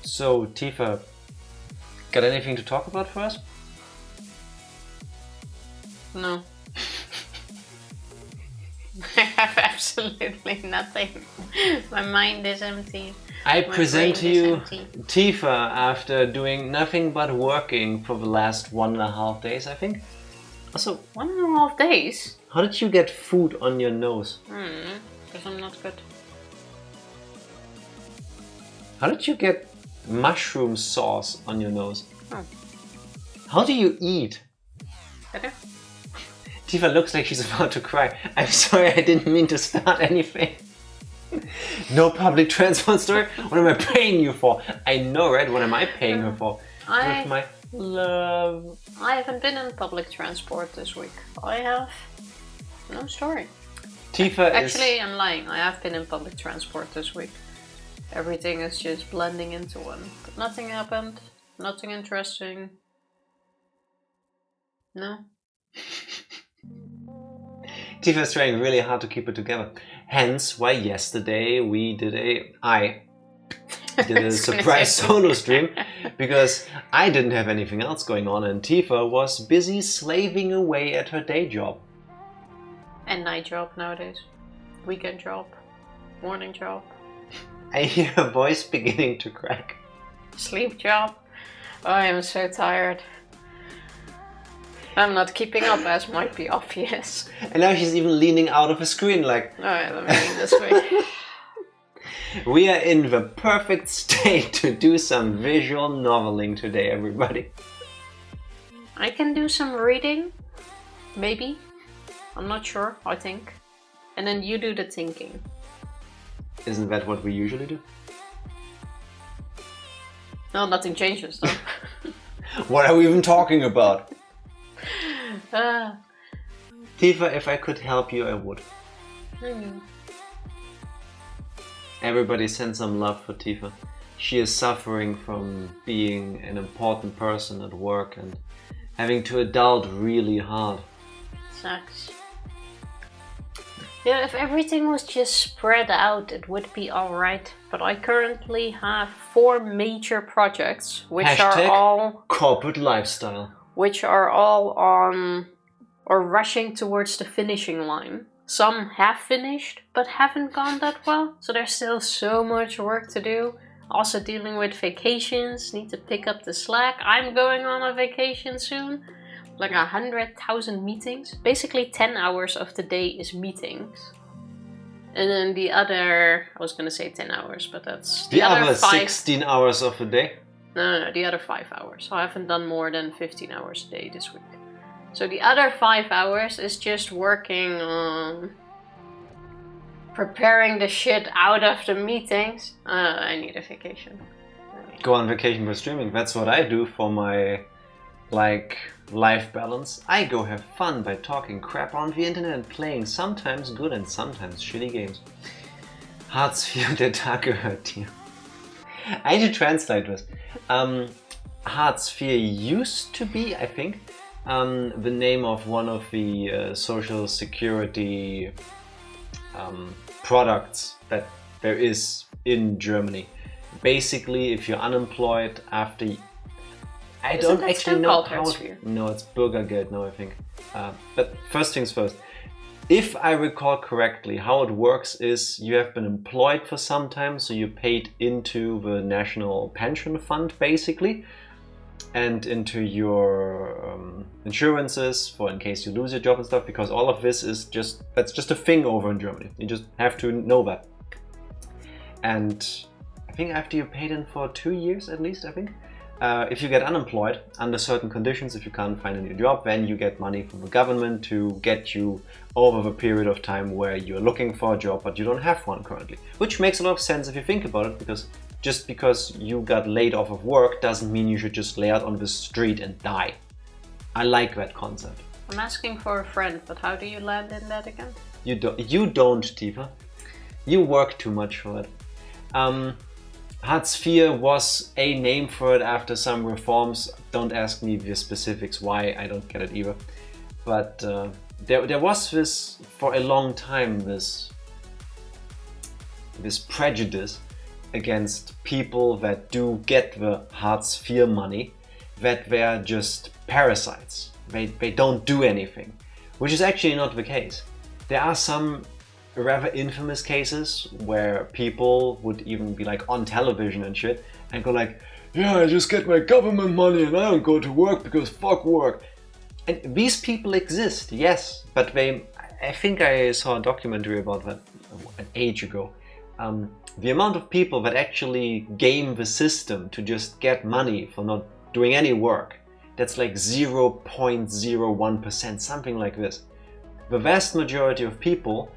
So, Tifa, got anything to talk about for us? No. I have absolutely nothing. My mind is empty. I present to you Tifa after doing nothing but working for the last 1.5 days, I think. Also, 1.5 days? How did you get food on your nose? Because I'm not good. How did you get mushroom sauce on your nose? Oh. How do you eat? Better? Tifa looks like she's about to cry. I'm sorry, I didn't mean to start anything. No public transport story? What am I paying you for? I know, right? What am I paying her for? With my love. I haven't been in public transport this week. I have no story. Tifa Actually, I'm lying. I have been in public transport this week. Everything is just blending into one. But nothing happened. Nothing interesting. No. Tifa is trying really hard to keep it together. Hence why yesterday I did a surprise solo stream because I didn't have anything else going on and Tifa was busy slaving away at her day job. And night job nowadays. Weekend job. Morning job. I hear her voice beginning to crack. Sleep job. Oh, I am so tired. I'm not keeping up, as might be obvious. And now she's even leaning out of a screen like... Oh yeah, let me lean this way. We are in the perfect state to do some visual noveling today, everybody. I can do some reading. Maybe. I'm not sure, I think. And then you do the thinking. Isn't that what we usually do? No, nothing changes though. What are we even talking about? Tifa, if I could help you, I would. Everybody send some love for Tifa. She is suffering from being an important person at work and having to adult really hard. Sucks. Yeah, if everything was just spread out, it would be alright. But I currently have 4 major projects, which are all corporate lifestyle. Which are all on or rushing towards the finishing line. Some have finished, but haven't gone that well. So there's still so much work to do. Also dealing with vacations, need to pick up the slack. I'm going on a vacation soon. Like 100,000 meetings. Basically 10 hours of the day is meetings. And then the other, I was gonna say 10 hours, but that's... The other 16 hours of the day? No, the other 5 hours. So I haven't done more than 15 hours a day this week. So the other 5 hours is just working on preparing the shit out of the meetings. I need a vacation. Go on vacation by streaming. That's what I do for my life balance. I go have fun by talking crap on the internet and playing sometimes good and sometimes shitty games. Hartz IV, der Tag gehört dir. I need to translate this. Hartz IV used to be, I think, the name of one of the social security products that there is in Germany. Basically, if you're unemployed after... I don't actually know how... No, it's Bürgergeld now, I think. But first things first. If I recall correctly, how it works is you have been employed for some time, so you paid into the national pension fund, basically, and into your insurances for in case you lose your job and stuff, because all of this is just... That's just a thing over in Germany. You just have to know that. And I think after you paid in for 2 years at least, I think, if you get unemployed under certain conditions, if you can't find a new job, then you get money from the government to get you over the period of time where you're looking for a job but you don't have one currently. Which makes a lot of sense if you think about it, because just because you got laid off of work doesn't mean you should just lay out on the street and die. I like that concept. I'm asking for a friend, but how do you land in that again? You don't, Tifa. You work too much for it. Hartz IV was a name for it after some reforms. Don't ask me the specifics why, I don't get it either. But there was this, for a long time, this prejudice against people that do get the Hartz IV money, that they're just parasites. They don't do anything, which is actually not the case. There are some rather infamous cases where people would even be like on television and shit and go like, yeah, I just get my government money and I don't go to work because fuck work. And these people exist, yes, but I think I saw a documentary about that an age ago. The amount of people that actually game the system to just get money for not doing any work, that's like 0.01%, something like this. The vast majority of people,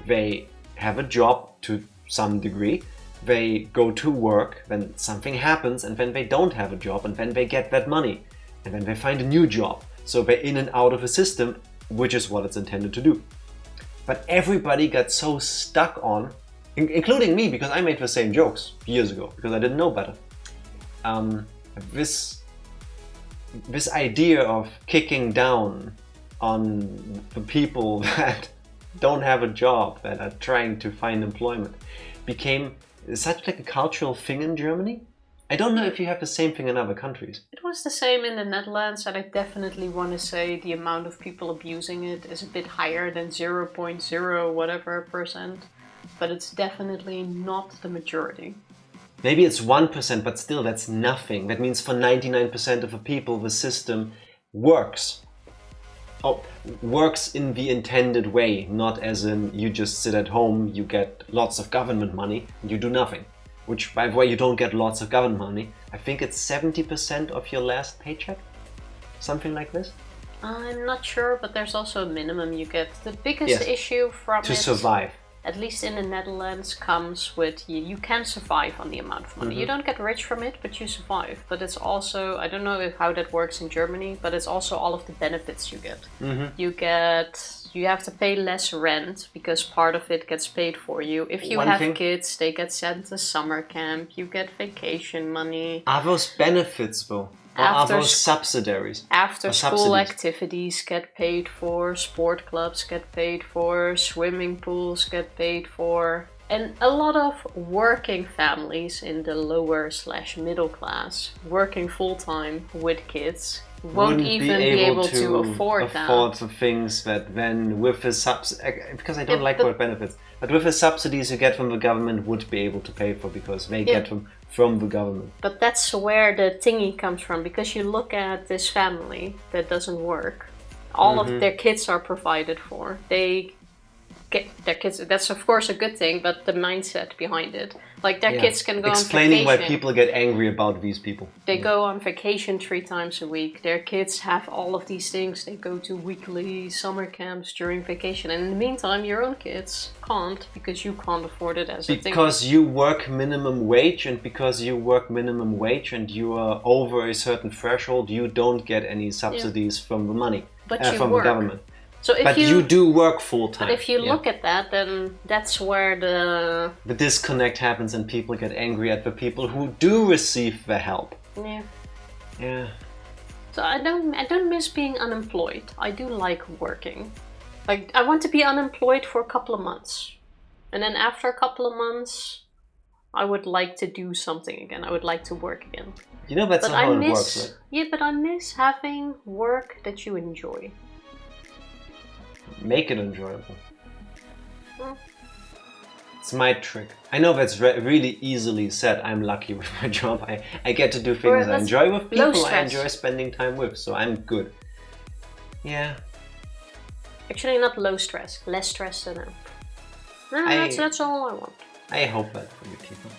they have a job to some degree, they go to work, then something happens, and then they don't have a job, and then they get that money, and then they find a new job. So they're in and out of a system, which is what it's intended to do. But everybody got so stuck on, including me, because I made the same jokes years ago, because I didn't know better. This idea of kicking down on the people that don't have a job, that are trying to find employment, became such like a cultural thing in Germany. I don't know if you have the same thing in other countries. It was the same in the Netherlands, and I definitely want to say the amount of people abusing it is a bit higher than 0.0 whatever %, but it's definitely not the majority. Maybe it's 1%, but still that's nothing. That means for 99% of the people the system works. Works in the intended way, not as in you just sit at home, you get lots of government money, and you do nothing. Which, by the way, you don't get lots of government money. I think it's 70% of your last paycheck? Something like this? I'm not sure, but there's also a minimum you get. The biggest issue from to survive. At least in the Netherlands, comes with you can survive on the amount of money. You don't get rich from it, but you survive. But it's also, I don't know how that works in Germany, but it's also all of the benefits you get. You have to pay less rent because part of it gets paid for you. If you have kids, they get sent to summer camp. You get vacation money. Are those benefits though? Or are those subsidiaries? After school activities get paid for, sport clubs get paid for, swimming pools get paid for. And a lot of working families in the lower/middle class, working full-time with kids, won't even be able to afford the things that then with the because I don't like word benefits, but with the subsidies you get from the government would be able to pay for because they get them from the government. But that's where the thingy comes from, because you look at this family that doesn't work, all of their kids are provided for. They get their kids, that's of course a good thing, but the mindset behind it, like their kids can go on vacation. Explaining why people get angry about these people. They go on vacation 3 times a week. Their kids have all of these things. They go to weekly summer camps during vacation, and in the meantime your own kids can't, because you can't afford it as a thing. Because you work minimum wage, and because you work minimum wage and you are over a certain threshold, you don't get any subsidies from the money, from the government. So if you do work full time. But if you look at that, then that's where the disconnect happens, and people get angry at the people who do receive the help. Yeah. So I don't miss being unemployed. I do like working. Like, I want to be unemployed for a couple of months, and then after a couple of months, I would like to do something again. I would like to work again. You know that's not how it works, right? Yeah, but I miss having work that you enjoy. Make it enjoyable. It's my trick. I know that's really easily said. I'm lucky with my job. I get to do things I enjoy with people I enjoy spending time with, so I'm good. Yeah. Actually, not low stress. Less stress than that. No, that's all I want. I hope that for you, Tifa.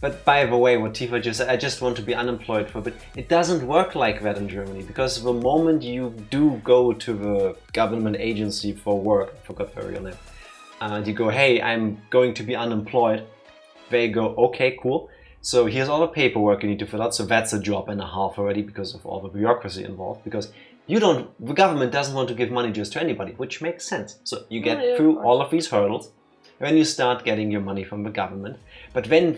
But by the way, what Tifa just said, I just want to be unemployed for a bit. It doesn't work like that in Germany, because the moment you do go to the government agency for work, I forgot the real name, and you go, hey, I'm going to be unemployed, they go, okay, cool. So here's all the paperwork you need to fill out. So that's a job and a half already because of all the bureaucracy involved. Because the government doesn't want to give money just to anybody, which makes sense. So you get through all of these hurdles, then you start getting your money from the government. But then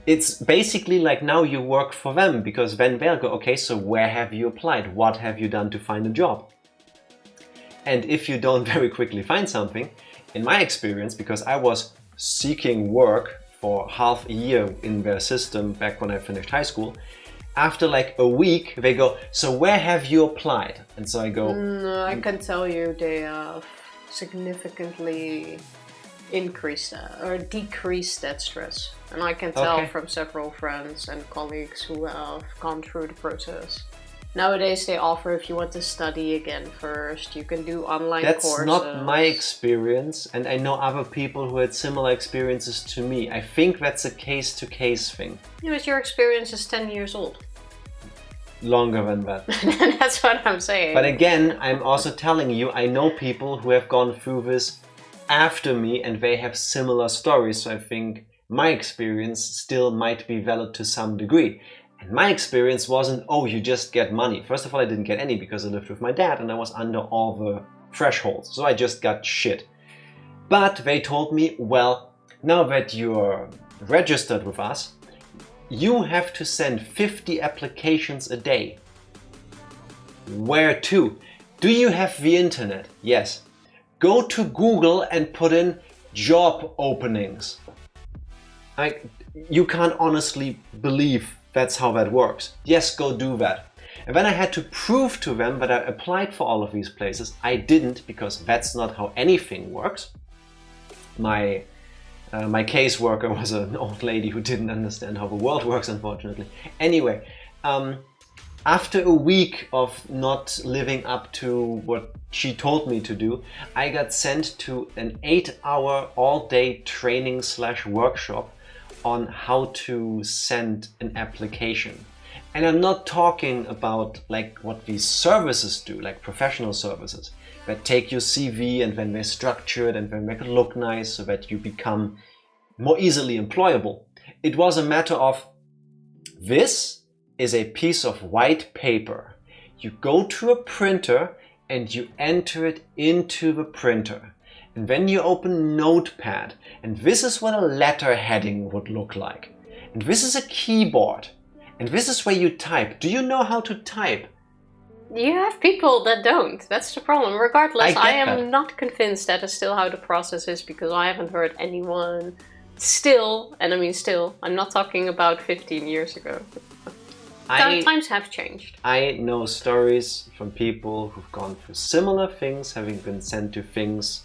it's basically like now you work for them, because then they'll go, okay, so where have you applied? What have you done to find a job? And if you don't very quickly find something, in my experience, because I was seeking work for half a year in their system back when I finished high school. After like a week, they go, so where have you applied? And so I go... I can tell you they have significantly increased that, or decreased that stress. And I can tell from several friends and colleagues who have gone through the process. Nowadays they offer, if you want to study again first, you can do online courses. That's not my experience, and I know other people who had similar experiences to me. I think that's a case-to-case thing. Yeah, but your experience is 10 years old. Longer than that. That's what I'm saying. But again, I'm also telling you, I know people who have gone through this after me and they have similar stories, so I think my experience still might be valid to some degree. And my experience wasn't, oh, you just get money. First of all, I didn't get any because I lived with my dad and I was under all the thresholds, so I just got shit. But they told me, well, now that you're registered with us, you have to send 50 applications a day. Where to? Do you have the internet? Yes. Go to Google and put in job openings. You can't honestly believe that's how that works. Yes, go do that. And then I had to prove to them that I applied for all of these places. I didn't, because that's not how anything works. My caseworker was an old lady who didn't understand how the world works, unfortunately. Anyway, after a week of not living up to what she told me to do, I got sent to an 8-hour all-day training/workshop on how to send an application. And I'm not talking about like what these services do, like professional services, that take your CV and then they structure it and then make it look nice so that you become more easily employable. It was a matter of, this is a piece of white paper. You go to a printer and you enter it into the printer. And then you open Notepad, and this is what a letter heading would look like. And this is a keyboard, and this is where you type. Do you know how to type? You have people that don't. That's the problem. Regardless, I am not convinced that is still how the process is, because I haven't heard anyone still, and I mean still, I'm not talking about 15 years ago. Times have changed. I know stories from people who've gone through similar things, having been sent to things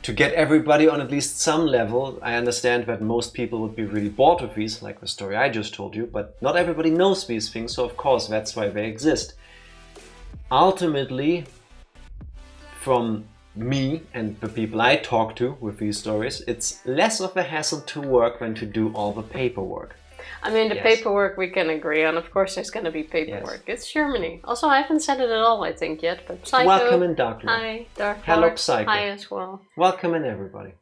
to get everybody on at least some level. I understand that most people would be really bored with these, like the story I just told you, but not everybody knows these things, so of course that's why they exist. Ultimately, from me and the people I talk to with these stories, it's less of a hassle to work than to do all the paperwork. I mean, the paperwork we can agree on. Of course, there's going to be paperwork. Yes. It's Germany. Also, I haven't said it at all, I think, yet. But Psycho. Welcome in, Dark Lord. Hi, Dark Lord. Hello, Psycho. Hi as well. Welcome in, everybody.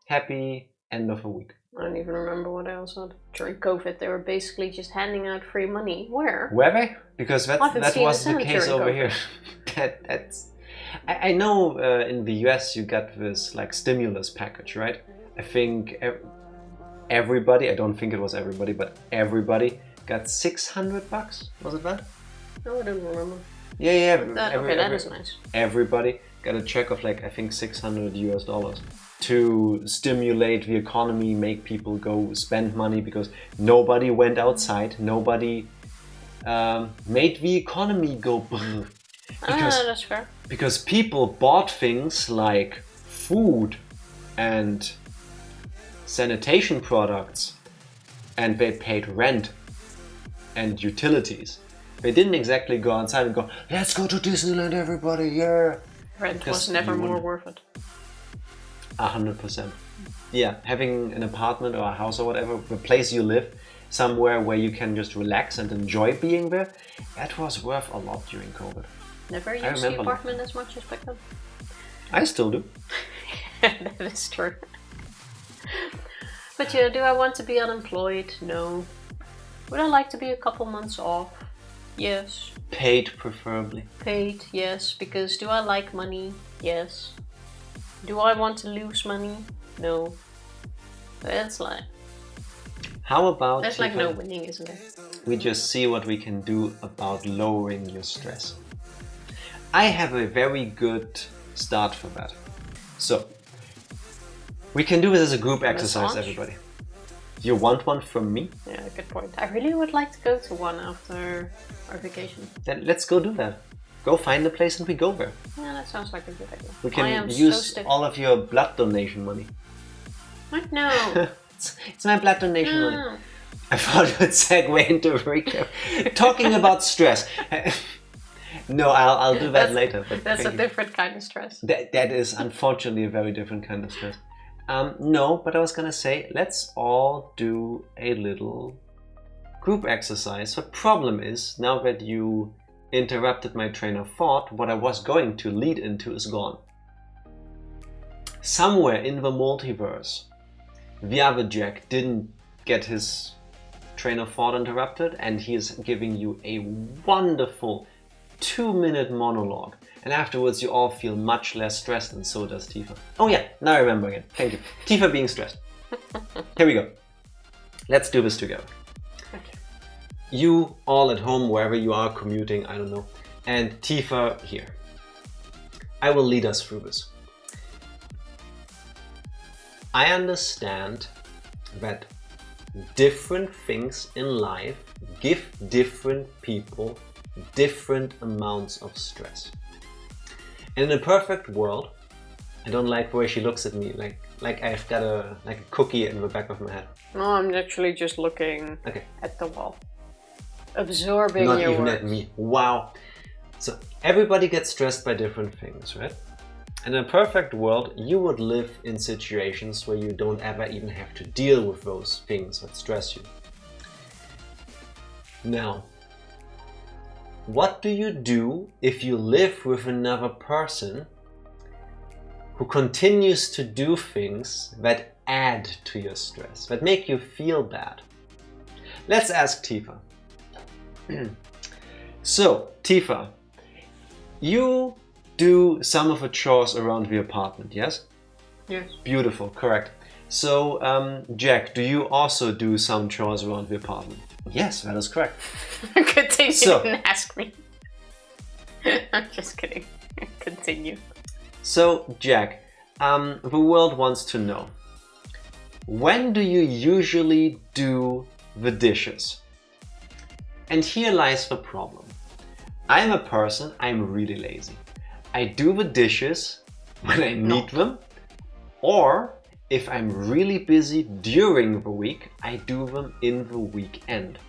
Happy end of a week. I don't even remember what I else had. During COVID, they were basically just handing out free money. Where? Were they? Because that was the case over here. I know in the US you got this like stimulus package, right? I think everybody, I don't think it was everybody, but everybody got $600. Was it that? No, I don't remember. Yeah. That is nice. Everybody got a check of like, I think $600 to stimulate the economy, make people go spend money, because nobody went outside, nobody made the economy go brrr. That's fair. Because people bought things like food and sanitation products, and they paid rent and utilities. They didn't exactly go outside and go, let's go to Disneyland, everybody, yeah. Rent was never more worth it. 100%. Yeah, having an apartment or a house or whatever, the place you live, somewhere where you can just relax and enjoy being there, that was worth a lot during COVID. Never used the apartment as much as back then. I still do. That is true. But yeah, do I want to be unemployed? No. Would I like to be a couple months off? Yes. Paid, preferably. Paid, yes. Because do I like money? Yes. Do I want to lose money? No. It's like... How about... There's like no winning, isn't there? We just see what we can do about lowering your stress. I have a very good start for that. So, we can do this as a group exercise, everybody. You want one from me? Yeah, good point. I really would like to go to one after our vacation. Then let's go do that. Go find a place and we go there. Yeah, that sounds like a good idea. We can use all of your blood donation money. What? No. It's my blood donation money. I thought it would segue into a recap. Talking about stress. No, I'll do that later. But that's a different kind of stress. That is unfortunately a very different kind of stress. No, but I was gonna say, let's all do a little group exercise. The problem is, now that you interrupted my train of thought, what I was going to lead into is gone. Somewhere in the multiverse, the other Jack didn't get his train of thought interrupted, and he is giving you a wonderful 2-minute monologue. And afterwards you all feel much less stressed, and so does Tifa. Oh yeah, now I remember again. Thank you. Tifa being stressed. Here we go. Let's do this together. Okay. You all at home, wherever you are commuting, I don't know. And Tifa here. I will lead us through this. I understand that different things in life give different people different amounts of stress. And in a perfect world, I don't like the way she looks at me, like I've got a cookie in the back of my head. No, I'm actually just looking at the wall. Absorbing Not your even words. at me. Wow. So everybody gets stressed by different things, right? And in a perfect world, you would live in situations where you don't ever even have to deal with those things that stress you. Now, what do you do if you live with another person who continues to do things that add to your stress, that make you feel bad? Let's ask Tifa. So, Tifa, you do some of the chores around the apartment, yes? Yes. Beautiful, correct. So, Jack, do you also do some chores around the apartment? Yes, that is correct. Good thing you didn't ask me. I'm just kidding. Continue. So, Jack, the world wants to know, when do you usually do the dishes? And here lies the problem. I'm a person, I'm really lazy. I do the dishes when I need them, or if I'm really busy during the week, I do them in the weekend.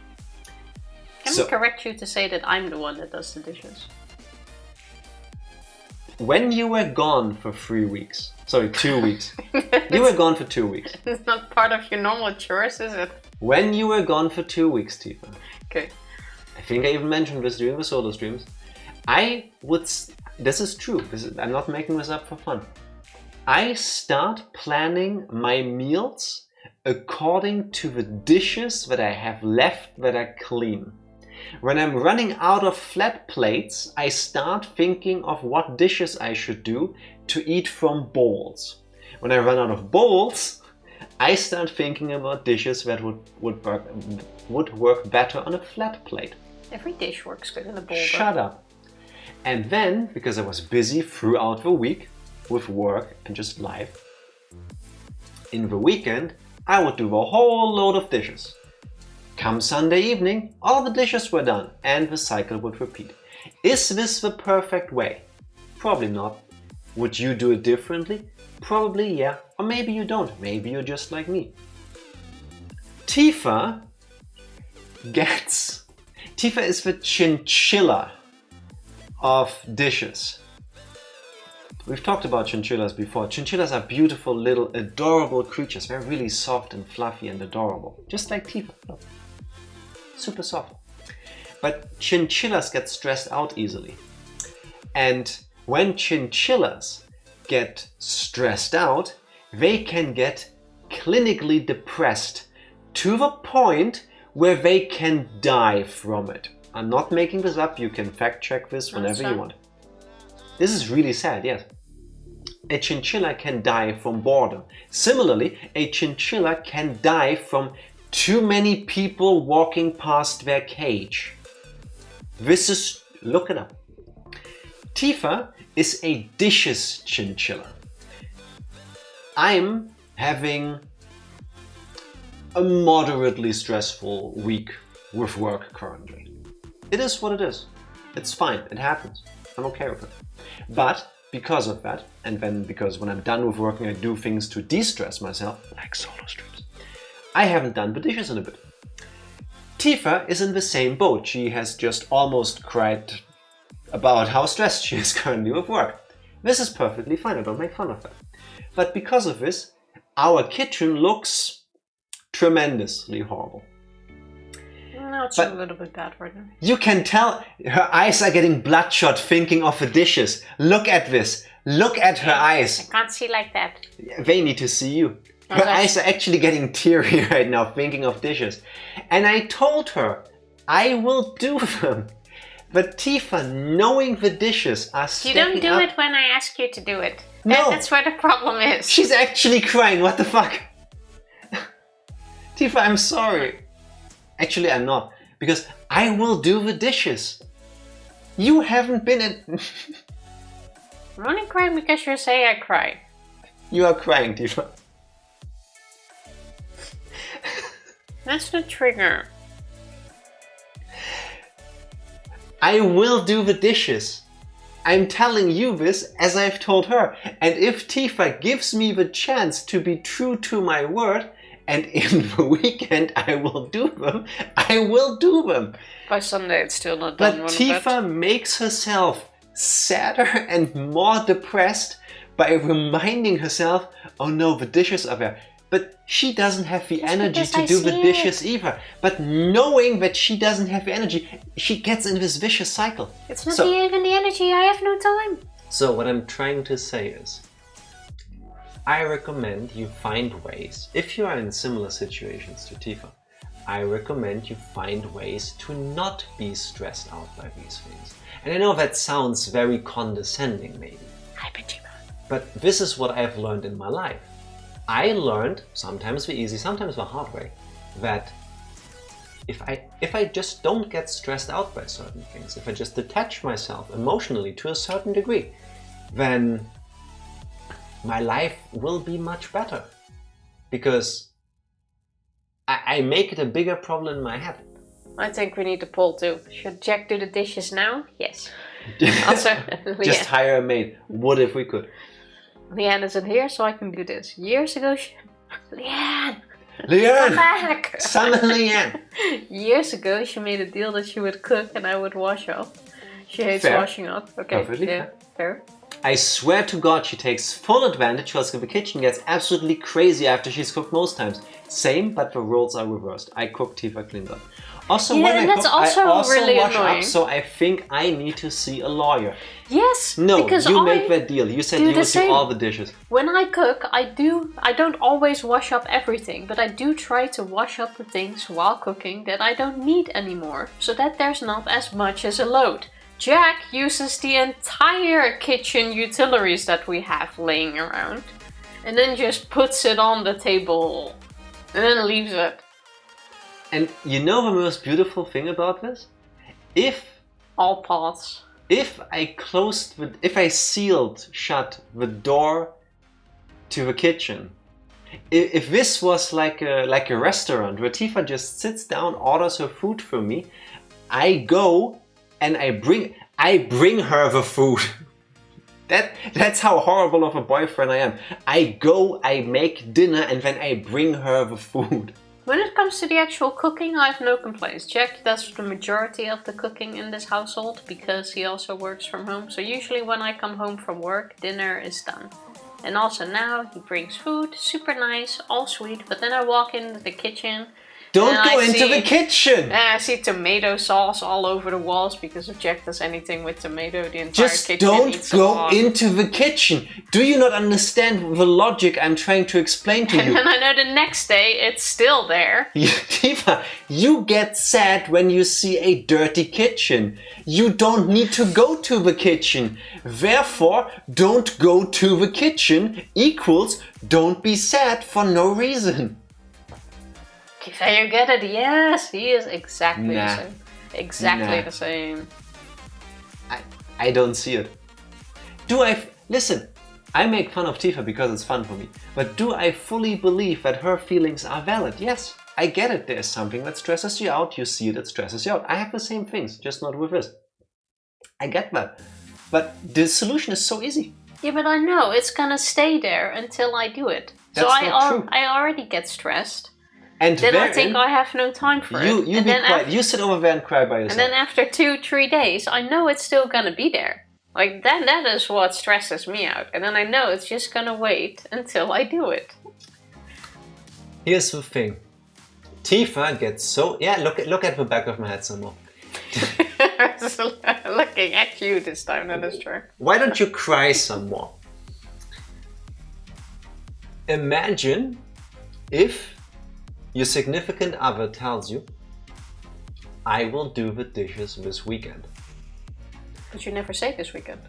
Can we correct you to say that I'm the one that does the dishes? When you were gone for 2 weeks. You were gone for 2 weeks. It's not part of your normal chores, is it? When you were gone for 2 weeks, Tifa. Okay. I think I even mentioned this during the solo streams. This is true. I'm not making this up for fun. I start planning my meals according to the dishes that I have left that are clean. When I'm running out of flat plates, I start thinking of what dishes I should do to eat from bowls. When I run out of bowls, I start thinking about dishes that would work better on a flat plate. Every dish works good in a bowl. Shut up. And then, because I was busy throughout the week with work and just life, in the weekend, I would do a whole load of dishes. Come Sunday evening, all the dishes were done and the cycle would repeat. Is this the perfect way? Probably not. Would you do it differently? Probably yeah. Or maybe you don't. Maybe you're just like me. Tifa is the chinchilla of dishes. We've talked about chinchillas before. Chinchillas are beautiful little adorable creatures. They're really soft and fluffy and adorable. Just like Tifa. Look. Super soft. But chinchillas get stressed out easily. And when chinchillas get stressed out, they can get clinically depressed to the point where they can die from it. I'm not making this up. You can fact check this whenever you want. This is really sad, yes. A chinchilla can die from boredom. Similarly, a chinchilla can die from too many people walking past their cage. Look it up. Tifa is a dishes chinchilla. I'm having a moderately stressful week with work currently. It is what it is. It's fine. It happens. I'm okay with it. But because of that, and then because when I'm done with working I do things to de-stress myself, like solo streams, I haven't done the dishes in a bit. Tifa is in the same boat. She has just almost cried about how stressed she is currently with work. This is perfectly fine. I don't make fun of that. But because of this, our kitchen looks tremendously horrible. No, it's a little bit bad right now. You can tell her eyes are getting bloodshot thinking of the dishes. Look at this. Look at her eyes. I can't see like that. They need to see you. Her eyes are actually getting teary right now thinking of dishes. And I told her, I will do them. But Tifa, knowing the dishes are stepping up... You don't do it when I ask you to do it. No. That's where the problem is. She's actually crying. What the fuck? Tifa, I'm sorry. Actually, I'm not. Because I will do the dishes. You haven't been in... I'm only crying because you say I cry. You are crying, Tifa. That's the trigger. I will do the dishes. I'm telling you this as I've told her. And if Tifa gives me the chance to be true to my word, and in the weekend I will do them, I will do them. By Sunday it's still not done. But Tifa makes herself sadder and more depressed by reminding herself, oh no, the dishes are there. But she doesn't have the energy to do the dishes either. But knowing that she doesn't have the energy, she gets in this vicious cycle. It's not even the energy, I have no time. So what I'm trying to say is, I recommend you find ways, if you are in similar situations to Tifa, I recommend you find ways to not be stressed out by these things. And I know that sounds very condescending maybe. But this is what I've learned in my life. I learned, sometimes the easy, sometimes the hard way, that if I just don't get stressed out by certain things, if I just detach myself emotionally to a certain degree, then my life will be much better. Because I make it a bigger problem in my head. I think we need a poll too. Should Jack do the dishes now? Yes. Also, just hire a maid. What if we could? Leanne isn't here, so I can do this. Years ago, Leanne! Leanne! Come back! Summon Leanne! Years ago, she made a deal that she would cook and I would wash up. She hates washing up. Okay, perfectly fair. I swear to God, she takes full advantage because the kitchen gets absolutely crazy after she's cooked most times. Same, but the roles are reversed. I cook, Tifa cleans up. Also, when I cook, I also really wash annoying. up, so I think I need to see a lawyer. Yes, no, because you make that deal. You said you would do all the dishes. When I cook, I don't always wash up everything, but I do try to wash up the things while cooking that I don't need anymore, so that there's not as much as a load. Jack uses the entire kitchen utilities that we have laying around, and then just puts it on the table, and then leaves it. And you know the most beautiful thing about this? All pots. If I sealed shut the door to the kitchen, if this was like a restaurant where Tifa just sits down, orders her food for me, I go and I bring her the food. That's how horrible of a boyfriend I am. I go, I make dinner, and then I bring her the food. When it comes to the actual cooking, I have no complaints. Jack does the majority of the cooking in this household because he also works from home. So usually when I come home from work, dinner is done. And also now he brings food, super nice, all sweet. But then I walk into the kitchen. Don't go into the kitchen! And I see tomato sauce all over the walls because if Jack does anything with tomato, the entire kitchen Just don't go into the kitchen! Do you not understand the logic I'm trying to explain to you? And then I know the next day it's still there. Tifa, you get sad when you see a dirty kitchen. You don't need to go to the kitchen. Therefore, don't go to the kitchen equals don't be sad for no reason. Tifa, you get it? Yes, he is exactly the same. Exactly the same. I don't see it. Listen, I make fun of Tifa because it's fun for me. But do I fully believe that her feelings are valid? Yes. I get it, there's something that stresses you out, you see it, it stresses you out. I have the same things, just not with this. I get that. But the solution is so easy. Yeah, but I know it's gonna stay there until I do it. That's so not true. I already get stressed. And then I think I have no time for it. You be quiet. You sit over there and cry by yourself. And then after 2-3 days, I know it's still gonna be there. Like that is what stresses me out. And then I know it's just gonna wait until I do it. Here's the thing. Tifa gets so... Yeah, look at the back of my head some more. Looking at you this time, that is true. Why don't you cry some more? Imagine if your significant other tells you, I will do the dishes this weekend. But you never say this weekend.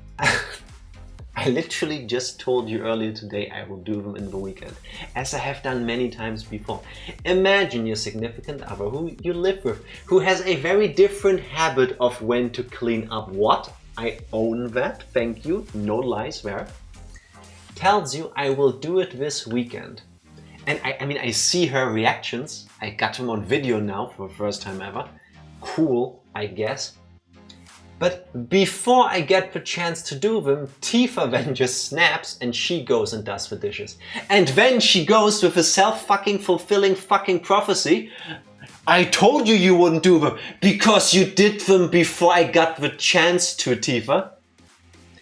I literally just told you earlier today I will do them in the weekend, as I have done many times before. Imagine your significant other who you live with, who has a very different habit of when to clean up what. I own that, thank you, no lies there. Tells you I will do it this weekend. And I mean, I see her reactions. I got them on video now for the first time ever. Cool, I guess. But before I get the chance to do them, Tifa then just snaps and she goes and does the dishes. And then she goes with a self-fucking-fulfilling fucking prophecy. I told you you wouldn't do them because you did them before I got the chance to, Tifa.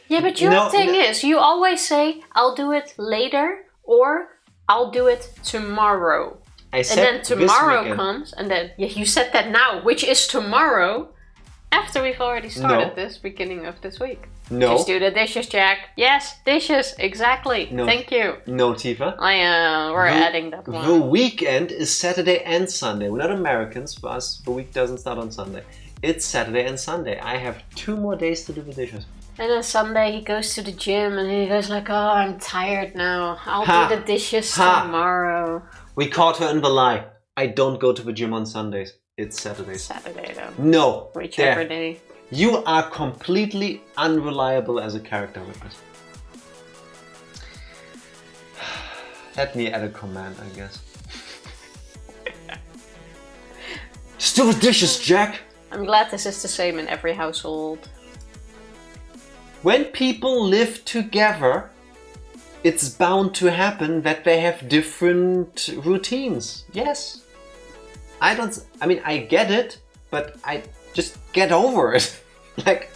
Yeah, but your thing is, you always say, I'll do it later or I'll do it tomorrow. And then tomorrow comes and then you said that now, which is tomorrow. After we've already started this beginning of this week. No. Just do the dishes, Jack. Yes, dishes, exactly. No. Thank you. No, Tifa. We're adding that one. The weekend is Saturday and Sunday. We're not Americans, for us the week doesn't start on Sunday. It's Saturday and Sunday. I have 2 more days to do the dishes. And then Sunday he goes to the gym and he goes like, oh, I'm tired now. I'll do the dishes tomorrow. We caught her in the lie. I don't go to the gym on Sundays. It's Saturdays. Saturday though. No. Whichever day. You are completely unreliable as a character witness. Let me add a command, I guess. Just do the dishes, Jack! I'm glad this is the same in every household. When people live together, it's bound to happen that they have different routines. Yes. I get it, but I just get over it. Like,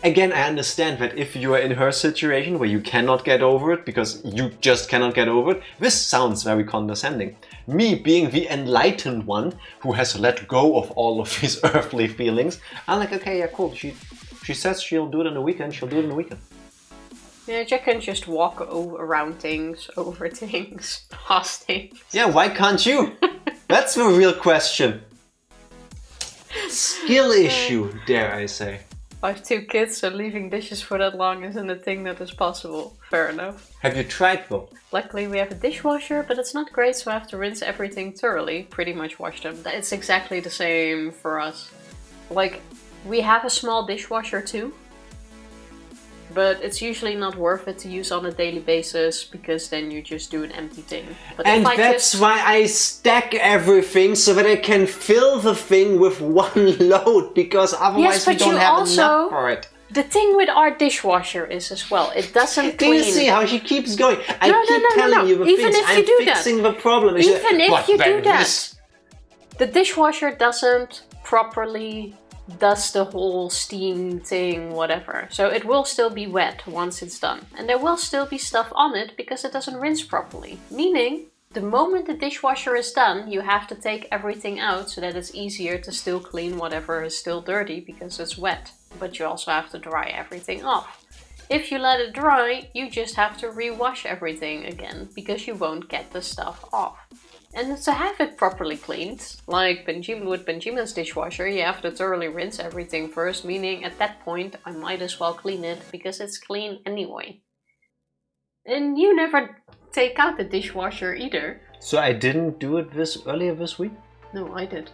again, I understand that if you are in her situation where you cannot get over it because you just cannot get over it, this sounds very condescending. Me being the enlightened one who has let go of all of these earthly feelings, I'm like, okay, yeah, cool. She says she'll do it in a weekend, she'll do it in a weekend. Yeah, Jack can just walk around things, over things, past things. Yeah, why can't you? That's the real question. Skill issue, dare I say. I have 2 kids, so leaving dishes for that long isn't a thing that is possible. Fair enough. Have you tried though? Luckily we have a dishwasher, but it's not great, so I have to rinse everything thoroughly. Pretty much wash them. It's exactly the same for us. Like, we have a small dishwasher too. But it's usually not worth it to use on a daily basis because then you just do an empty thing. But and that's why I stack everything so that I can fill the thing with one load because otherwise we don't have enough for it. The thing with our dishwasher is as well, it doesn't clean. Do you see how she keeps going? I keep telling you the Even things. I'm fixing the problem. Even if you do that, the dishwasher doesn't properly does the whole steam thing, whatever. So it will still be wet once it's done. And there will still be stuff on it because it doesn't rinse properly. Meaning, the moment the dishwasher is done, you have to take everything out so that it's easier to still clean whatever is still dirty because it's wet. But you also have to dry everything off. If you let it dry, you just have to rewash everything again because you won't get the stuff off. And to have it properly cleaned, like with Benjamin's dishwasher, you have to thoroughly rinse everything first, meaning at that point I might as well clean it because it's clean anyway. And you never take out the dishwasher either. So I didn't do it earlier this week? No, I did.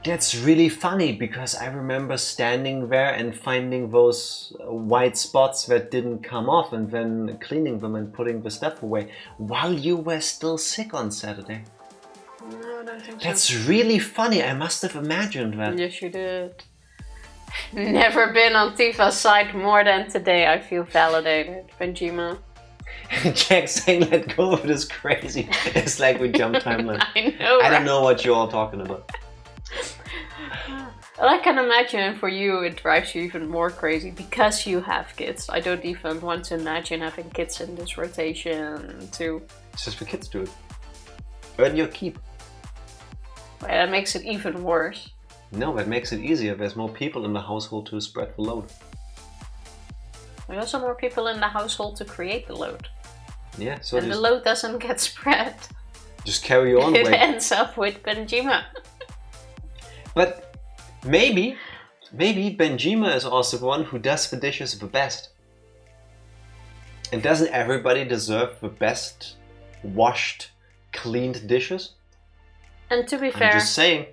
That's really funny because I remember standing there and finding those white spots that didn't come off and then cleaning them and putting the stuff away while you were still sick on Saturday. I don't think so. That's really funny. I must have imagined that. Yes, you did. Never been on Tifa's side more than today. I feel validated, Benjima. Jack saying let go of it is crazy. It's like we jump timeline. I know, I don't know what you're all talking about. Well, I can imagine for you it drives you even more crazy because you have kids. I don't even want to imagine having kids in this rotation too. It's just for kids to do it. Earn your keep. Well, that makes it even worse. No, that makes it easier. There's more people in the household to spread the load. There's also more people in the household to create the load. Yeah, so and the load doesn't get spread. Just carry your own weight. It ends up with Benjima. But maybe Benjima is also the one who does the dishes the best. And doesn't everybody deserve the best washed, cleaned dishes? And to be fair, I'm just saying.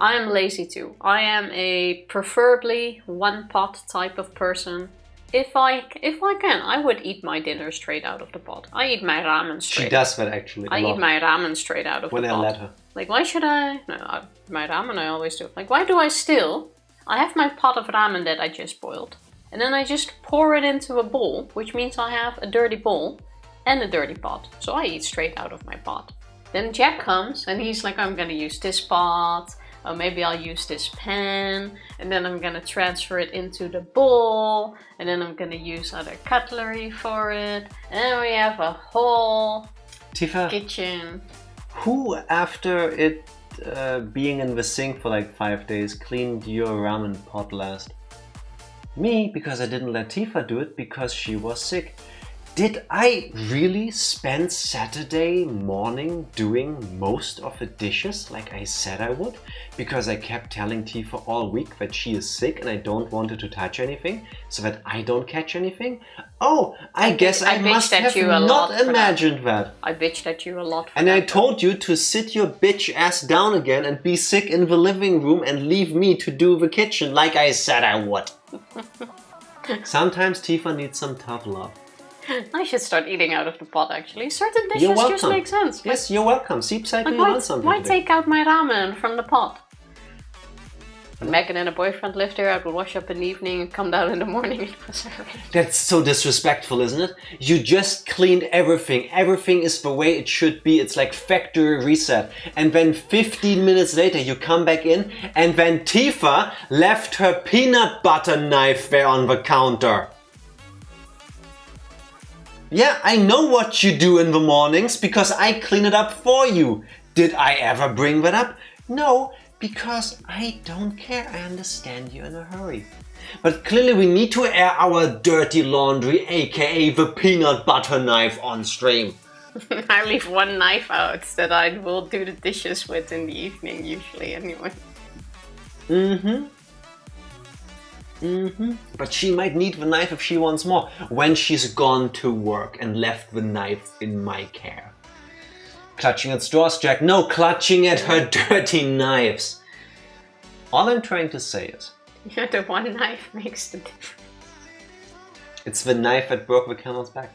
I am lazy too. I am a preferably one pot type of person. If I can, I would eat my dinner straight out of the pot. I eat my ramen straight. She does that actually. I eat my ramen straight out of the pot. When I let her. Like, why should I? No, my ramen I always do. Like, why do I still? I have my pot of ramen that I just boiled. And then I just pour it into a bowl, which means I have a dirty bowl and a dirty pot. So I eat straight out of my pot. Then Jack comes and he's like, I'm gonna use this pot. Or maybe I'll use this pan, and then I'm gonna transfer it into the bowl, and then I'm gonna use other cutlery for it, and then we have a whole kitchen. Who, after it being in the sink for like 5 days, cleaned your ramen pot last? Me, because I didn't let Tifa do it because she was sick. Did I really spend Saturday morning doing most of the dishes like I said I would? Because I kept telling Tifa all week that she is sick and I don't want her to touch anything so that I don't catch anything? Oh, I guess I must have not imagined that. I bitched at you a lot for and that. I told you to sit your bitch ass down again and be sick in the living room and leave me to do the kitchen like I said I would. Sometimes Tifa needs some tough love. I should start eating out of the pot actually. Certain dishes just make sense. Yes, you're welcome. Seep cycle, you learned something why today. take out my ramen from the pot? When Megan and her boyfriend lived there, I would wash up in the evening and come down in the morning. It was That's so disrespectful, isn't it? You just cleaned everything. Everything is the way it should be. It's like factory reset. And then 15 minutes later you come back in and then Tifa left her peanut butter knife there on the counter. Yeah, I know what you do in the mornings because I clean it up for you. Did I ever bring that up? No, because I don't care. I understand you're in a hurry. But clearly we need to air our dirty laundry, aka the peanut butter knife, on stream. I leave one knife out that I will do the dishes with in the evening usually anyway. But she might need the knife if she wants more when she's gone to work and left the knife in my care. Clutching at straws, Jack. No, clutching at her dirty knives. All I'm trying to say is... Yeah, the one knife makes the difference. It's the knife that broke the camel's back.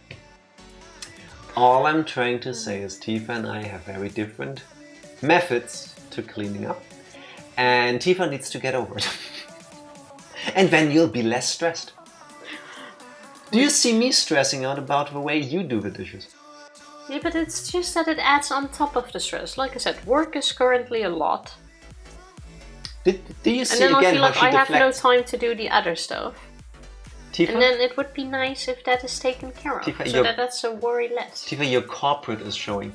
All I'm trying to say is Tifa and I have very different methods to cleaning up. And Tifa needs to get over it. And then you'll be less stressed. Do you see me stressing out about the way you do the dishes? Yeah, but it's just that it adds on top of the stress. Like I said, work is currently a lot. Do you see again how she deflects? And then I feel like I have no time to do the other stuff. Tifa? And then it would be nice if that is taken care of, Tifa, so that's a worry less. Tifa, your corporate is showing.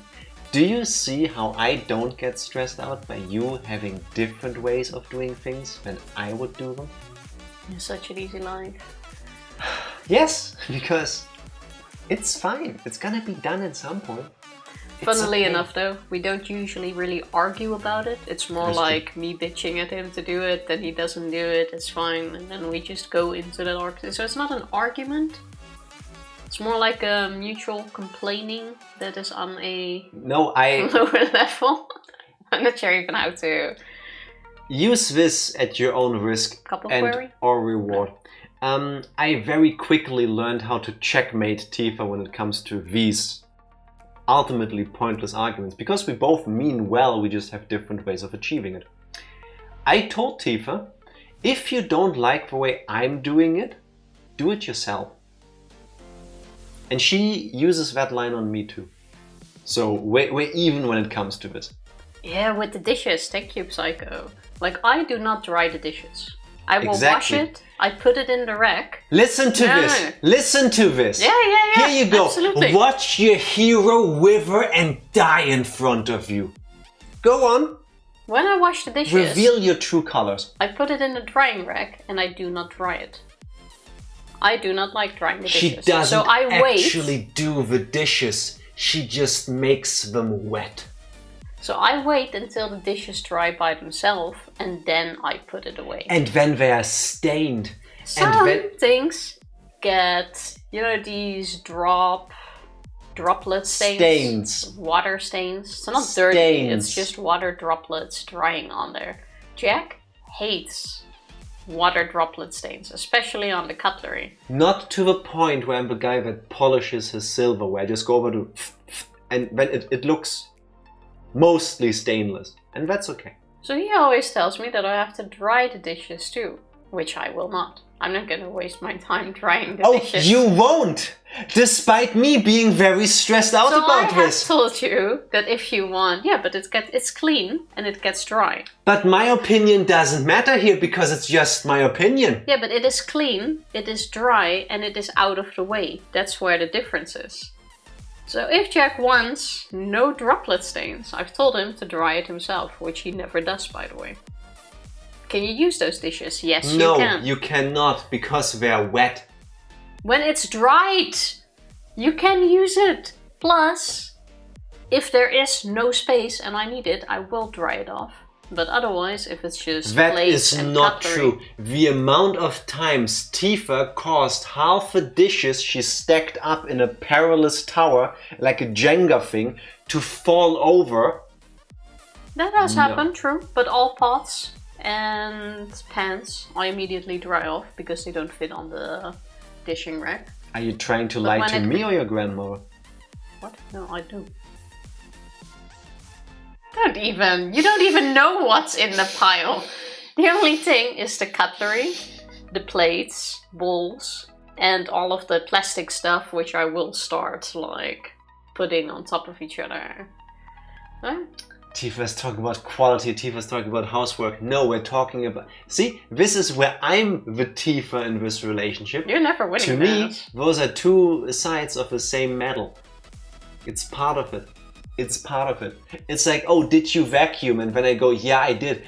Do you see how I don't get stressed out by you having different ways of doing things than I would do them? You're such an easy life. Yes, because it's fine. It's gonna be done at some point. Funnily enough though, we don't usually really argue about it. It's more like me bitching at him to do it, then he doesn't do it, it's fine, and then we just go into that argument. So it's not an argument. It's more like a mutual complaining that is on a lower level. I'm not sure even how to... Use this at your own risk or reward. I very quickly learned how to checkmate Tifa when it comes to these ultimately pointless arguments because we both mean well, we just have different ways of achieving it. I told Tifa, if you don't like the way I'm doing it, do it yourself. And she uses that line on me too. So we're even when it comes to this. Yeah, with the dishes, thank you, Psycho. Like, I do not dry the dishes. I will wash it, I put it in the rack. Listen to this. Listen to this. Yeah. Here you go. Absolutely. Watch your hero wither and die in front of you. Go on. When I wash the dishes, reveal your true colors. I put it in the drying rack and I do not dry it. I do not like drying the dishes. She doesn't so I actually do the dishes. She just makes them wet. So I wait until the dishes dry by themselves and then I put it away. And then they are stained. Some things get, you know, these droplet stains. Water stains. So not dirty, it's just water droplets drying on there. Jack hates water droplet stains, especially on the cutlery. Not to the point where I'm the guy that polishes his silverware. I just go over to and then it looks mostly stainless, and that's okay. So he always tells me that I have to dry the dishes too, which I will not. I'm not gonna waste my time drying the dishes. Oh, you won't! Despite me being very stressed out about this. So I have told you that if you want, but it's clean and it gets dry. But my opinion doesn't matter here because it's just my opinion. Yeah, but it is clean, it is dry, and it is out of the way. That's where the difference is. So if Jack wants no droplet stains, I've told him to dry it himself, which he never does, by the way. Can you use those dishes? Yes, no, you can. No, you cannot because they're wet. When it's dried, you can use it. Plus, if there is no space and I need it, I will dry it off. But otherwise, if it's just plates and not cutlery, true. The amount of times Tifa caused half the dishes she stacked up in a perilous tower, like a Jenga thing, to fall over. That does happen, true. But all pots and pans I immediately dry off because they don't fit on the dishing rack. Are you trying to lie to me or your grandmother? What? No, I do. You don't even know what's in the pile. The only thing is the cutlery, the plates, bowls, and all of the plastic stuff, which I will start, like, putting on top of each other. Huh? Tifa's talking about quality, Tifa's talking about housework. No, we're talking about... See, this is where I'm the Tifa in this relationship. You're never winning. To me, those are two sides of the same medal. It's part of it. It's part of it. It's like, oh, did you vacuum? And when I go, yeah, I did.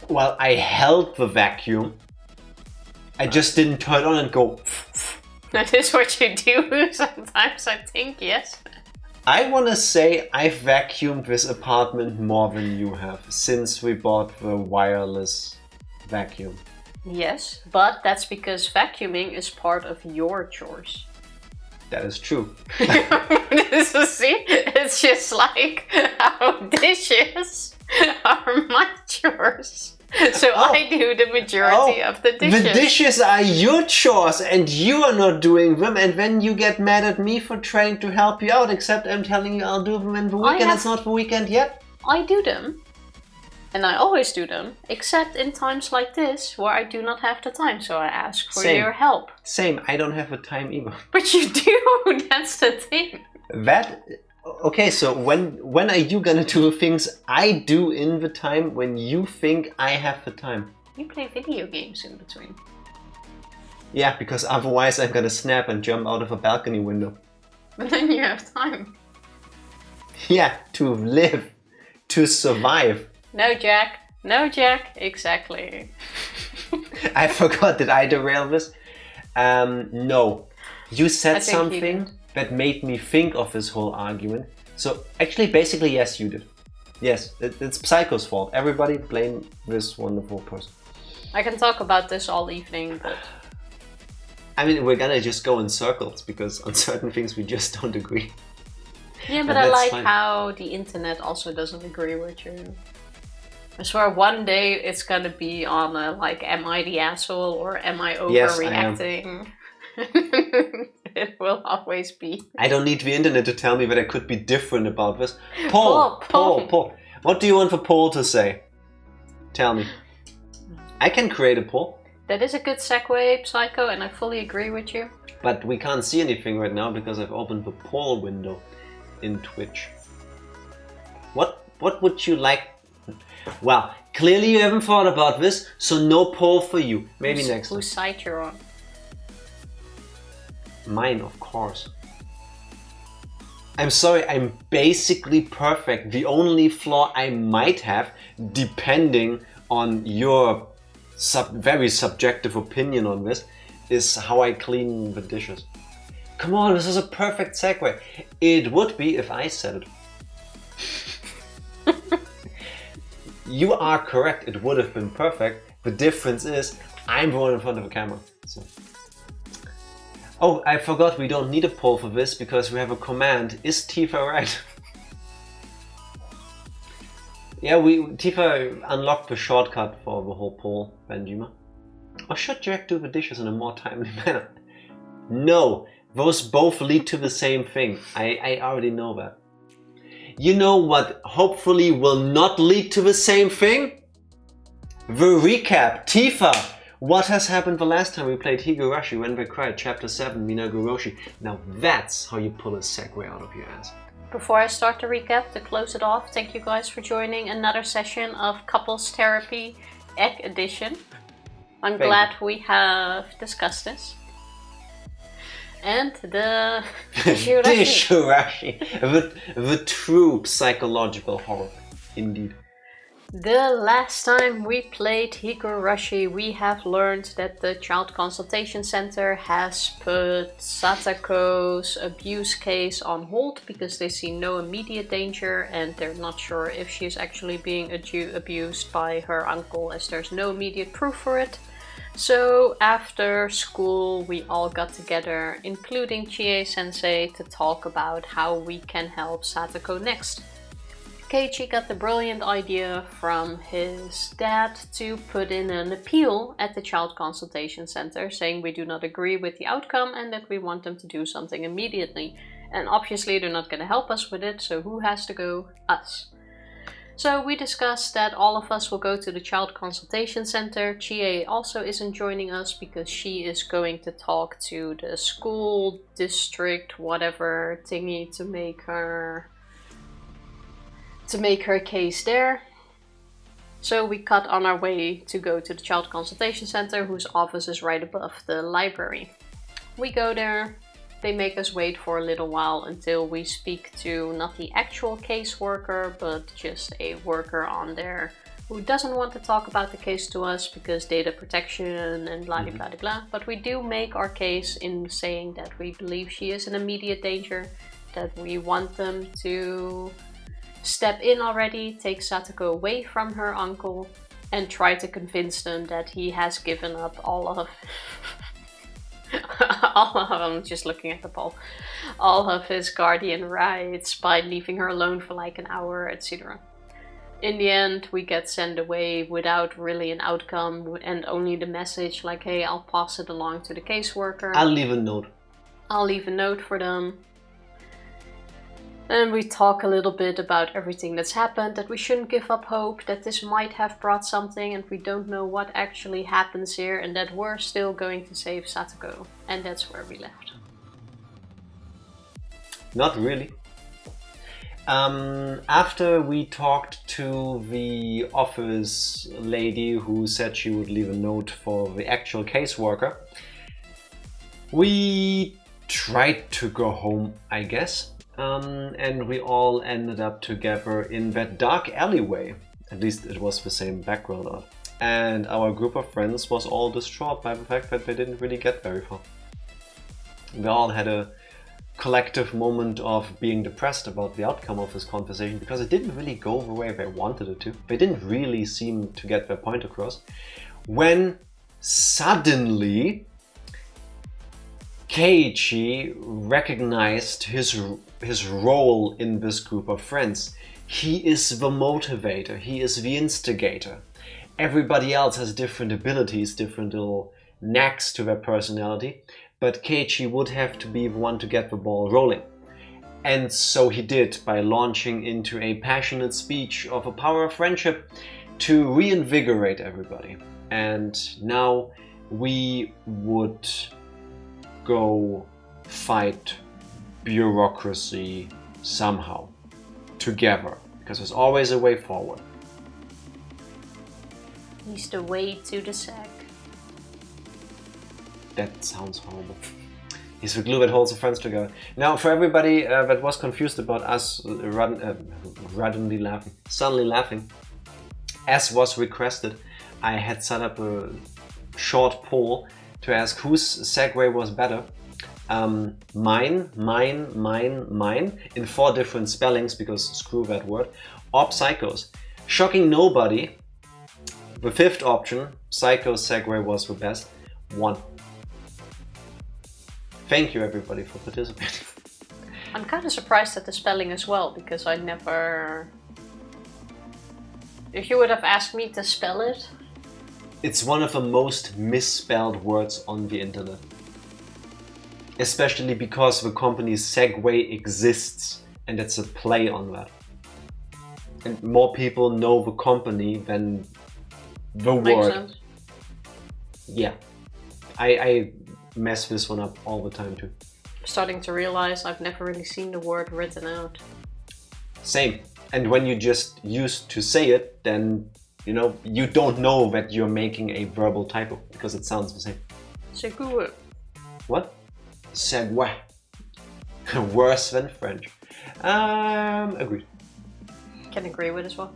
Well, I held the vacuum. I just didn't turn on and go... That is what you do sometimes, I think, yes. I want to say I've vacuumed this apartment more than you have since we bought the wireless vacuum. Yes, but that's because vacuuming is part of your chores. That is true. So see, it's just like how dishes are my chores. So I do the majority of the dishes. The dishes are your chores and you are not doing them, and then you get mad at me for trying to help you out, except I'm telling you I'll do them in the weekend. It's not the weekend yet. I do them. And I always do them, except in times like this where I do not have the time, so I ask for your help. Same, I don't have the time either. But you do, that's the thing. Okay, so when are you gonna do the things I do in the time when you think I have the time? You play video games in between. Yeah, because otherwise I'm gonna snap and jump out of a balcony window. But then you have time. Yeah, to live, to survive. No, Jack. No, Jack. Exactly. I forgot. Did I derail this? No. You said something that made me think of this whole argument. So, actually, basically, yes, you did. Yes, it's Psycho's fault. Everybody blame this wonderful person. I can talk about this all evening, but... I mean, we're gonna just go in circles, because on certain things we just don't agree. Yeah, but I like how the internet also doesn't agree with you. I swear one day it's gonna be on a, like, am I the asshole or am I overreacting? Yes, I am. It will always be. I don't need the internet to tell me that I could be different about this. Paul. What do you want for Paul to say? Tell me. I can create a poll. That is a good segue, Psycho, and I fully agree with you. But we can't see anything right now because I've opened the poll window in Twitch. What would you like? Well, clearly you haven't thought about this, so no poll for you. Maybe next time. Whose side you're on? Mine, of course. I'm sorry, I'm basically perfect. The only flaw I might have, depending on your very subjective opinion on this, is how I clean the dishes. Come on, this is a perfect segue. It would be if I said it. You are correct, it would have been perfect. The difference is, I'm the one in front of the camera. So. Oh, I forgot we don't need a poll for this because we have a command. Is Tifa right? Yeah, Tifa unlocked the shortcut for the whole poll, Benjima. Or should Jack do the dishes in a more timely manner? No, those both lead to the same thing. I already know that. You know what hopefully will not lead to the same thing? The recap. Tifa, what has happened the last time we played Higurashi When They Cried, Chapter 7, Minagoroshi? Now that's how you pull a segue out of your ass. Before I start the recap, to close it off, thank you guys for joining another session of Couples Therapy Egg Edition. I'm glad we have discussed this. And the Higurashi. The true psychological horror, indeed. The last time we played Higurashi, we have learned that the Child Consultation Center has put Satako's abuse case on hold because they see no immediate danger and they're not sure if she's actually being abused by her uncle, as there's no immediate proof for it. So after school we all got together, including Chie-sensei, to talk about how we can help Satoko next. Keiichi got the brilliant idea from his dad to put in an appeal at the Child Consultation Center saying we do not agree with the outcome and that we want them to do something immediately. And obviously they're not going to help us with it, so who has to go? Us. So we discussed that all of us will go to the Child Consultation Center. Chie also isn't joining us because she is going to talk to the school district whatever thingy to make her case there. So we cut on our way to go to the Child Consultation Center, whose office is right above the library. We go there. They make us wait for a little while until we speak to not the actual caseworker, but just a worker on there who doesn't want to talk about the case to us because data protection and blah blah blah blah. But we do make our case in saying that we believe she is in immediate danger, that we want them to step in already, take Satoko away from her uncle, and try to convince them that he has given up all of I'm just looking at the poll. All of his guardian rights by leaving her alone for like an hour, etc. In the end, we get sent away without really an outcome and only the message like, hey, I'll pass it along to the caseworker. I'll leave a note. I'll leave a note for them. And we talk a little bit about everything that's happened, that we shouldn't give up hope, that this might have brought something and we don't know what actually happens here, and that we're still going to save Satoko. And that's where we left. Not really. After we talked to the office lady who said she would leave a note for the actual caseworker, we tried to go home, I guess. And we all ended up together in that dark alleyway. At least it was the same background art. And our group of friends was all distraught by the fact that they didn't really get very far. We all had a collective moment of being depressed about the outcome of this conversation because it didn't really go the way they wanted it to. They didn't really seem to get their point across. When suddenly Keiichi recognized his role in this group of friends. He is the motivator, he is the instigator. Everybody else has different abilities, different little knacks to their personality, but Keiichi would have to be the one to get the ball rolling. And so he did, by launching into a passionate speech of a power of friendship to reinvigorate everybody. And now we would go fight bureaucracy somehow, together, because there's always a way forward. He's the way to the sack. That sounds horrible. He's the glue that holds the friends together. Now, for everybody that was confused about us suddenly laughing, as was requested, I had set up a short poll to ask whose segue was better. Mine, in 4 different spellings, because screw that word, or Psycho's. Shocking nobody. The 5th option, Psycho's segue, was the best. 1. Thank you everybody for participating. I'm kind of surprised at the spelling as well, because I never... If you would have asked me to spell it... It's one of the most misspelled words on the internet. Especially because the company Segway exists and it's a play on that. And more people know the company than the Makes word. Sense. Yeah. I mess this one up all the time too. I'm starting to realize I've never really seen the word written out. Same. And when you just used to say it, then you know you don't know that you're making a verbal typo because it sounds the same. Segue. What? Segway. Worse than French. Agreed. Can agree with as well.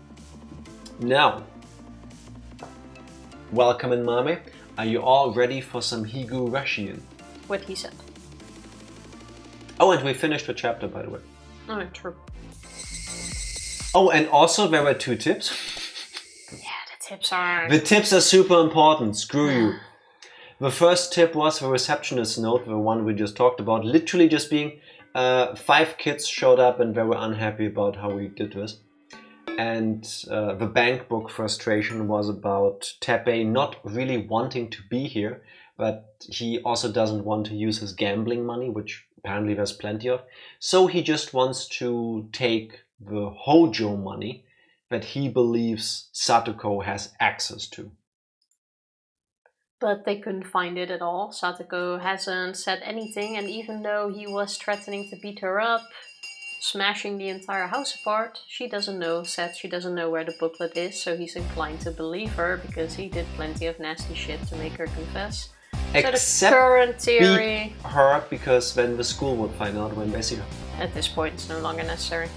Now, welcome in Mame. Are you all ready for some Higurashi? What he said. Oh, and we finished the chapter, by the way. Oh, true. Oh, and also there were 2 tips. Yeah, the tips are... The tips are super important. Screw you. The first tip was the receptionist note, the one we just talked about. Literally just being 5 kids showed up and they were unhappy about how we did this. And the bank book frustration was about Teppei not really wanting to be here, but he also doesn't want to use his gambling money, which apparently there's plenty of. So he just wants to take the Hojo money that he believes Satoko has access to. But they couldn't find it at all. Satoko hasn't said anything, and even though he was threatening to beat her up, smashing the entire house apart, she doesn't know, said she doesn't know where the booklet is, so he's inclined to believe her because he did plenty of nasty shit to make her confess. Except so the current theory... beat her, because then the school would find out when they see her. At this point it's no longer necessary.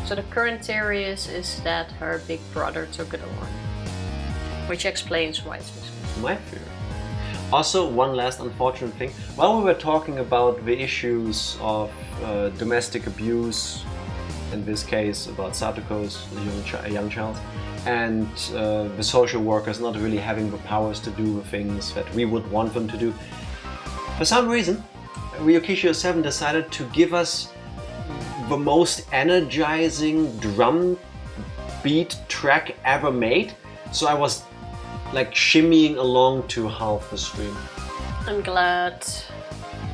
So the current theory is that her big brother took it along. Which explains why it's missing. My theory. Also, one last unfortunate thing. While we were talking about the issues of domestic abuse, in this case about Satoko's a young child, and the social workers not really having the powers to do the things that we would want them to do, for some reason, Ryukishio7 decided to give us the most energizing drum beat track ever made. So I was like shimmying along to half the stream. I'm glad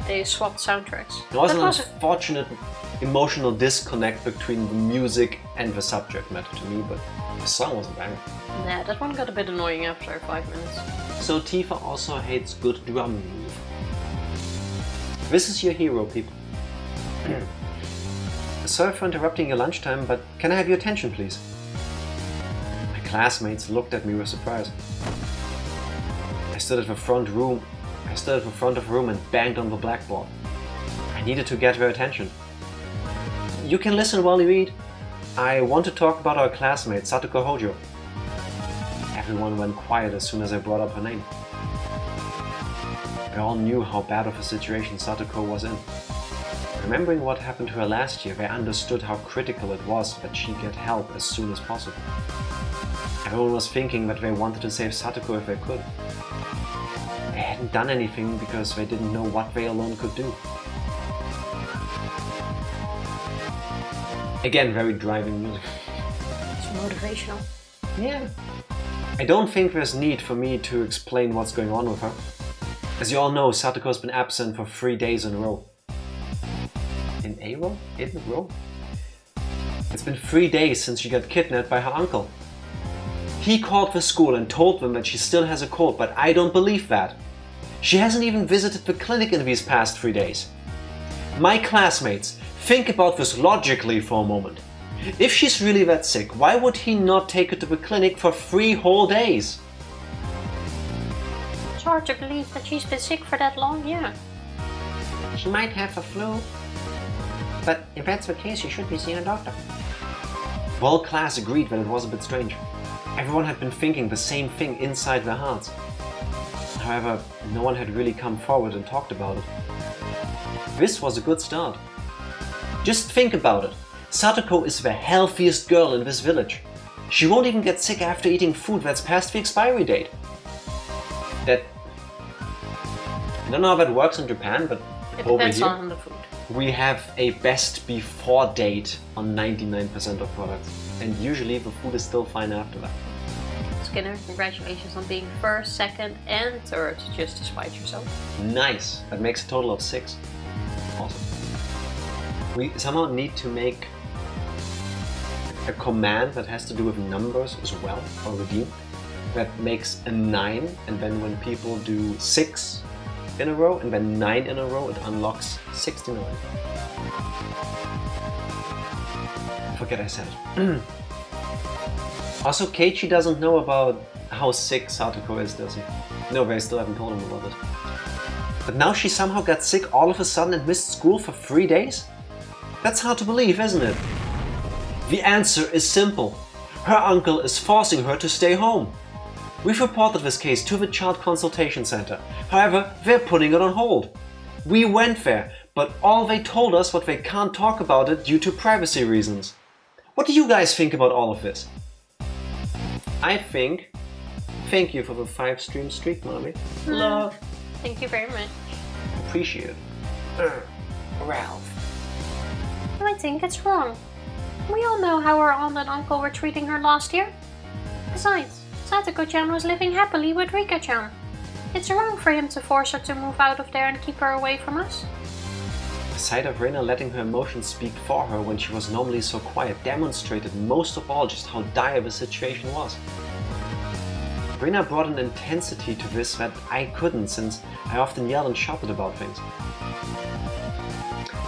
they swapped soundtracks. There was an unfortunate emotional disconnect between the music and the subject matter to me, but the song was a banger. Yeah, that one got a bit annoying after 5 minutes. So Tifa also hates good drumming. This is your hero, people. Sorry for interrupting your lunchtime, but can I have your attention, please? My classmates looked at me with surprise. I stood at the front of the room and banged on the blackboard. I needed to get their attention. You can listen while you eat. I want to talk about our classmate, Satoko Hojo. Everyone went quiet as soon as I brought up her name. They all knew how bad of a situation Satoko was in. Remembering what happened to her last year, they understood how critical it was that she get help as soon as possible. Everyone was thinking that they wanted to save Satoko if they could. They hadn't done anything because they didn't know what they alone could do. Again, very driving music. It's motivational. Yeah. I don't think there's need for me to explain what's going on with her. As you all know, Satoko's been absent for 3 days in a row. In a row? In a row? It's been 3 days since she got kidnapped by her uncle. He called the school and told them that she still has a cold, but I don't believe that. She hasn't even visited the clinic in these past 3 days. My classmates, think about this logically for a moment. If she's really that sick, why would he not take her to the clinic for 3 whole days? It's hard to believe that she's been sick for that long, yeah. She might have a flu. But if that's the case, you should be seeing a doctor. The whole class agreed that it was a bit strange. Everyone had been thinking the same thing inside their hearts. However, no one had really come forward and talked about it. This was a good start. Just think about it. Satoko is the healthiest girl in this village. She won't even get sick after eating food that's past the expiry date. I don't know how that works in Japan, but it over depends here, on the food. we have a best before date on 99% of products. And usually the food is still fine after that. Skinner, congratulations on being first, second and third, just to spite yourself. Nice! That makes a total of 6. Awesome. We somehow need to make a command that has to do with numbers as well, or redeem, that makes a 9, and then when people do 6 in a row and then 9 in a row, it unlocks 69. Forget I said it. Also, Keiichi doesn't know about how sick Satoko is, does he? No, they still haven't told him about it. But now she somehow got sick all of a sudden and missed school for 3 days? That's hard to believe, isn't it? The answer is simple. Her uncle is forcing her to stay home. We've reported this case to the Child Consultation Center. However, they're putting it on hold. We went there, but all they told us was they can't talk about it due to privacy reasons. What do you guys think about all of this? I think... Thank you for the 5 stream streak, mommy. Love. Thank you very much. Appreciate it. Ralph. I think it's wrong. We all know how her aunt and uncle were treating her last year. Besides, Satoko-chan was living happily with Rika-chan. It's wrong for him to force her to move out of there and keep her away from us. The sight of Reina letting her emotions speak for her when she was normally so quiet demonstrated most of all just how dire the situation was. Reina brought an intensity to this that I couldn't, since I often yelled and shouted about things.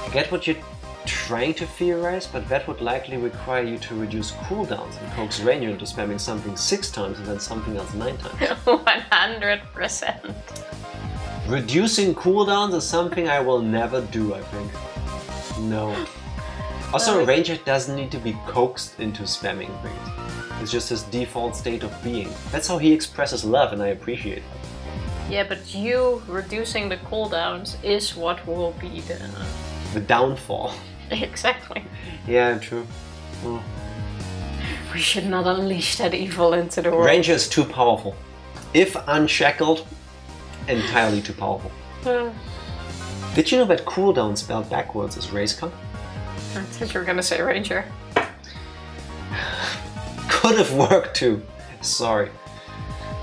I get what you're trying to theorize, but that would likely require you to reduce cooldowns and coax Reina into spamming something 6 times and then something else 9 times. 100%. Reducing cooldowns is something I will never do, I think. No. Also, Ranger doesn't need to be coaxed into spamming things. It's just his default state of being. That's how he expresses love, and I appreciate that. Yeah, but you reducing the cooldowns is what will be the downfall. Exactly. Yeah, true. Oh. We should not unleash that evil into the world. Ranger is too powerful. If unshackled, entirely too powerful. Did you know that cooldown spelled backwards is race cut? I thought you were gonna say Ranger. Could have worked too. Sorry.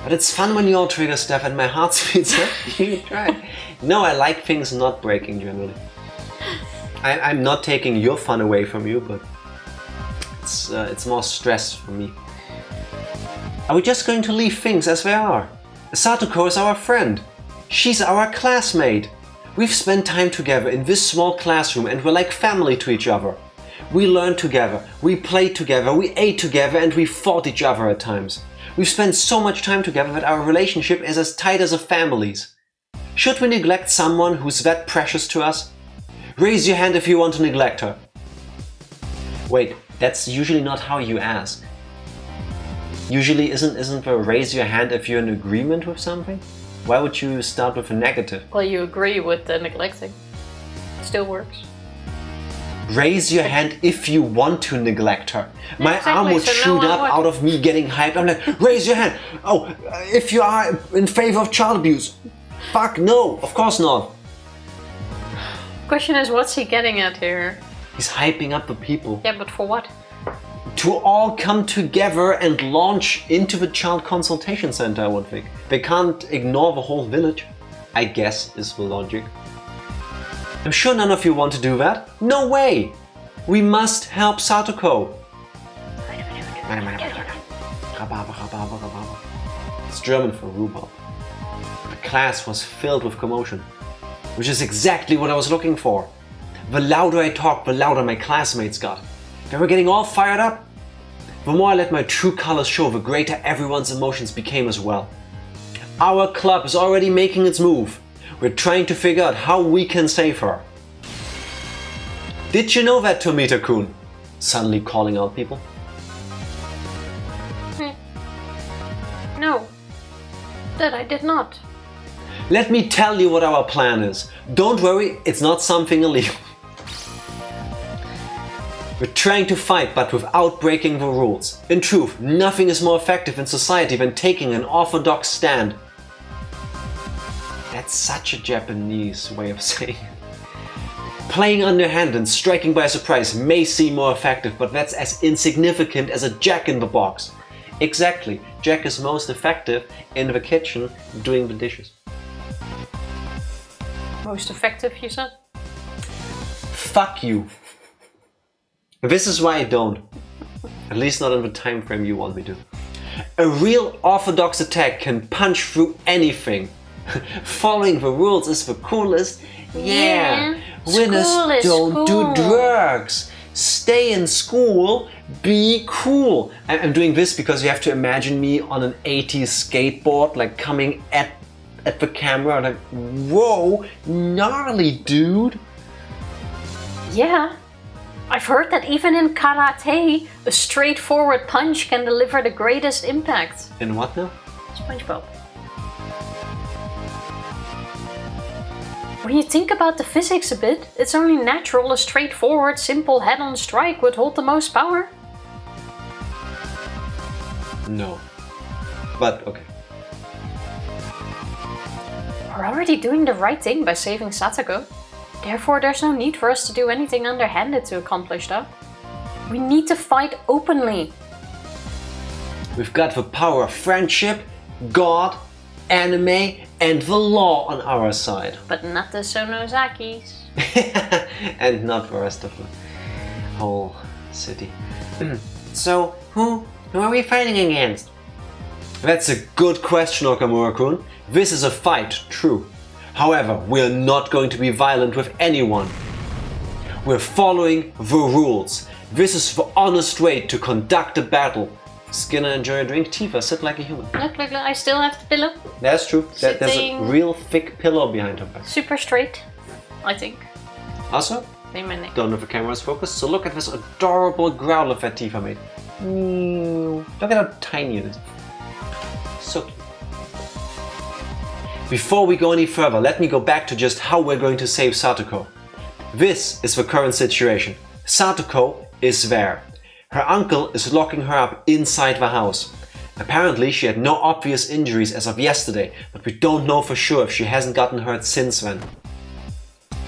But it's fun when you all trigger stuff and my heart speeds up. You try. No, I like things not breaking generally. I'm not taking your fun away from you, but it's more stress for me. Are we just going to leave things as they are? Satoko is our friend. She's our classmate. We've spent time together in this small classroom and we're like family to each other. We learned together, we played together, we ate together and we fought each other at times. We've spent so much time together that our relationship is as tight as a family's. Should we neglect someone who's that precious to us? Raise your hand if you want to neglect her. Wait, that's usually not how you ask. Usually isn't the raise your hand if you're in agreement with something? Why would you start with a negative? Well, you agree with the neglecting. Still works. Raise your hand if you want to neglect her. My arm would shoot up out of me getting hyped. I'm like, raise your hand. Oh, if you are in favor of child abuse. Fuck no, of course not. Question is, what's he getting at here? He's hyping up the people. Yeah, but for what? To all come together and launch into the Child Consultation Center, I would think. They can't ignore the whole village. I guess is the logic. I'm sure none of you want to do that. No way! We must help Satoko. It's German for rhubarb. The class was filled with commotion, which is exactly what I was looking for. The louder I talked, the louder my classmates got. They were getting all fired up. The more I let my true colors show, the greater everyone's emotions became as well. Our club is already making its move. We're trying to figure out how we can save her. Did you know that, Tomita-kun? Suddenly calling out people. No, that I did not. Let me tell you what our plan is. Don't worry, it's not something illegal. We're trying to fight, but without breaking the rules. In truth, nothing is more effective in society than taking an orthodox stand. That's such a Japanese way of saying it. Playing underhand and striking by surprise may seem more effective, but that's as insignificant as a jack in the box. Exactly, Jack is most effective in the kitchen doing the dishes. Most effective, you said? Fuck you. This is why I don't. At least not in the time frame you want me to. A real orthodox attack can punch through anything. Following the rules is the coolest. Yeah. Winners don't do drugs. Stay in school. Be cool. I'm doing this because you have to imagine me on an 80s skateboard, like coming at the camera, like, whoa, gnarly, dude. Yeah. I've heard that even in karate, a straightforward punch can deliver the greatest impact. In what now? SpongeBob. When you think about the physics a bit, it's only natural a straightforward, simple head-on strike would hold the most power. No. But okay. We're already doing the right thing by saving Satoko. Therefore, there's no need for us to do anything underhanded to accomplish that. We need to fight openly. We've got the power of friendship, God, anime, and the law on our side. But not the Sonozakis. And not the rest of the whole city. So, who are we fighting against? That's a good question, Okamura-kun. This is a fight, true. However, we're not going to be violent with anyone. We're following the rules. This is the honest way to conduct a battle. Skinner, enjoy a drink. Tifa, sit like a human. Look, I still have the pillow. That's true. There's a real thick pillow behind her back. Super straight, I think. Also, In my neck. don't know if the camera is focused, so look at this adorable growler that Tifa made. Look at how tiny it is. So cute. Before we go any further, let me go back to just how we're going to save Satoko. This is the current situation. Satoko is there. Her uncle is locking her up inside the house. Apparently she had no obvious injuries as of yesterday, but we don't know for sure if she hasn't gotten hurt since then.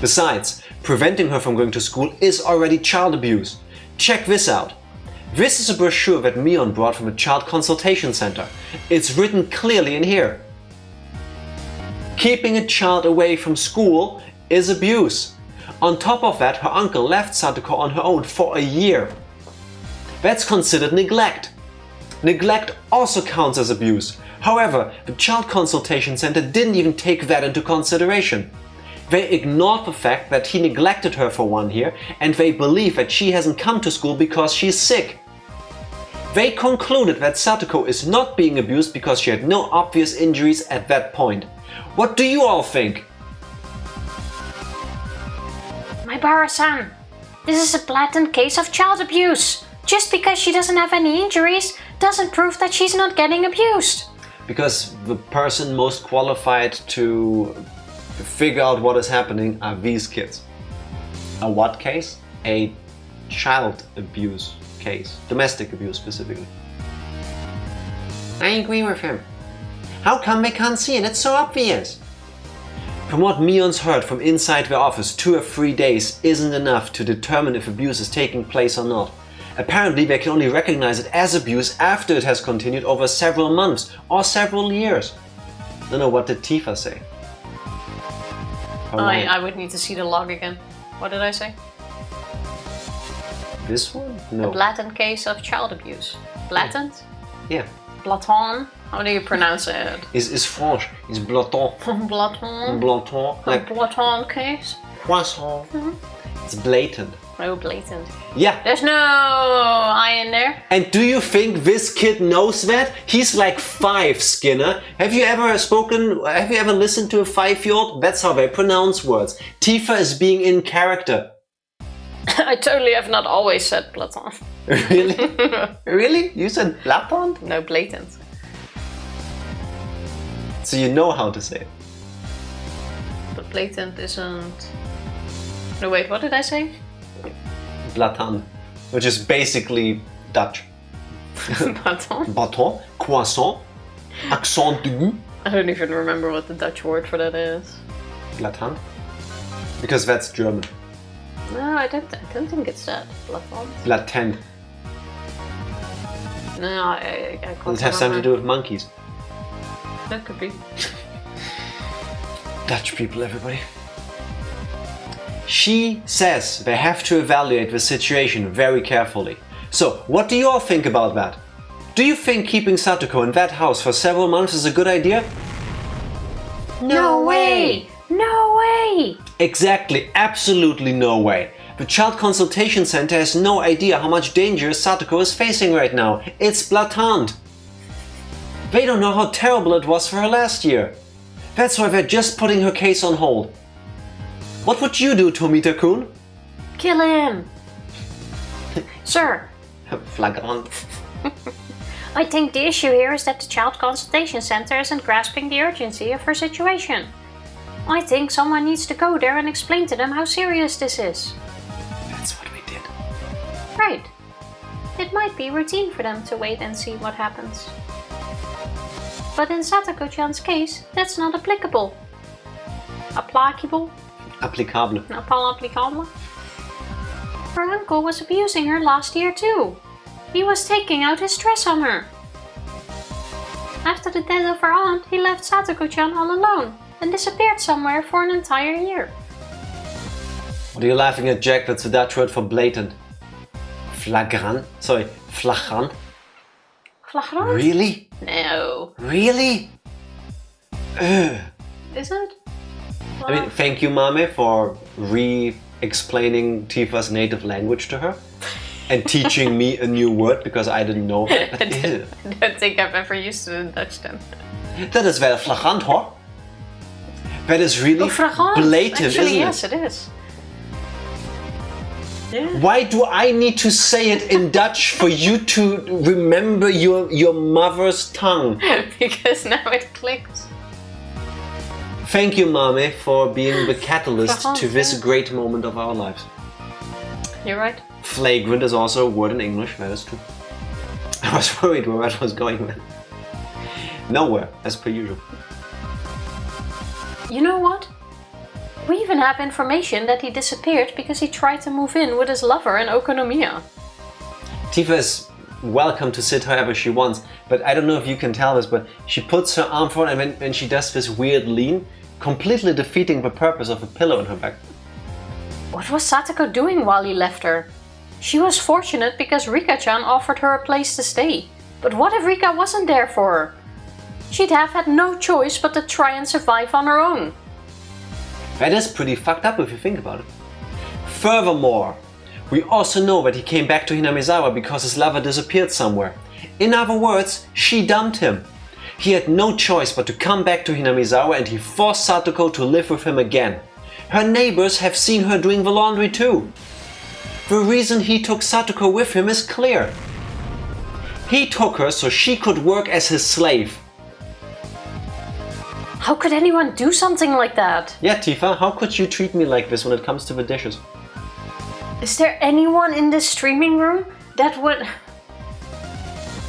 Besides, preventing her from going to school is already child abuse. Check this out. This is a brochure that Mion brought from a child consultation center. It's written clearly in here. Keeping a child away from school is abuse. On top of that, her uncle left Satoko on her own for a year. That's considered neglect. Neglect also counts as abuse. However, the child consultation center didn't even take that into consideration. They ignored the fact that he neglected her for 1 year, and they believe that she hasn't come to school because she's sick. They concluded that Satoko is not being abused because she had no obvious injuries at that point. What do you all think? Maebara-san, this is a blatant case of child abuse. Just because she doesn't have any injuries doesn't prove that she's not getting abused. Because the person most qualified to figure out what is happening are these kids. A what case? A child abuse case. Domestic abuse specifically. I agree with him. How come they can't see it? It's so obvious. From what Mion's heard from inside the office, 2 or 3 days isn't enough to determine if abuse is taking place or not. Apparently they can only recognize it as abuse after it has continued over several months or several years. Don't know, what did Tifa say? I would need to see the log again. What did I say? This one? No. A blatant case of child abuse. Blatant? Yeah. Blatant? How do you pronounce it? It's French. It's blatant. Blatant? Blatant. A blatant case? Croissant. It's blatant. Oh, blatant. Yeah. There's no I in there. And do you think this kid knows that? He's like 5, Skinner. Have you ever listened to a 5-year-old? That's how they pronounce words. Tifa is being in character. I totally have not always said blatant. Really? Really? You said blatant? No, blatant. So you know how to say it. But blatant isn't... No, wait, what did I say? Blatant, which is basically Dutch. Blatant? Baton, croissant, accent aigu. I don't even remember what the Dutch word for that is. Blatant? Because that's German. No, I don't think it's that. Blatant? Blatant. No, I can't Does it have something to do with monkeys? That could be. Dutch people, everybody. She says they have to evaluate the situation very carefully. So, what do you all think about that? Do you think keeping Satoko in that house for several months is a good idea? No way! No way! Exactly, absolutely no way. The Child Consultation Center has no idea how much danger Satoko is facing right now. It's blatant. They don't know how terrible it was for her last year. That's why they're just putting her case on hold. What would you do, Tomita-kun? Kill him! Sir! Flagrant. I think the issue here is that the Child Consultation Center isn't grasping the urgency of her situation. I think someone needs to go there and explain to them how serious this is. That's what we did. Right. It might be routine for them to wait and see what happens. But in Satoko-chan's case, that's not applicable. Applicable? Applicable. Applicable? Her uncle was abusing her last year too. He was taking out his stress on her. After the death of her aunt, he left Satoko-chan all alone and disappeared somewhere for an entire year. What are you laughing at, Jack? That's the Dutch word for blatant. Flagrant? Sorry, flagrant? Flagrant? Really? No. Really? Ugh. Is it? I mean, thank you, Mame, for re-explaining Tifa's native language to her and teaching me a new word because I didn't know that. But I don't think I've ever used it in Dutch then. That is wel flagrant, hoor. That is really blatant, actually, isn't yes, it? It is. Yeah. Why do I need to say it in Dutch for you to remember your mother's tongue? Because now it clicks. Thank you, Mame, for being the catalyst to this great moment of our lives. You're right. Flagrant is also a word in English, that is true. I was worried where that was going then. Nowhere, as per usual. You know what? We even have information that he disappeared because he tried to move in with his lover in Okonomiya. Tifa is welcome to sit however she wants, but I don't know if you can tell this, but she puts her arm forward and when she does this weird lean, completely defeating the purpose of a pillow in her back. What was Satoko doing while he left her? She was fortunate because Rika-chan offered her a place to stay. But what if Rika wasn't there for her? She'd have had no choice but to try and survive on her own. That is pretty fucked up if you think about it. Furthermore, we also know that he came back to Hinamizawa because his lover disappeared somewhere. In other words, she dumped him. He had no choice but to come back to Hinamizawa and he forced Satoko to live with him again. Her neighbors have seen her doing the laundry too. The reason he took Satoko with him is clear. He took her so she could work as his slave. How could anyone do something like that? Yeah, Tifa, how could you treat me like this when it comes to the dishes? Is there anyone in this streaming room that would...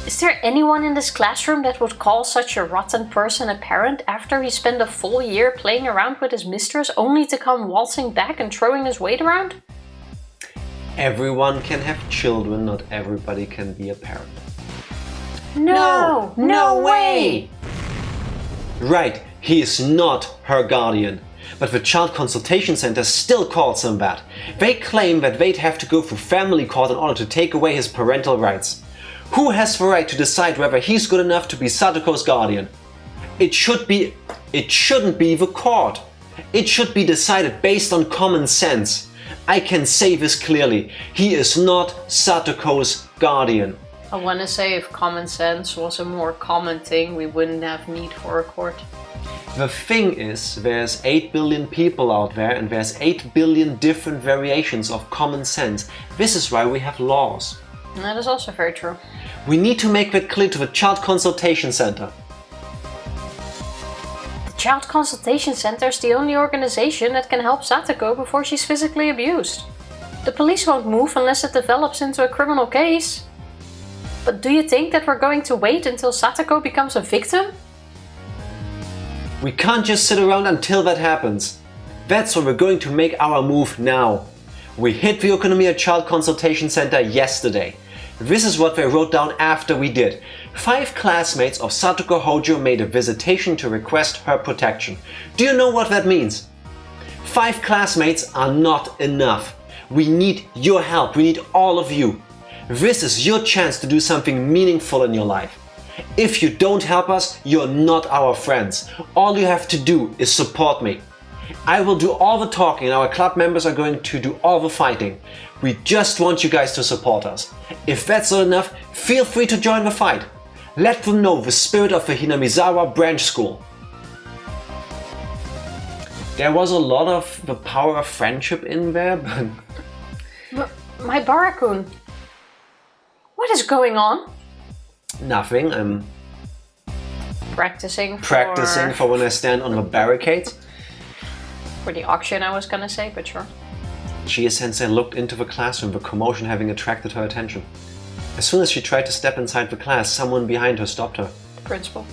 Is there anyone in this classroom that would call such a rotten person a parent after he spent a full year playing around with his mistress only to come waltzing back and throwing his weight around? Everyone can have children, not everybody can be a parent. No way! Right, he is not her guardian. But the Child Consultation Center still calls him that. They claim that they'd have to go through family court in order to take away his parental rights. Who has the right to decide whether he's good enough to be Satoko's guardian? It shouldn't be the court. It should be decided based on common sense. I can say this clearly. He is not Satoko's guardian. I want to say if common sense was a more common thing, we wouldn't have need for a court. The thing is, there's 8 billion people out there and there's 8 billion different variations of common sense. This is why we have laws. And that is also very true. We need to make that clear to the Child Consultation Center. The Child Consultation Center is the only organization that can help Satoko before she's physically abused. The police won't move unless it develops into a criminal case. But do you think that we're going to wait until Satoko becomes a victim? We can't just sit around until that happens. That's why we're going to make our move now. We hit the Okonomiya Child Consultation Center yesterday. This is what they wrote down after we did. 5 classmates of Satoko Hojo made a visitation to request her protection. Do you know what that means? 5 classmates are not enough. We need your help. We need all of you. This is your chance to do something meaningful in your life. If you don't help us, you're not our friends. All you have to do is support me. I will do all the talking and our club members are going to do all the fighting. We just want you guys to support us. If that's not enough, feel free to join the fight. Let them know the spirit of the Hinamizawa branch school. There was a lot of the power of friendship in there, but... Maebara-kun, what is going on? Nothing. I'm practicing for when I stand on the barricades. For the auction, I was gonna say, but sure. Chie-sensei looked into the classroom, the commotion having attracted her attention. As soon as she tried to step inside the class, someone behind her stopped her. The principal.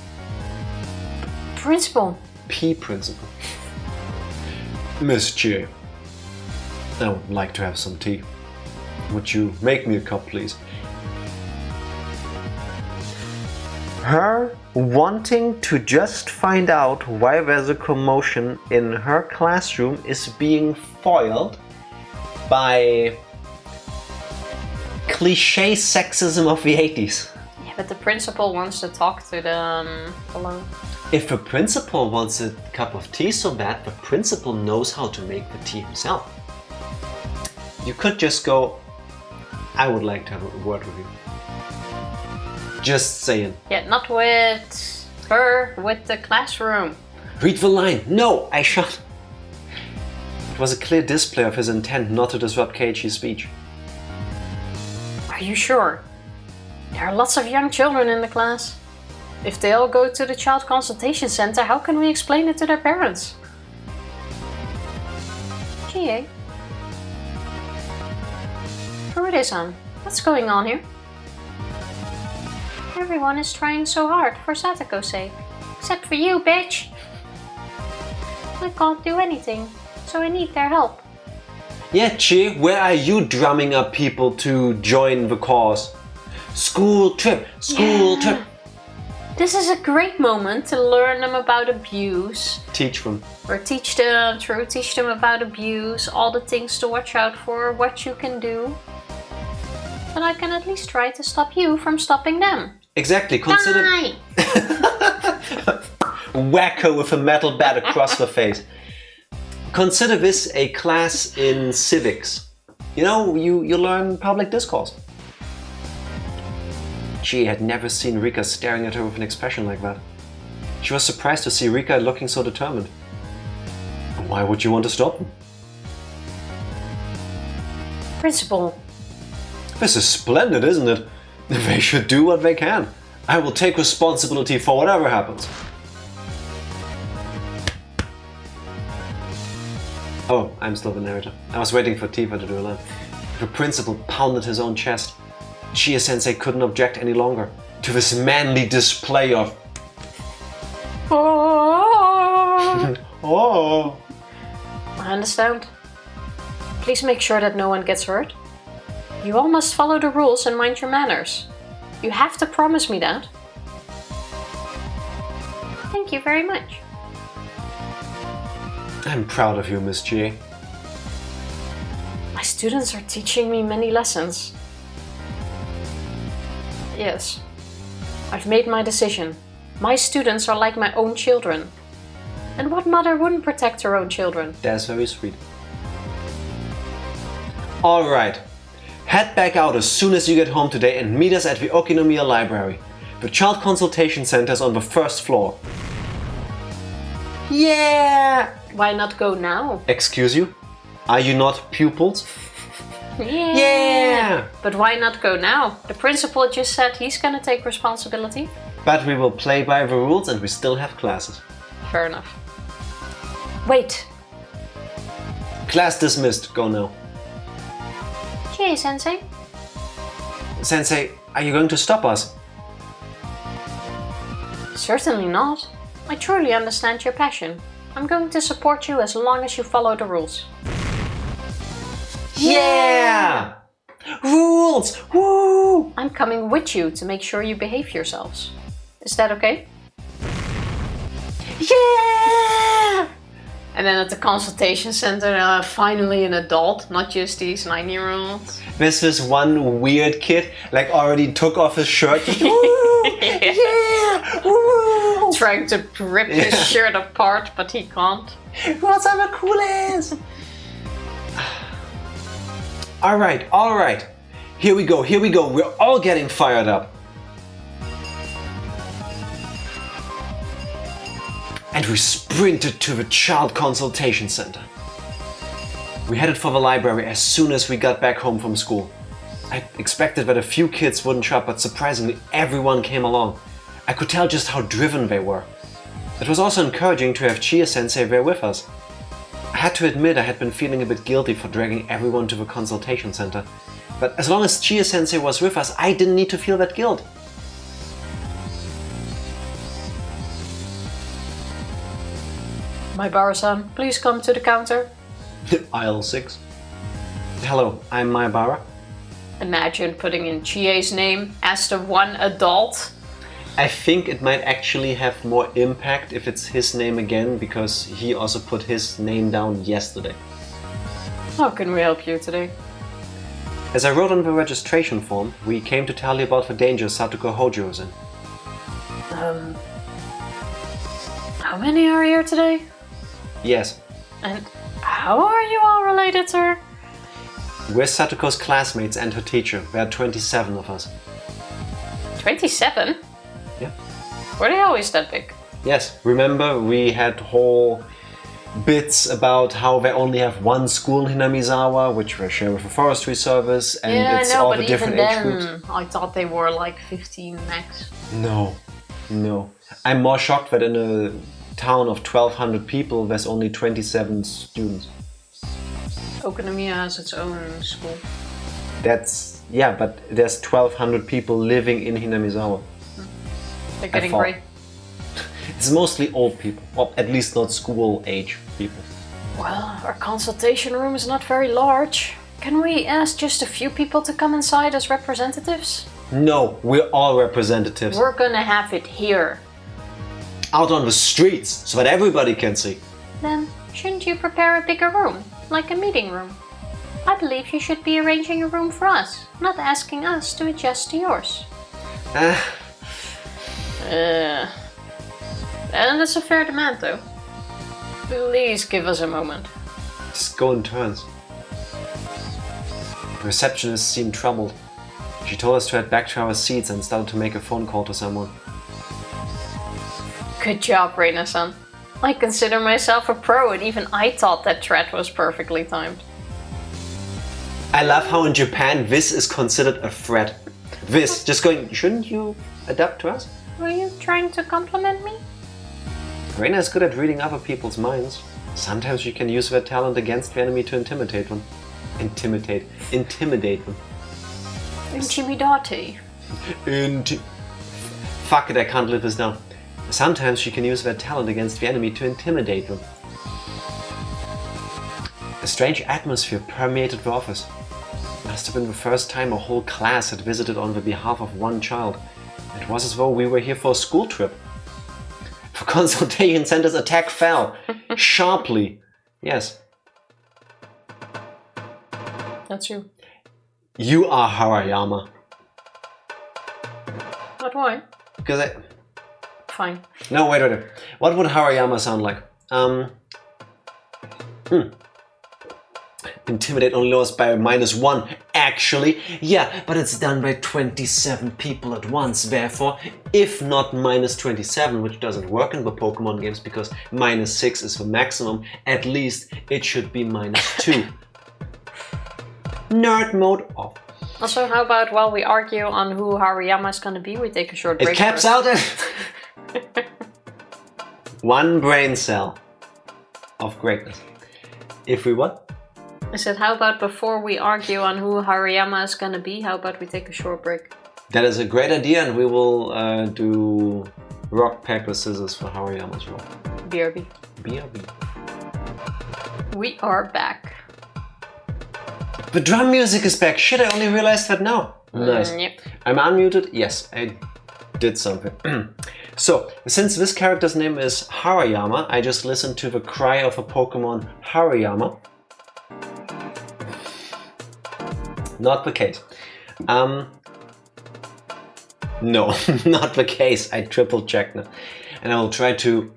Principal? Principal. Miss Chie, I would like to have some tea. Would you make me a cup, please? Her wanting to just find out why there's a commotion in her classroom is being foiled by cliché sexism of the 80s. Yeah, but the principal wants to talk to them alone. If the principal wants a cup of tea so bad, the principal knows how to make the tea himself. You could just go, I would like to have a word with you. Just saying. Yeah, not with her, with the classroom. Read the line. No, I shot. It was a clear display of his intent not to disrupt Keiichi's speech. Are you sure? There are lots of young children in the class. If they all go to the Child Consultation Center, how can we explain it to their parents? Chie? Furude-san, what's going on here? Everyone is trying so hard for Satoko's sake. Except for you, bitch! I can't do anything, so I need their help. Yeah, Chie, where are you drumming up people to join the cause? School trip! School trip! This is a great moment to learn them about abuse. Teach them. Or teach them about abuse, all the things to watch out for, what you can do. But I can at least try to stop you from stopping them. Exactly, consider... Die! Wacko with a metal bat across the face. Consider this a class in civics. You know, you learn public discourse. Chie had never seen Rika staring at her with an expression like that. She was surprised to see Rika looking so determined. Why would you want to stop them? Principal. This is splendid, isn't it? They should do what they can. I will take responsibility for whatever happens. Oh, I'm still the narrator. I was waiting for Tifa to do a line. The principal pounded his own chest. Chie-sensei couldn't object any longer to this manly display of... Oh. I understand. Please make sure that no one gets hurt. You all must follow the rules and mind your manners. You have to promise me that. Thank you very much. I'm proud of you, Miss J. My students are teaching me many lessons. Yes, I've made my decision. My students are like my own children. And what mother wouldn't protect her own children? That's very sweet. Alright, head back out as soon as you get home today and meet us at the Okinomiya Library. The Child Consultation Center is on the first floor. Yeah! Why not go now? Excuse you? Are you not pupils? Yeah! But why not go now? The principal just said he's gonna take responsibility. But we will play by the rules and we still have classes. Fair enough. Wait. Class dismissed. Go now. Chie, Sensei. Sensei, are you going to stop us? Certainly not. I truly understand your passion. I'm going to support you as long as you follow the rules. Yeah! Rules! Woo! I'm coming with you to make sure you behave yourselves. Is that okay? Yeah! And then at the consultation center, finally an adult, not just these 9-year-olds. There's this one weird kid, like already took off his shirt. Woo! Yeah! Woo! Trying to rip his shirt apart, but he can't. What's up, the coolest? Alright. Here we go. We're all getting fired up. And we sprinted to the Child Consultation Center. We headed for the library as soon as we got back home from school. I expected that a few kids wouldn't show up, but surprisingly everyone came along. I could tell just how driven they were. It was also encouraging to have Chie-sensei there with us. I had to admit I had been feeling a bit guilty for dragging everyone to the consultation center. But as long as Chie-sensei was with us, I didn't need to feel that guilt. Maebara-san, please come to the counter. Aisle 6. Hello, I'm Maebara. Imagine putting in Chie's name as the one adult. I think it might actually have more impact if it's his name again, because he also put his name down yesterday. How can we help you today? As I wrote on the registration form, we came to tell you about the danger Satuko Hojo is in. How many are here today? Yes. And how are you all related to her? We're Satuko's classmates and her teacher. There are 27 of us. 27? Yeah. Were they always that big? Yes. Remember, we had whole bits about how they only have one school in Hinamizawa, which they share with the forestry service, and it's all the different age groups. I thought they were like 15 max. No. I'm more shocked that in a town of 1,200 people, there's only 27 students. Okinomiya has its own school. Yeah, but there's 1,200 people living in Hinamizawa. They're getting gray. It's mostly old people, well, at least not school age people. Well, our consultation room is not very large. Can we ask just a few people to come inside as representatives? No, we're all representatives. We're gonna have it here. Out on the streets, so that everybody can see. Then, shouldn't you prepare a bigger room, like a meeting room? I believe you should be arranging a room for us, not asking us to adjust to yours. And it's a fair demand, though. Please give us a moment. Just go in turns. The receptionist seemed troubled. She told us to head back to our seats and started to make a phone call to someone. Good job, Reina-san. I consider myself a pro, and even I thought that threat was perfectly timed. I love how in Japan this is considered a threat. This, just going, shouldn't you adapt to us? Were you trying to compliment me? Reina is good at reading other people's minds. Sometimes she can use their talent against the enemy to intimidate them. Intimidate them. Intimidate. Fuck it, I can't live this down. Sometimes she can use their talent against the enemy to intimidate them. A strange atmosphere permeated the office. It must have been the first time a whole class had visited on the behalf of one child. It was as though we were here for a school trip. The consultation center's attack fell, sharply, Yes. That's you. You are Harayama. But why? Because I... Fine. No, wait. What would Harayama sound like? Intimidate only lowers by -1. Actually, yeah, but it's done by 27 people at once. Therefore, if not -27, which doesn't work in the Pokemon games because -6 is the maximum, at least it should be -2. Nerd mode off. Also, how about while we argue on who Harayama is gonna be, we take a short break? It caps out at 1 brain cell of greatness. If we what? I said, how about before we argue on who Harayama is gonna be, how about we take a short break? That is a great idea, and we will do rock, paper, scissors for Harayama's role. BRB. BRB. We are back. The drum music is back. Shit, I only realized that now. Nice. Yep. I'm unmuted. Yes, I did something. So, since this character's name is Harayama, I just listened to the cry of a Pokemon Harayama. Not the case. No, not the case. I triple checked now. And I will try to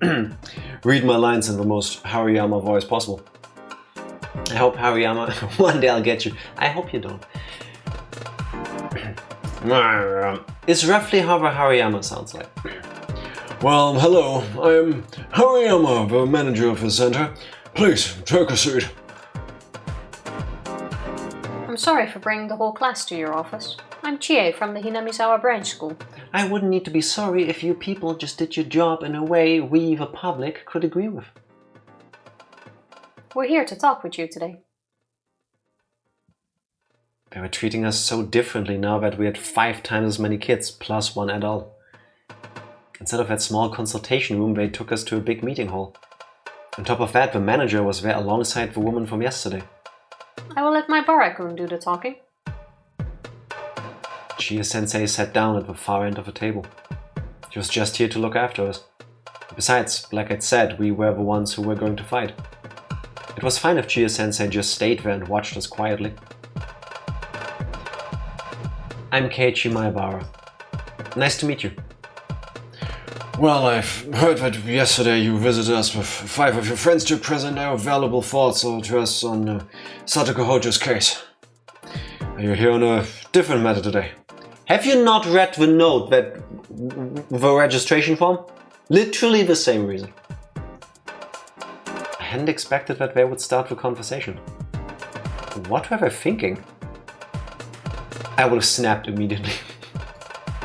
read my lines in the most Harayama voice possible. I hope Harayama, one day I'll get you. I hope you don't. It's roughly how the Harayama sounds like. Well, hello. I'm Harayama, the manager of the center. Please, take a seat. I'm sorry for bringing the whole class to your office. I'm Chie from the Hinamizawa branch school. I wouldn't need to be sorry if you people just did your job in a way we, the public, could agree with. We're here to talk with you today. They were treating us so differently now that we had 5 times as many kids, plus 1 adult. Instead of that small consultation room, they took us to a big meeting hall. On top of that, the manager was there alongside the woman from yesterday. I will let my Barakun do the talking. Chia-sensei sat down at the far end of the table. She was just here to look after us. Besides, like I'd said, we were the ones who were going to fight. It was fine if Chia-sensei just stayed there and watched us quietly. I'm Keiichi Maebara. Nice to meet you. Well, I've heard that yesterday you visited us with 5 of your friends to present our valuable thoughts to us on Satoko Hojo's case. You're here on a different matter today. Have you not read the note the registration form? Literally the same reason. I hadn't expected that they would start the conversation. What were they thinking? I would have snapped immediately.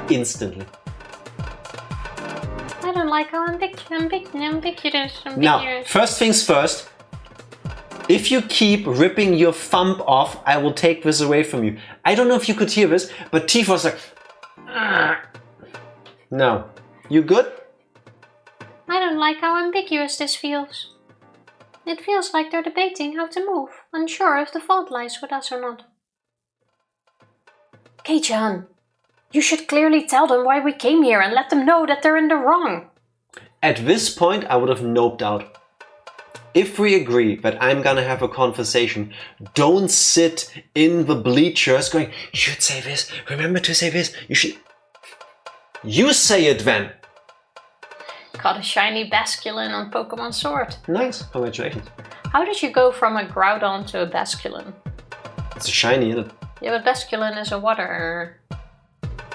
Instantly. I don't like how ambiguous. Now, first things first. If you keep ripping your thumb off, I will take this away from you. I don't know if you could hear this, but Tifa was like... No. You good? I don't like how ambiguous this feels. It feels like they're debating how to move, unsure if the fault lies with us or not. Kei-chan, you should clearly tell them why we came here and let them know that they're in the wrong. At this point, I would have noped out. If we agree that I'm gonna have a conversation, don't sit in the bleachers going, you should say this, remember to say this, you should... You say it then! Got a shiny Basculin on Pokemon Sword. Nice, congratulations. How did you go from a Groudon to a Basculin? It's a shiny, isn't it? Yeah, but Basculin is a water...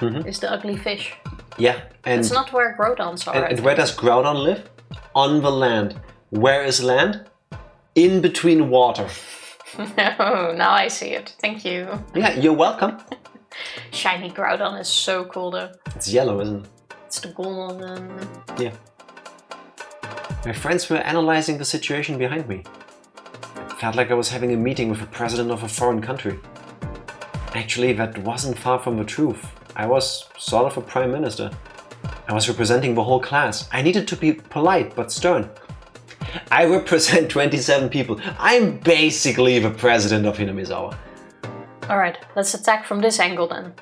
Is the ugly fish. Yeah, and... It's not where Groudons are. And where does Groudon live? On the land. Where is land? In between water. Oh, now I see it. Thank you. Yeah, you're welcome. Shiny Groudon is so cool though. It's yellow, isn't it? It's the golden... Yeah. My friends were analyzing the situation behind me. It felt like I was having a meeting with the president of a foreign country. Actually, that wasn't far from the truth. I was sort of a prime minister. I was representing the whole class. I needed to be polite but stern. I represent 27 people. I'm basically the president of Hinamizawa. Alright, let's attack from this angle then.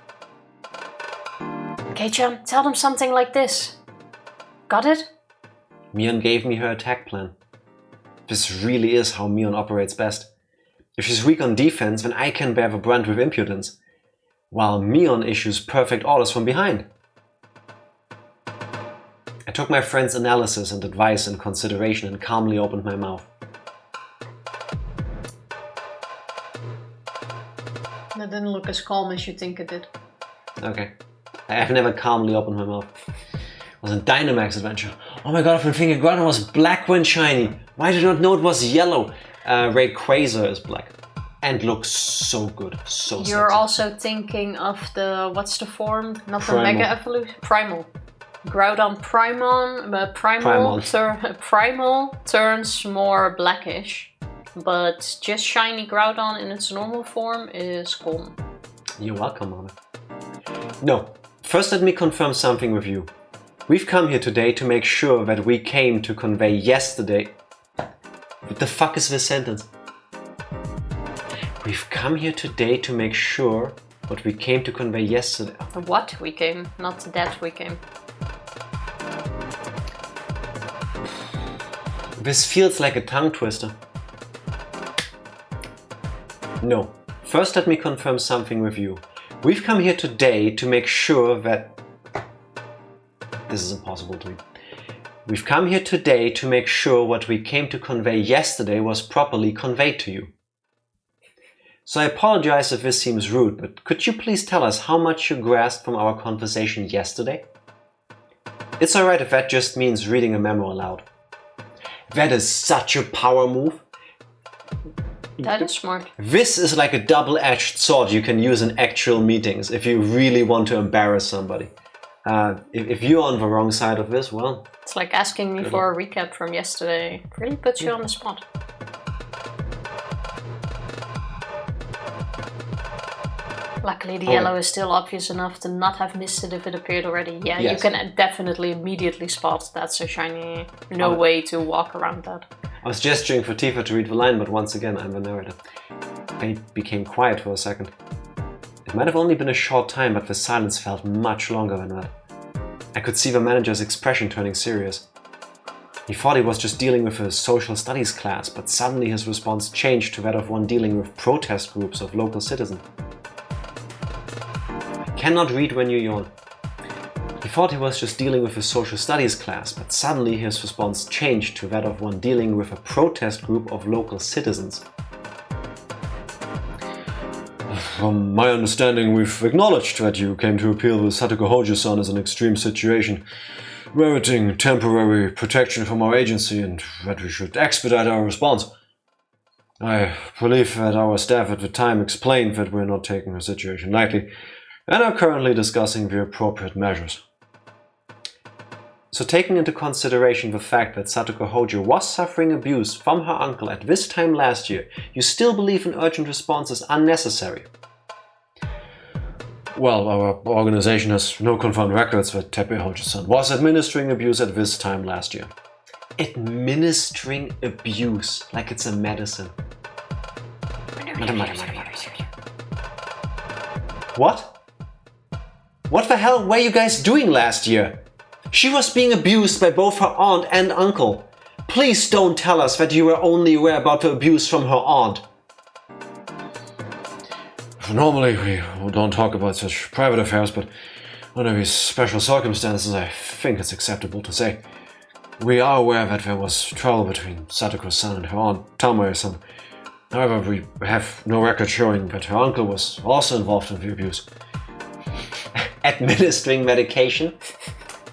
Kei-chan, tell them something like this. Got it? Mion gave me her attack plan. This really is how Mion operates best. If she's weak on defense, then I can bear the brunt with impudence, while Mion issues perfect orders from behind. I took my friend's analysis and advice in consideration and calmly opened my mouth. That didn't look as calm as you think it did. Okay. I've never calmly opened my mouth. It was a Dynamax adventure. Oh my god, I've been thinking Groudon was black when shiny. Why did I not know it was yellow? Rayquaza is black. And looks so good. So You're sexy. also thinking of the, what's the form? Not the Primal. Mega Evolution? Primal. Groudon Primal turns more blackish, but just shiny Groudon in its normal form is calm. You're welcome, Mama. No, first let me confirm something with you. We've come here today to make sure that we came to convey yesterday... What the fuck is this sentence? We've come here today to make sure what we came to convey yesterday... What we came, not that we came. This feels like a tongue twister. No. First let me confirm something with you. We've come here today to make sure that... This is impossible to read. We've come here today to make sure what we came to convey yesterday was properly conveyed to you. So I apologize if this seems rude, but could you please tell us how much you grasped from our conversation yesterday? It's alright if that just means reading a memo aloud. That is such a power move. That is smart. This is like a double-edged sword you can use in actual meetings if you really want to embarrass somebody. If you're on the wrong side of this, well... It's like asking me for a recap from yesterday. It really puts you on the spot. Luckily the yellow is still obvious enough to not have missed it if it appeared already. Yeah, yes. You can definitely immediately spot that's a shiny. No way to walk around that. I was gesturing for Tifa to read the line, but once again I'm the narrator. They became quiet for a second. It might have only been a short time, but the silence felt much longer than that. I could see the manager's expression turning serious. He thought he was just dealing with a social studies class, but suddenly his response changed to that of one dealing with protest groups of local citizens. I cannot read when you yawn. He thought he was just dealing with a social studies class, but suddenly his response changed to that of one dealing with a protest group of local citizens. From my understanding, we've acknowledged that you came to appeal with Satoko Hojo-san as an extreme situation, meriting temporary protection from our agency, and that we should expedite our response. I believe that our staff at the time explained that we're not taking the situation lightly, and are currently discussing the appropriate measures. So taking into consideration the fact that Satoko Hojo was suffering abuse from her uncle at this time last year, you still believe an urgent response is unnecessary? Well, our organization has no confirmed records that Teppei Hojo-san was administering abuse at this time last year. Administering abuse, like it's a medicine. What? What the hell were you guys doing last year? She was being abused by both her aunt and uncle. Please don't tell us that you were only aware about the abuse from her aunt. Normally we don't talk about such private affairs, but under these special circumstances I think it's acceptable to say. We are aware that there was trouble between Satoko-san and her aunt Tomoe-san. However, we have no record showing that her uncle was also involved in the abuse. Administering medication?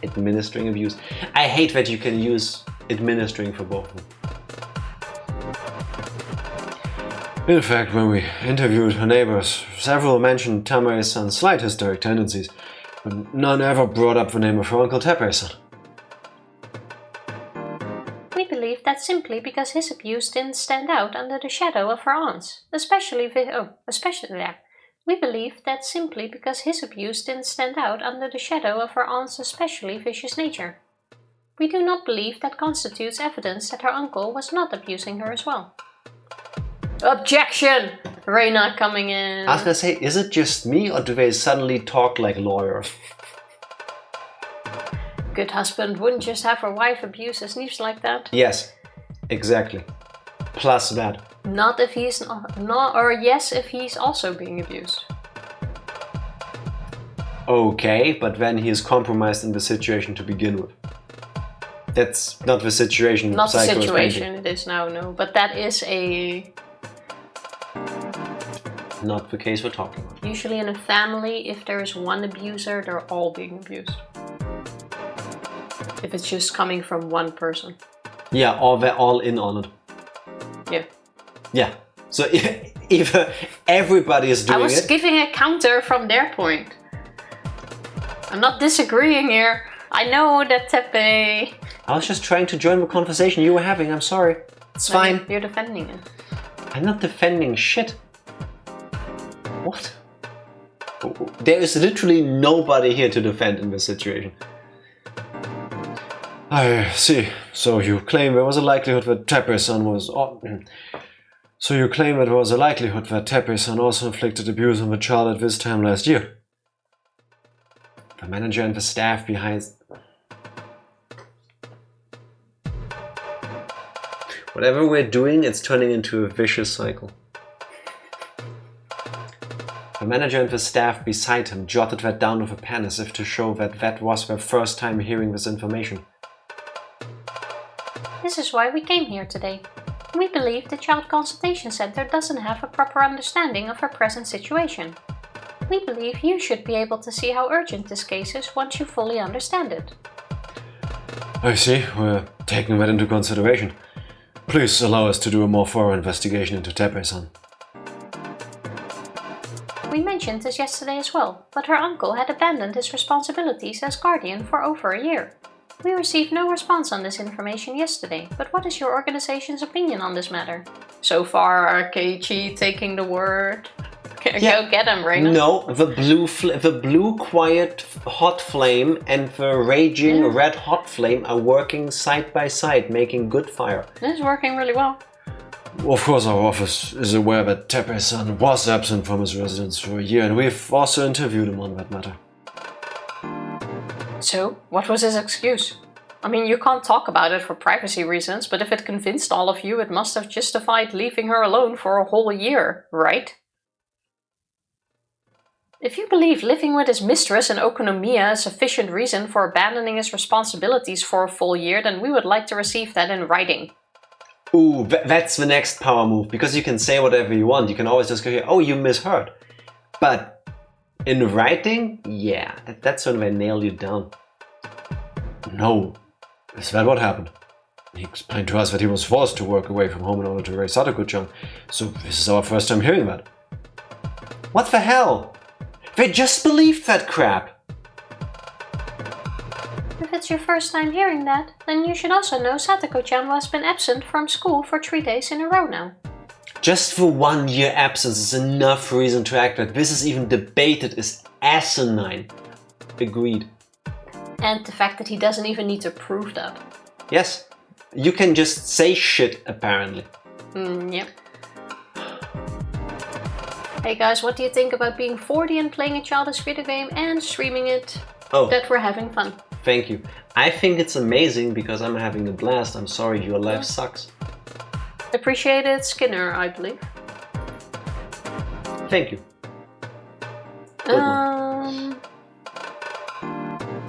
Administering abuse. I hate that you can use administering for both of them. In fact, when we interviewed her neighbors, several mentioned Tomoe-san's slight hysteric tendencies, but none ever brought up the name of her uncle Teppei-san. We believe that simply because his abuse didn't stand out under the shadow of her aunt's, We believe that simply because his abuse didn't stand out under the shadow of her aunt's especially vicious nature. We do not believe that constitutes evidence that her uncle was not abusing her as well. Objection! Reina coming in. I was gonna say, is it just me or do they suddenly talk like lawyers? Good husband wouldn't just have her wife abuse his niece like that. Yes, exactly. plus that. Not if he's not, or yes, if he's also being abused. Okay, but then he is compromised in the situation to begin with. That's not the situation. Not the Psycho situation it is now, no. But that is not the case we're talking about. Usually in a family, if there is one abuser, they're all being abused. If it's just coming from one person. Yeah, or they're all in on it. Yeah. Yeah. So if everybody is doing it... I was giving a counter from their point. I'm not disagreeing here. I know that Tepe... I was just trying to join the conversation you were having. I'm sorry. It's fine. You're defending it. I'm not defending shit. What? There is literally nobody here to defend in this situation. I see. So you claim there was a likelihood that Tepe-san was... So you claim there was a likelihood that Tepe-san also inflicted abuse on the child at this time last year? The manager and the staff behind... Whatever we're doing, it's turning into a vicious cycle. The manager and the staff beside him jotted that down with a pen as if to show that that was their first time hearing this information. This is why we came here today. We believe the Child Consultation Center doesn't have a proper understanding of her present situation. We believe you should be able to see how urgent this case is once you fully understand it. I see. We're taking that into consideration. Please allow us to do a more thorough investigation into Tepe-san. We mentioned this yesterday as well, but her uncle had abandoned his responsibilities as guardian for over a year. We received no response on this information yesterday, but what is your organization's opinion on this matter? So far, Keiichi taking the word. Go get him, Reina. No, the blue quiet hot flame and the raging red hot flame are working side by side, making good fire. It's working really well. Of course, our office is aware that Tepe-san was absent from his residence for a year, and we've also interviewed him on that matter. So, what was his excuse? I mean, you can't talk about it for privacy reasons, but if it convinced all of you, it must have justified leaving her alone for a whole year, right? If you believe living with his mistress in Okonomiya is sufficient reason for abandoning his responsibilities for a full year, then we would like to receive that in writing. Ooh, that's the next power move, because you can say whatever you want. You can always just go here, oh, you misheard. But in writing, yeah, that's when they nail you down. No. Is that what happened? He explained to us that he was forced to work away from home in order to raise Sadako-chan, so this is our first time hearing that. What the hell? They just believed that crap! If it's your first time hearing that, then you should also know Sadako-chan has been absent from school for 3 days in a row now. Just for 1 year absence is enough reason to act that this is even debated is asinine. Agreed. And the fact that he doesn't even need to prove that. Yes. You can just say shit, apparently. Yep. Hey guys, what do you think about being 40 and playing a childish video game and streaming it? Oh. That we're having fun. Thank you. I think it's amazing because I'm having a blast. I'm sorry, your life sucks. Appreciated Skinner, I believe. Thank you. Good one.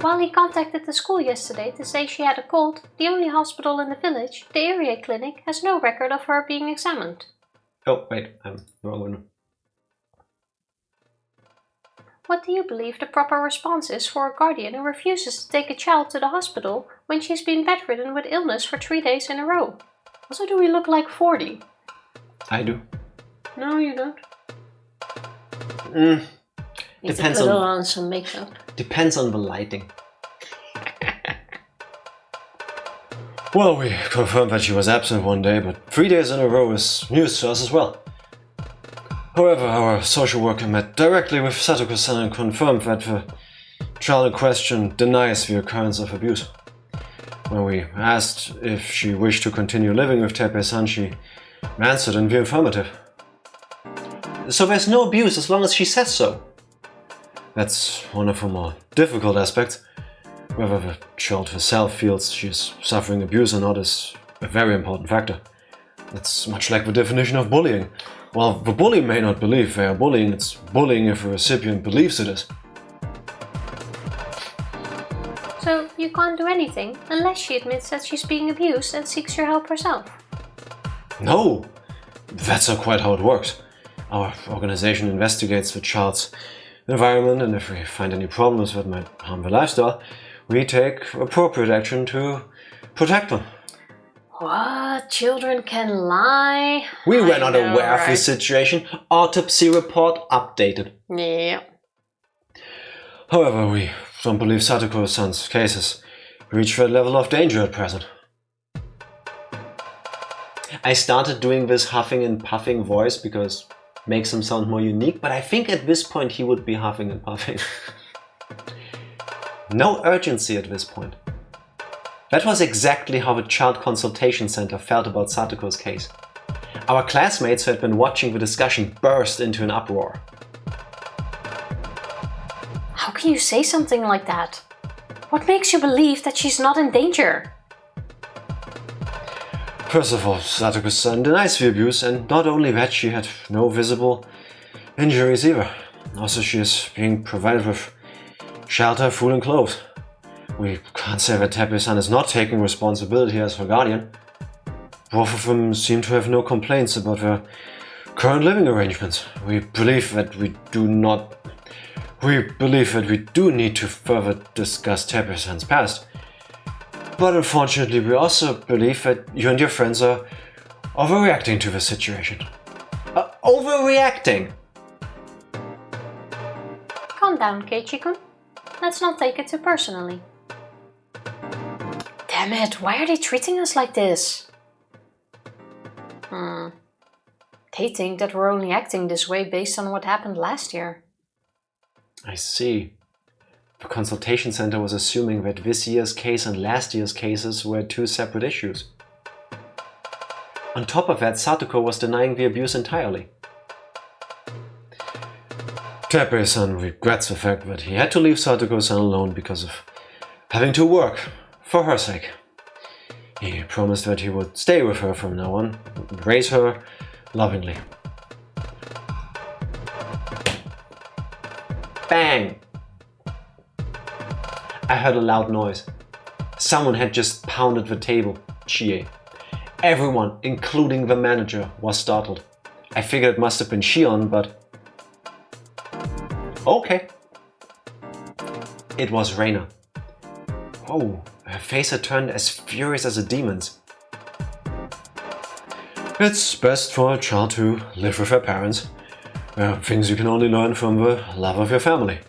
While he contacted the school yesterday to say she had a cold, the only hospital in the village, the area clinic, has no record of her being examined. Oh, wait, I'm the wrong one. What do you believe the proper response is for a guardian who refuses to take a child to the hospital when she's been bedridden with illness for 3 days in a row? Also, do we look like 40? I do. No, you don't. Depends to put on on some makeup. Depends on the lighting. Well, we confirmed that she was absent 1 day, but 3 days in a row is news to us as well. However, our social worker met directly with Sadako-san and confirmed that the child in question denies the occurrence of abuse. When we asked if she wished to continue living with Tepe-san, she answered in the affirmative. So there's no abuse as long as she says so. That's one of the more difficult aspects. Whether the child herself feels she is suffering abuse or not is a very important factor. It's much like the definition of bullying. While the bully may not believe they are bullying, it's bullying if the recipient believes it is. So you can't do anything unless she admits that she's being abused and seeks your help herself? No! That's not quite how it works. Our organization investigates the child's environment, and if we find any problems that might harm their lifestyle, we take appropriate action to protect them. What? Children can lie? We were not aware of this situation. Autopsy report updated. Yeah. However, we don't believe Satoko-san's case has reached that level of danger at present. I started doing this huffing and puffing voice because it makes him sound more unique, but I think at this point he would be huffing and puffing. No urgency at this point. That was exactly how the Child Consultation Center felt about Satoko's case. Our classmates who had been watching the discussion burst into an uproar. How can you say something like that? What makes you believe that she's not in danger? First of all, Satoko-san denies the abuse, and not only that, she had no visible injuries either. Also, she is being provided with shelter, food and clothes. We can't say that Teppei-san is not taking responsibility as her guardian. Both of them seem to have no complaints about their current living arrangements. We believe that we do need to further discuss Teppei-san's past. But unfortunately, we also believe that you and your friends are overreacting to the situation. Overreacting? Calm down, Keiichi-kun. Let's not take it too personally. Damn it, why are they treating us like this? They think that we're only acting this way based on what happened last year. I see. The consultation center was assuming that this year's case and last year's cases were two separate issues. On top of that, Satoko was denying the abuse entirely. Teppei-san regrets the fact that he had to leave Satoko-san alone because of having to work for her sake. He promised that he would stay with her from now on, raise her lovingly. Bang! I heard a loud noise. Someone had just pounded the table. Chie. Everyone, including the manager, was startled. I figured it must have been Shion, but... Okay. It was Reina. Oh, her face had turned as furious as a demon's. It's best for a child to live with her parents. There are things you can only learn from the love of your family.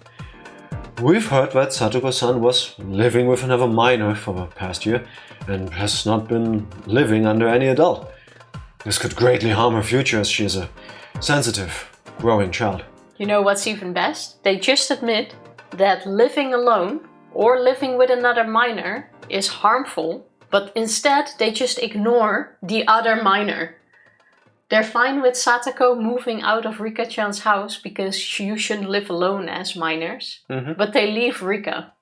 We've heard that Satoko-san was living with another minor for the past year and has not been living under any adult. This could greatly harm her future as she is a sensitive, growing child. You know what's even best? They just admit that living alone or living with another minor is harmful, but instead they just ignore the other minor. They're fine with Satoko moving out of Rika-chan's house because you shouldn't live alone as minors, but they leave Rika.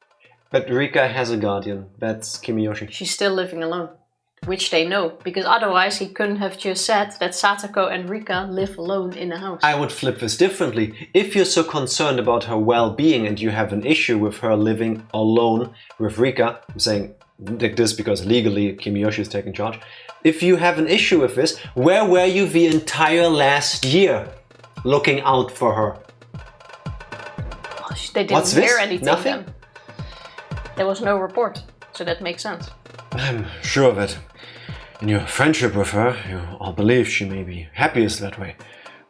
But Rika has a guardian, that's Kimiyoshi. She's still living alone, which they know, because otherwise he couldn't have just said that Satoko and Rika live alone in the house. I would flip this differently. If you're so concerned about her well-being and you have an issue with her living alone with Rika, I'm saying like this because legally Kimiyoshi is taking charge. If you have an issue with this, where were you the entire last year looking out for her? Oh, they didn't hear anything. Nothing? Then. There was no report, so that makes sense. I'm sure that in your friendship with her, you all believe she may be happiest that way.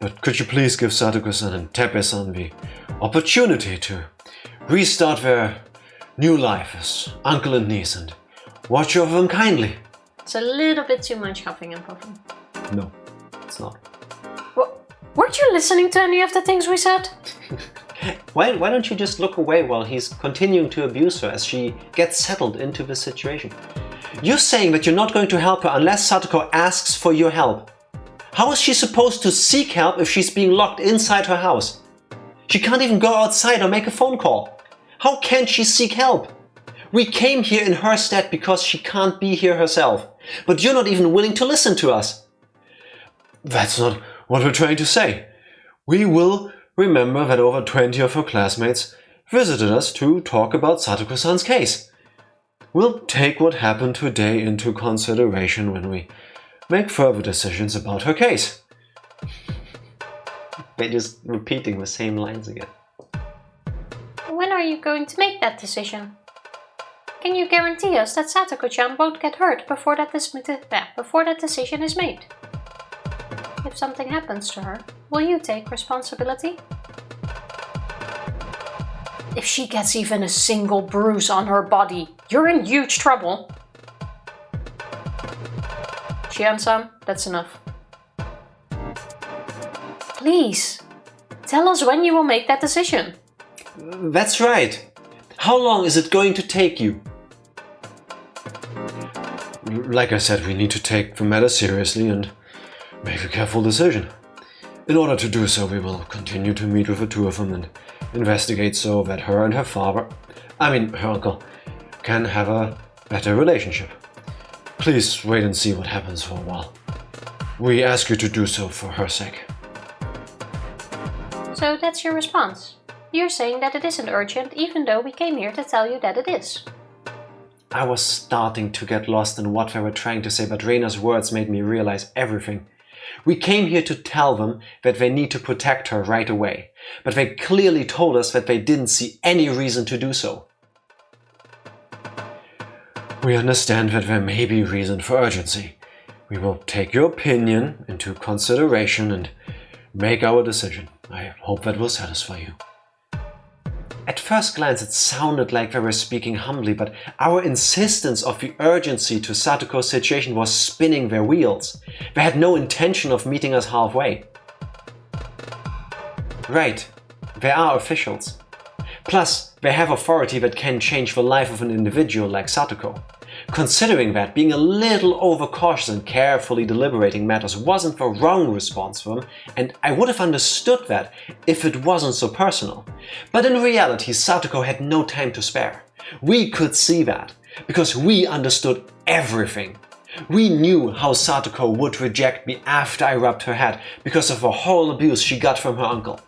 But could you please give Satoko-san and Teppei-san the opportunity to restart their new life as uncle and niece and watch over them kindly? It's a little bit too much huffing and puffing. No, it's not. Weren't you listening to any of the things we said? Why don't you just look away while he's continuing to abuse her as she gets settled into the situation? You're saying that you're not going to help her unless Satoko asks for your help. How is she supposed to seek help if she's being locked inside her house? She can't even go outside or make a phone call. How can she seek help? We came here in her stead because she can't be here herself. But you're not even willing to listen to us. That's not what we're trying to say. We will remember that over 20 of her classmates visited us to talk about Satoko-san's case. We'll take what happened today into consideration when we make further decisions about her case. They're just repeating the same lines again. When are you going to make that decision? Can you guarantee us that Satoko-chan won't get hurt before that decision is made? If something happens to her, will you take responsibility? If she gets even a single bruise on her body, you're in huge trouble. Shion-san, that's enough. Please, tell us when you will make that decision. That's right. How long is it going to take you? Like I said, we need to take the matter seriously and make a careful decision. In order to do so, we will continue to meet with the two of them and investigate so that her and her father, her uncle, can have a better relationship. Please wait and see what happens for a while. We ask you to do so for her sake. So that's your response? You're saying that it isn't urgent, even though we came here to tell you that it is. I was starting to get lost in what they were trying to say, but Reina's words made me realize everything. We came here to tell them that they need to protect her right away, but they clearly told us that they didn't see any reason to do so. We understand that there may be reason for urgency. We will take your opinion into consideration and make our decision. I hope that will satisfy you. At first glance it sounded like they were speaking humbly, but our insistence of the urgency to Satoko's situation was spinning their wheels. They had no intention of meeting us halfway. Right, they are officials. Plus, they have authority that can change the life of an individual like Satoko. Considering that, being a little overcautious and carefully deliberating matters wasn't the wrong response for them, and I would have understood that if it wasn't so personal. But in reality, Satoko had no time to spare. We could see that, because we understood everything. We knew how Satoko would reject me after I rubbed her head because of the horrible abuse she got from her uncle.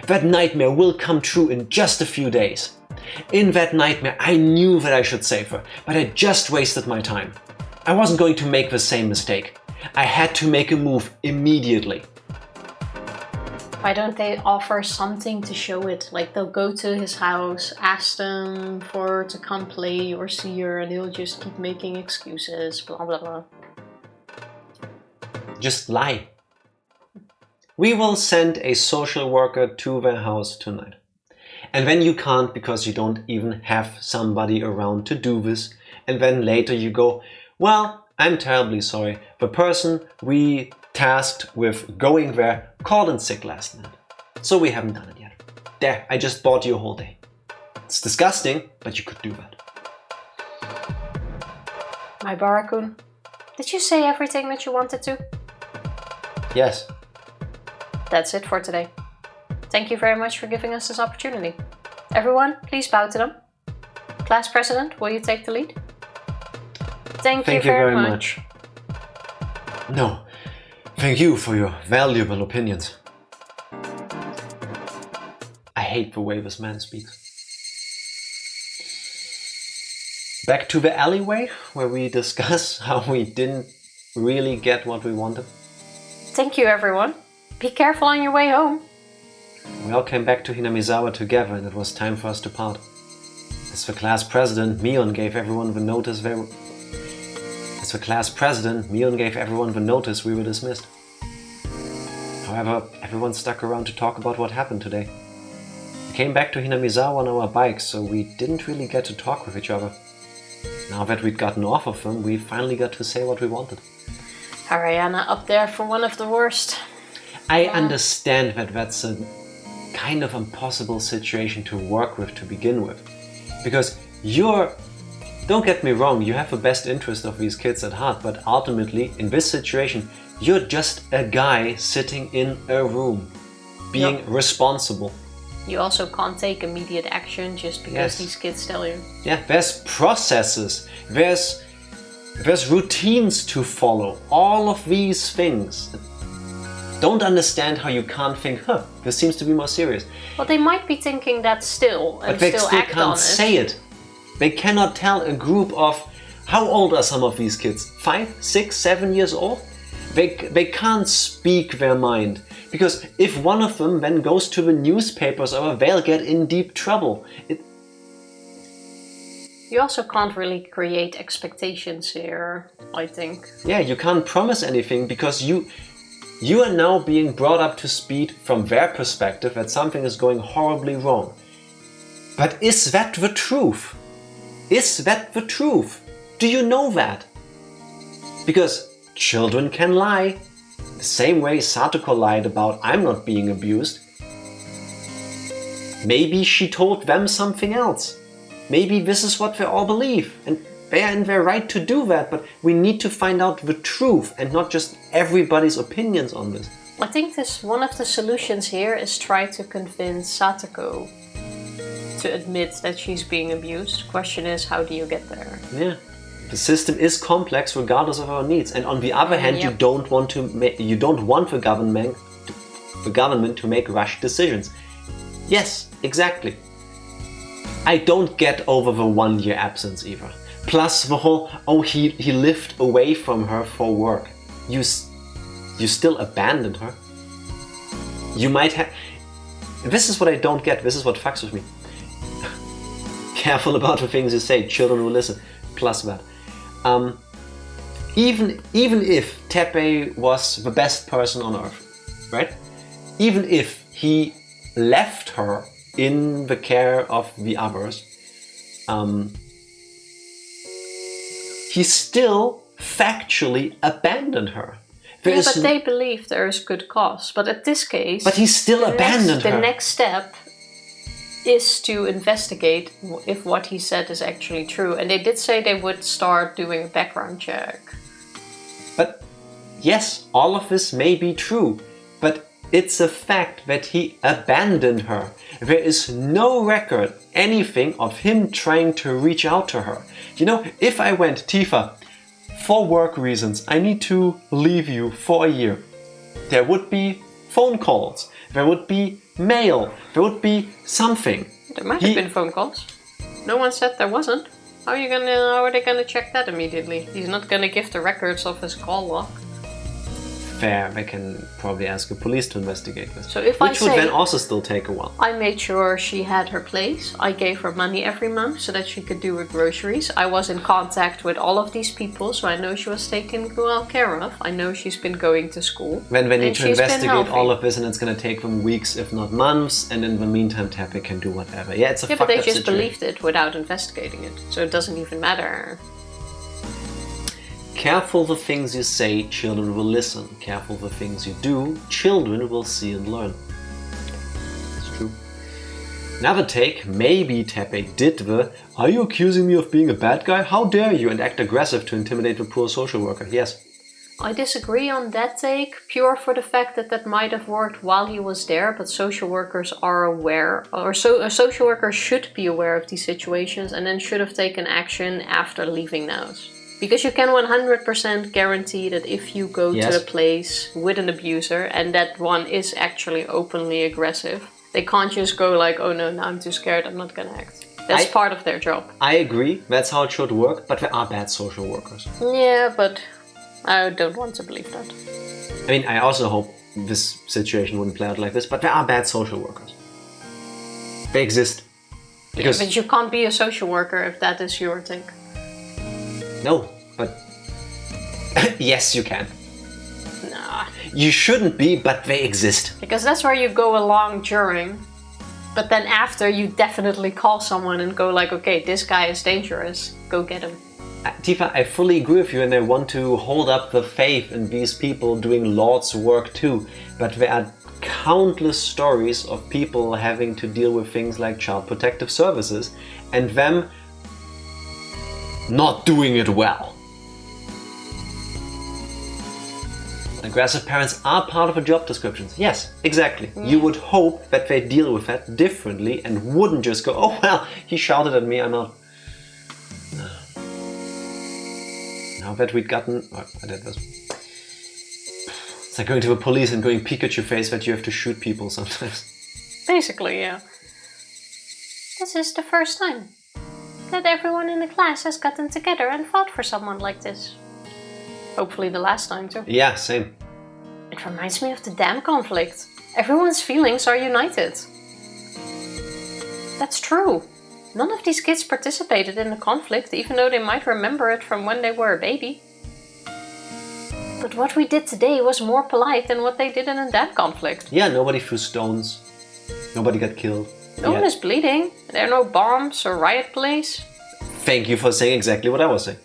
That nightmare will come true in just a few days. In that nightmare, I knew that I should save her, but I just wasted my time. I wasn't going to make the same mistake. I had to make a move immediately. Why don't they offer something to show it? Like they'll go to his house, ask them for her to come play or see her, and he'll just keep making excuses, blah blah blah. Just lie. We will send a social worker to their house tonight. And then you can't because you don't even have somebody around to do this. And then later you go, well, I'm terribly sorry. The person we tasked with going there called in sick last night. So we haven't done it yet. There, I just bought you a whole day. It's disgusting, but you could do that. Maebara-kun, did you say everything that you wanted to? Yes. That's it for today. Thank you very much for giving us this opportunity. Everyone, please bow to them. Class President, will you take the lead? Thank you very much. No, thank you for your valuable opinions. I hate the way this man speaks. Back to the alleyway, where we discuss how we didn't really get what we wanted. Thank you, everyone. Be careful on your way home. We all came back to Hinamizawa together and it was time for us to part. As the class president, Mion gave everyone the notice we were dismissed. However, everyone stuck around to talk about what happened today. We came back to Hinamizawa on our bikes, so we didn't really get to talk with each other. Now that we'd gotten off of them, we finally got to say what we wanted. Harayana up there for one of the worst. I understand that that's a kind of impossible situation to work with to begin with. Because don't get me wrong, you have the best interest of these kids at heart, but ultimately, in this situation, you're just a guy sitting in a room, being responsible. You also can't take immediate action just because these kids tell you. Yeah, there's processes, there's routines to follow, all of these things. don't understand how you can't think, this seems to be more serious. Well, they might be thinking that still, and but they still still act on can't it. say it. They cannot tell a group of, how old are some of these kids? 5, 6, 7 years old? They can't speak their mind. Because if one of them then goes to the newspapers, they'll get in deep trouble. You also can't really create expectations here, I think. Yeah, you can't promise anything because you are now being brought up to speed from their perspective that something is going horribly wrong. But is that the truth? Is that the truth? Do you know that? Because children can lie. The same way Satoko lied about I'm not being abused. Maybe she told them something else. Maybe this is what they all believe. And they are in their right to do that, but we need to find out the truth and not just everybody's opinions on this. I think one of the solutions here is try to convince Satoko to admit that she's being abused. The question is, how do you get there? Yeah, the system is complex regardless of our needs. And on the other hand, you don't want the government to make rushed decisions. Yes, exactly. I don't get over the 1 year absence either. Plus the whole, he lived away from her for work. You still abandoned her. You might have... This is what I don't get. This is what fucks with me. Careful about the things you say. Children will listen. Plus that. Even if Teppei was the best person on earth, right? Even if he left her in the care of the others, he still factually abandoned her. But they believe there is good cause. But at this case... But he still abandoned her. The next step is to investigate if what he said is actually true. And they did say they would start doing a background check. But yes, all of this may be true. But it's a fact that he abandoned her. There is no record, anything of him trying to reach out to her. You know, if I went, Tifa, for work reasons, I need to leave you for a year. There would be phone calls. There would be mail. There would be something. There might have been phone calls. No one said there wasn't. How are they gonna check that immediately? He's not gonna give the records of his call log. Fair, they can probably ask the police to investigate this. So if Which would then also still take a while. I made sure she had her place. I gave her money every month so that she could do her groceries. I was in contact with all of these people, so I know she was taken well care of. I know she's been going to school. Then they need to investigate all of this, and it's going to take them weeks, if not months. And in the meantime, Teppei can do whatever. Yeah, it's a fucked up situation. But they just believed it without investigating it, so it doesn't even matter. Careful the things you say, children will listen. Careful the things you do, children will see and learn. It's true. Another take, maybe Teppei did the, are you accusing me of being a bad guy? How dare you? And act aggressive to intimidate the poor social worker. Yes. I disagree on that take, pure for the fact that might have worked while he was there, but social workers are aware, or a social worker should be aware of these situations and then should have taken action after leaving the house. Because you can 100% guarantee that if you go to a place with an abuser and that one is actually openly aggressive, they can't just go like, oh no, now I'm too scared, I'm not gonna act. That's part of their job. I agree, that's how it should work, but there are bad social workers. Yeah, but I don't want to believe that. I mean, I also hope this situation wouldn't play out like this, but there are bad social workers. They exist. Because but you can't be a social worker if that is your take. No, but yes, you can. Nah. You shouldn't be, but they exist. Because that's where you go along during, but then after you definitely call someone and go like, okay, this guy is dangerous, go get him. Tifa, I fully agree with you and I want to hold up the faith in these people doing Lord's work too, but there are countless stories of people having to deal with things like Child Protective Services and them not doing it well. Aggressive parents are part of a job descriptions. Yes, exactly. You would hope that they deal with that differently and wouldn't just go, oh well, he shouted at me, I'm out. Now that we'd gotten... Oh, I did this. It's like going to the police and going Pikachu face that you have to shoot people sometimes. Basically, yeah. This is the first time that everyone in the class has gotten together and fought for someone like this. Hopefully the last time too. Yeah, same. It reminds me of the dam conflict. Everyone's feelings are united. That's true. None of these kids participated in the conflict, even though they might remember it from when they were a baby. But what we did today was more polite than what they did in a dam conflict. Yeah, nobody threw stones. Nobody got killed. No one is bleeding. There are no bombs or riot police. Thank you for saying exactly what I was saying.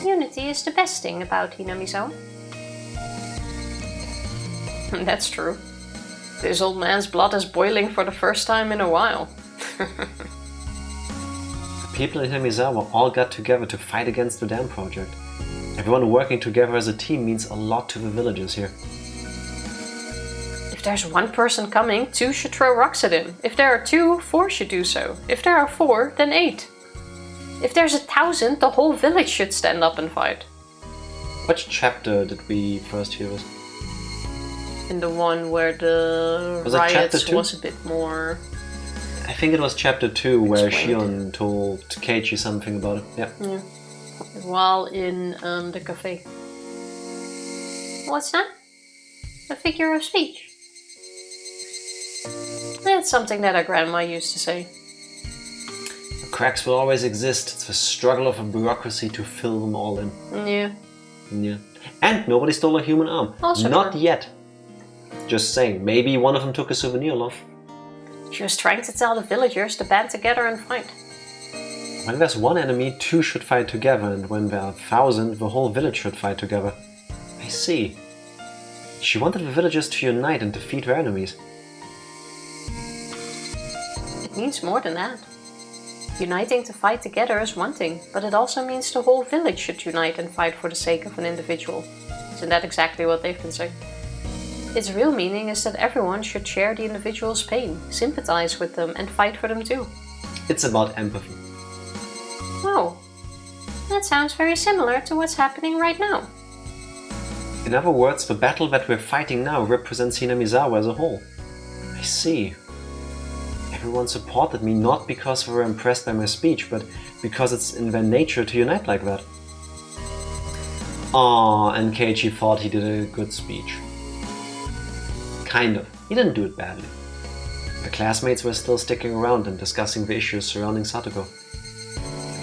Unity is the best thing about Hinamizawa. That's true. This old man's blood is boiling for the first time in a while. The people in Hinamizawa all got together to fight against the dam project. Everyone working together as a team means a lot to the villagers here. If there's one person coming, 2 should throw rocks at him. If there are 2, 4 should do so. If there are 4, then 8. If there's 1,000, the whole village should stand up and fight. Which chapter did we first hear this? In the one where the riots was a bit more... I think it was chapter 2 where explained. Shion told Keiichi something about it. Yeah. While in the cafe. What's that? A figure of speech. That's something that our grandma used to say. The cracks will always exist. It's the struggle of a bureaucracy to fill them all in. Yeah. Yeah. And nobody stole a human arm. Also Not true. yet. Just saying. Maybe one of them took a souvenir along. She was trying to tell the villagers to band together and fight. When there's one enemy, 2 should fight together, and when there are 1,000, the whole village should fight together. I see. She wanted the villagers to unite and defeat their enemies. It means more than that. Uniting to fight together is one thing, but it also means the whole village should unite and fight for the sake of an individual. Isn't that exactly what they've been saying? Its real meaning is that everyone should share the individual's pain, sympathize with them, and fight for them too. It's about empathy. Oh, that sounds very similar to what's happening right now. In other words, the battle that we're fighting now represents Hinamizawa as a whole. I see. Everyone supported me not because they were impressed by my speech, but because it's in their nature to unite like that. Aww, and Keiichi thought he did a good speech. Kind of. He didn't do it badly. The classmates were still sticking around and discussing the issues surrounding Satoko.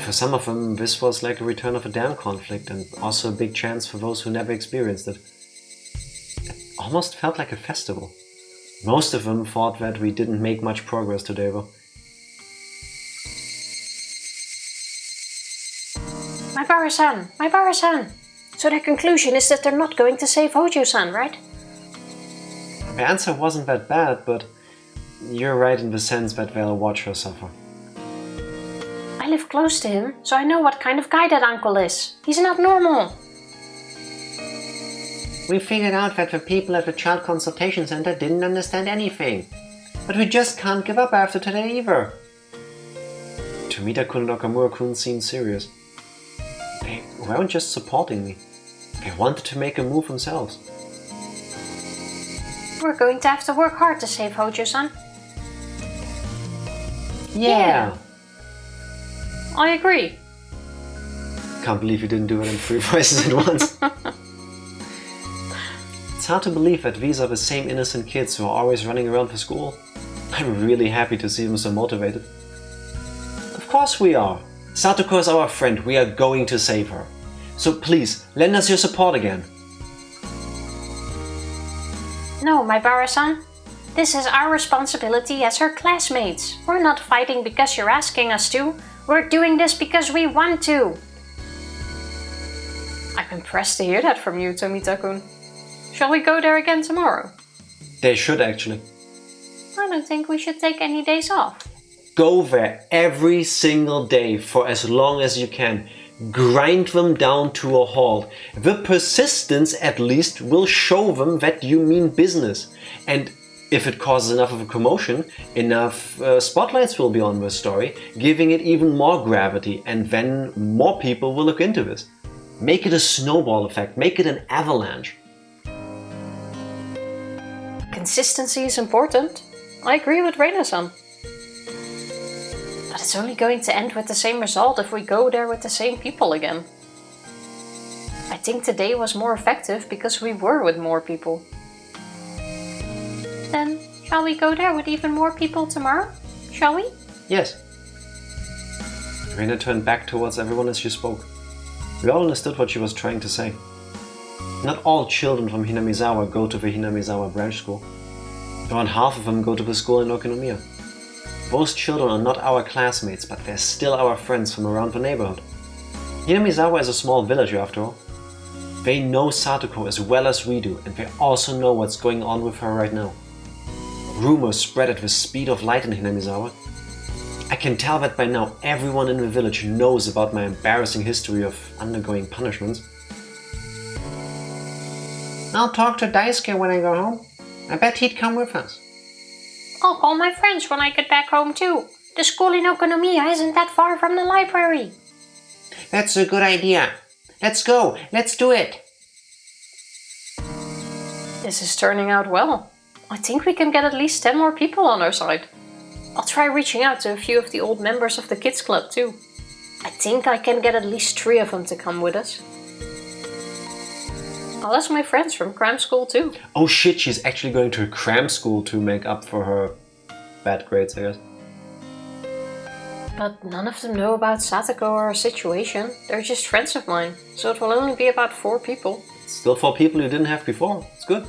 For some of them, this was like a return of a dam conflict and also a big chance for those who never experienced it. It almost felt like a festival. Most of them thought that we didn't make much progress today though. Maebara-san! Maebara-san! So their conclusion is that they're not going to save Hojo-san, right? The answer wasn't that bad, but you're right in the sense that they'll watch her suffer. I live close to him, so I know what kind of guy that uncle is. He's not normal. We figured out that the people at the Child Consultation Center didn't understand anything. But we just can't give up after today either. Tomita-kun and Okamura-kun seemed serious. They weren't just supporting me. They wanted to make a move themselves. We're going to have to work hard to save Hojo-san. Yeah. I agree. Can't believe you didn't do it in 3 voices at once. It's hard to believe that these are the same innocent kids who are always running around for school. I'm really happy to see them so motivated. Of course we are. Satoko is our friend. We are going to save her. So please, lend us your support again. No, Maebara-san. This is our responsibility as her classmates. We're not fighting because you're asking us to. We're doing this because we want to. I'm impressed to hear that from you, Tomita-kun. Shall we go there again tomorrow? They should actually. I don't think we should take any days off. Go there every single day for as long as you can. Grind them down to a halt. The persistence at least will show them that you mean business. And if it causes enough of a commotion, enough spotlights will be on the story, giving it even more gravity, and then more people will look into this. Make it a snowball effect. Make it an avalanche. Consistency is important. I agree with Reina-san. But it's only going to end with the same result if we go there with the same people again. I think today was more effective because we were with more people. Then, shall we go there with even more people tomorrow? Shall we? Yes. Reina turned back towards everyone as she spoke. We all understood what she was trying to say. Not all children from Hinamizawa go to the Hinamizawa branch school. Around half of them go to the school in Okinomiya. Those children are not our classmates, but they're still our friends from around the neighborhood. Hinamizawa is a small village after all. They know Satoko as well as we do, and they also know what's going on with her right now. Rumors spread at the speed of light in Hinamizawa. I can tell that by now everyone in the village knows about my embarrassing history of undergoing punishments. I'll talk to Daisuke when I go home. I bet he'd come with us. I'll call my friends when I get back home too. The school in Okonomiya isn't that far from the library. That's a good idea. Let's go. Let's do it. This is turning out well. I think we can get at least 10 more people on our side. I'll try reaching out to a few of the old members of the kids club too. I think I can get at least 3 of them to come with us. I'll ask my friends from cram school too. Oh shit, she's actually going to a cram school to make up for her bad grades, I guess. But none of them know about Satoko or our situation. They're just friends of mine, so it will only be about 4 people. Still 4 people you didn't have before. It's good.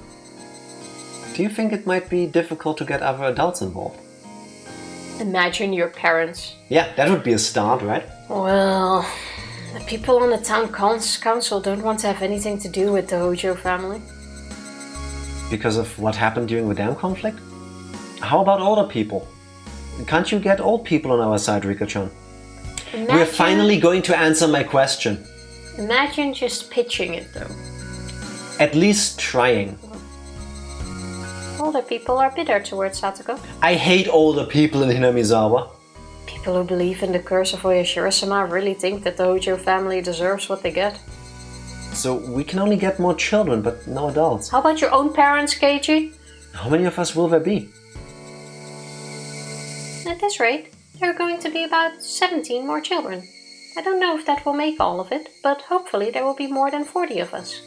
Do you think it might be difficult to get other adults involved? Imagine your parents. Yeah, that would be a start, right? Well, the people on the town council don't want to have anything to do with the Hojo family. Because of what happened during the dam conflict? How about older people? Can't you get old people on our side, Rika-chan? We're finally going to answer my question. Imagine just pitching it though. At least trying. Older people are bitter towards Satoko. I hate older people in Hinamizawa. People who believe in the curse of oyashiro-sama really think that the Hojo family deserves what they get. So we can only get more children, but no adults. How about your own parents, Keiichi? How many of us will there be? At this rate, there are going to be about 17 more children. I don't know if that will make all of it, but hopefully there will be more than 40 of us.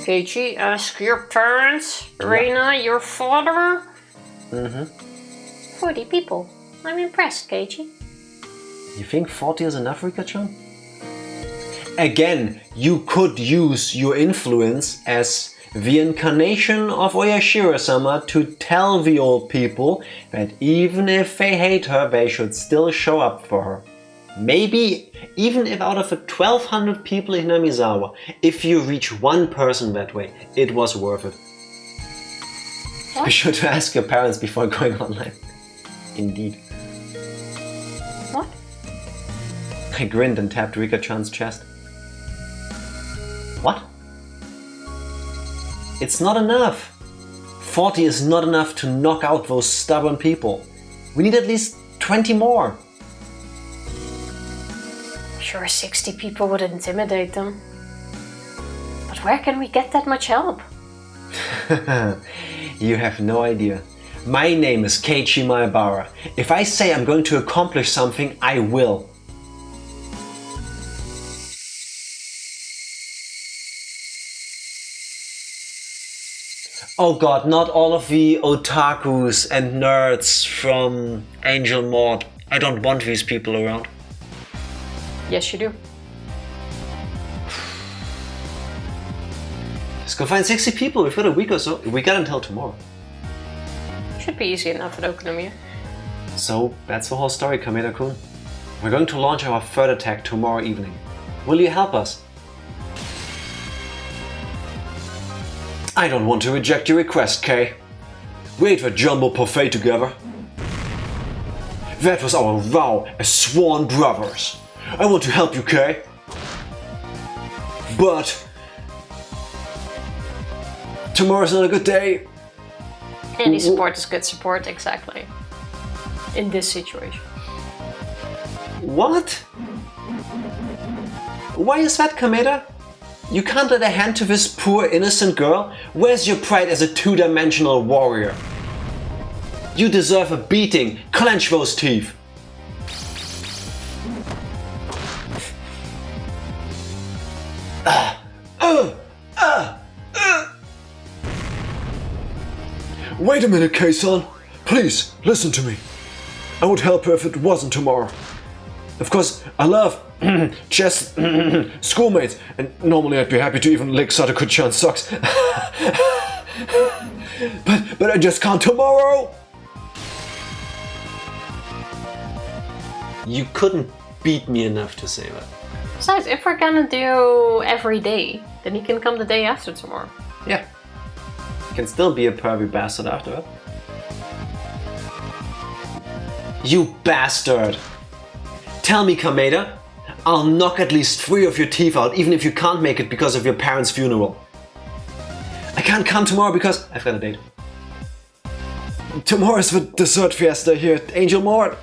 Keiichi, ask your parents. Reina, your father. 40 people. I'm impressed, Keiichi. You think 40 is enough, Rika-chan? Again, you could use your influence as the incarnation of Oyashiro-sama to tell the old people that even if they hate her, they should still show up for her. Maybe even if out of the 1200 people in Hinamizawa, if you reach one person that way, it was worth it. What? Be sure to ask your parents before going online. Indeed. What? I grinned and tapped Rika-chan's chest. What? It's not enough. 40 is not enough to knock out those stubborn people. We need at least 20 more. Sure, 60 people would intimidate them. But where can we get that much help? You have no idea. My name is Keiichi Maebara. If I say I'm going to accomplish something, I will. Oh god, not all of the otakus and nerds from Angel Maud. I don't want these people around. Yes, you do. Let's go find 60 people. We've got a week or so. We got until tomorrow. Should be easy enough at Okonomiya. So that's the whole story, Kameda-kun. We're going to launch our third attack tomorrow evening. Will you help us? I don't want to reject your request, Kei. We ate the jumbo parfait together. That was our vow as sworn brothers. I want to help you, Kei. But tomorrow's not a good day. Any support is good support, exactly. In this situation. What? Why is that, Kameda? You can't let a hand to this poor innocent girl? Where's your pride as a two-dimensional warrior? You deserve a beating. Clench those teeth. Wait a minute, Keiichi-san. Please, listen to me. I would help her if it wasn't tomorrow. Of course, I love chess schoolmates, and normally I'd be happy to even lick Sadako-chan's socks. but I just can't tomorrow. You couldn't beat me enough to say that. Besides, if we're gonna do every day, then he can come the day after tomorrow. Yeah. Can still be a pervy bastard after that. You bastard! Tell me, Kameda, I'll knock at least 3 of your teeth out, even if you can't make it because of your parents' funeral. I can't come tomorrow because I've got a date. Tomorrow's the dessert fiesta here at Angel Mort.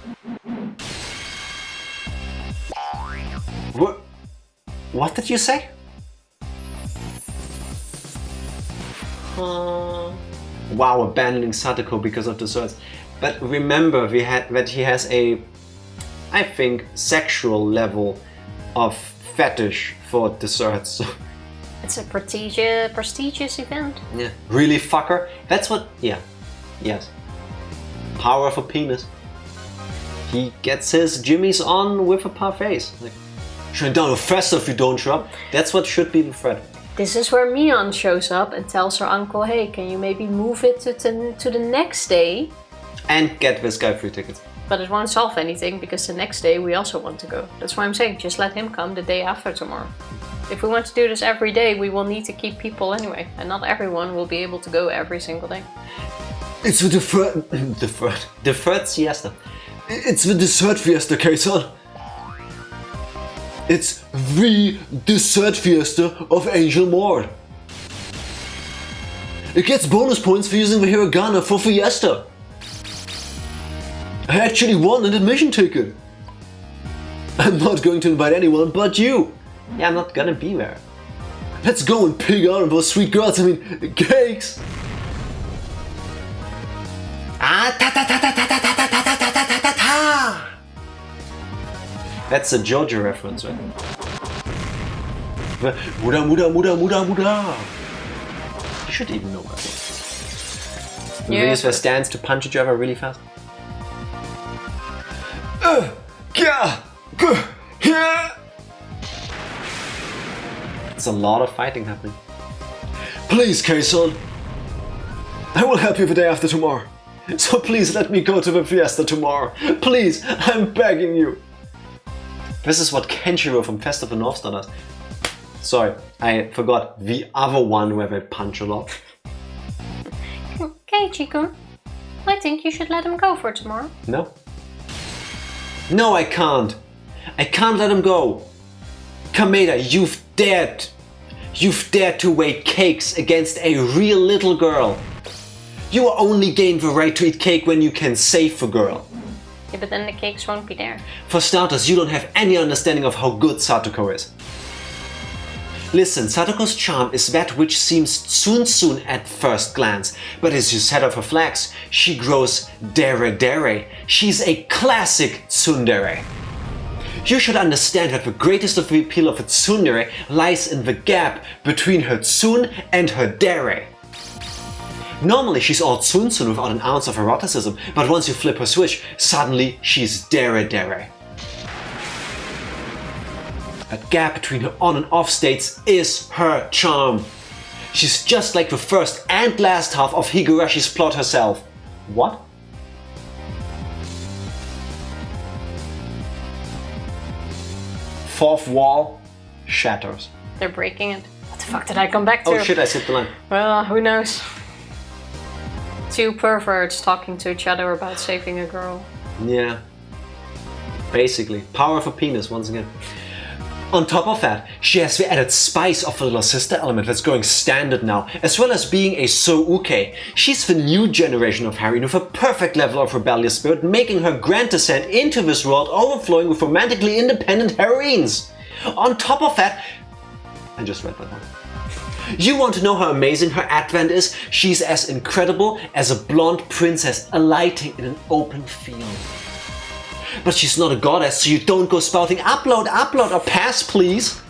What did you say? Wow, abandoning Sadako because of desserts. But remember, that he has a, I think, sexual level of fetish for desserts. It's a prestigious event. Yeah. Really, fucker? That's what... Yeah. Yes. Power of a penis. He gets his jimmies on with a parfaits. Like, turn down a faster if you don't show up. That's what should be the threat. This is where Mion shows up and tells her uncle, hey, can you maybe move it to the next day? And get this guy free tickets. But it won't solve anything because the next day we also want to go. That's why I'm saying just let him come the day after tomorrow. If we want to do this every day, we will need to keep people anyway. And not everyone will be able to go every single day. It's the Deferred siesta. It's the dessert fiesta, Keiichi-san. It's the dessert fiesta of Angel Mort. It gets bonus points for using the hiragana for fiesta. I actually won an admission ticket. I'm not going to invite anyone but you. Yeah, I'm not gonna be there. Let's go and pig out on those sweet girls, I mean, cakes. That's a JoJo reference, right? Muda. You should even know that. When they use their stance to punch each other really fast. It's a lot of fighting happening. Please, Keiichi-san. I will help you the day after tomorrow. So please let me go to the fiesta tomorrow. Please, I'm begging you. This is what Kenshiro from Fest of the North Star does. Sorry, I forgot the other one where they punch a lot. Keiichi-kun, I think you should let him go for tomorrow. No. No, I can't. I can't let him go. Kameda, you've dared to weigh cakes against a real little girl. You only gain the right to eat cake when you can save the girl. Yeah, but then the cakes won't be there. For starters, you don't have any understanding of how good Sadako is. Listen, Sadako's charm is that which seems tsune at first glance, but as you set off her flags, she grows dere. She's a classic tsundere. You should understand that the greatest of the appeal of a tsundere lies in the gap between her tsun and her dere. Normally she's all tsun without an ounce of eroticism, but once you flip her switch, suddenly she's dere. That gap between her on and off states is her charm. She's just like the first and last half of Higurashi's plot herself. What? Fourth wall shatters. They're breaking it. What the fuck did I come back to? Oh shit, I skipped the line. Well, who knows? Two perverts talking to each other about saving a girl. Yeah. Basically. Power of a penis, once again. On top of that, she has the added spice of the little sister element that's going standard now, as well as being a so-uke. She's the new generation of heroine with a perfect level of rebellious spirit, making her grand descent into this world overflowing with romantically independent heroines. On top of that, I just read that one. You want to know how amazing her advent is? She's as incredible as a blonde princess alighting in an open field. But she's not a goddess, so you don't go spouting upload, upload, or pass, please.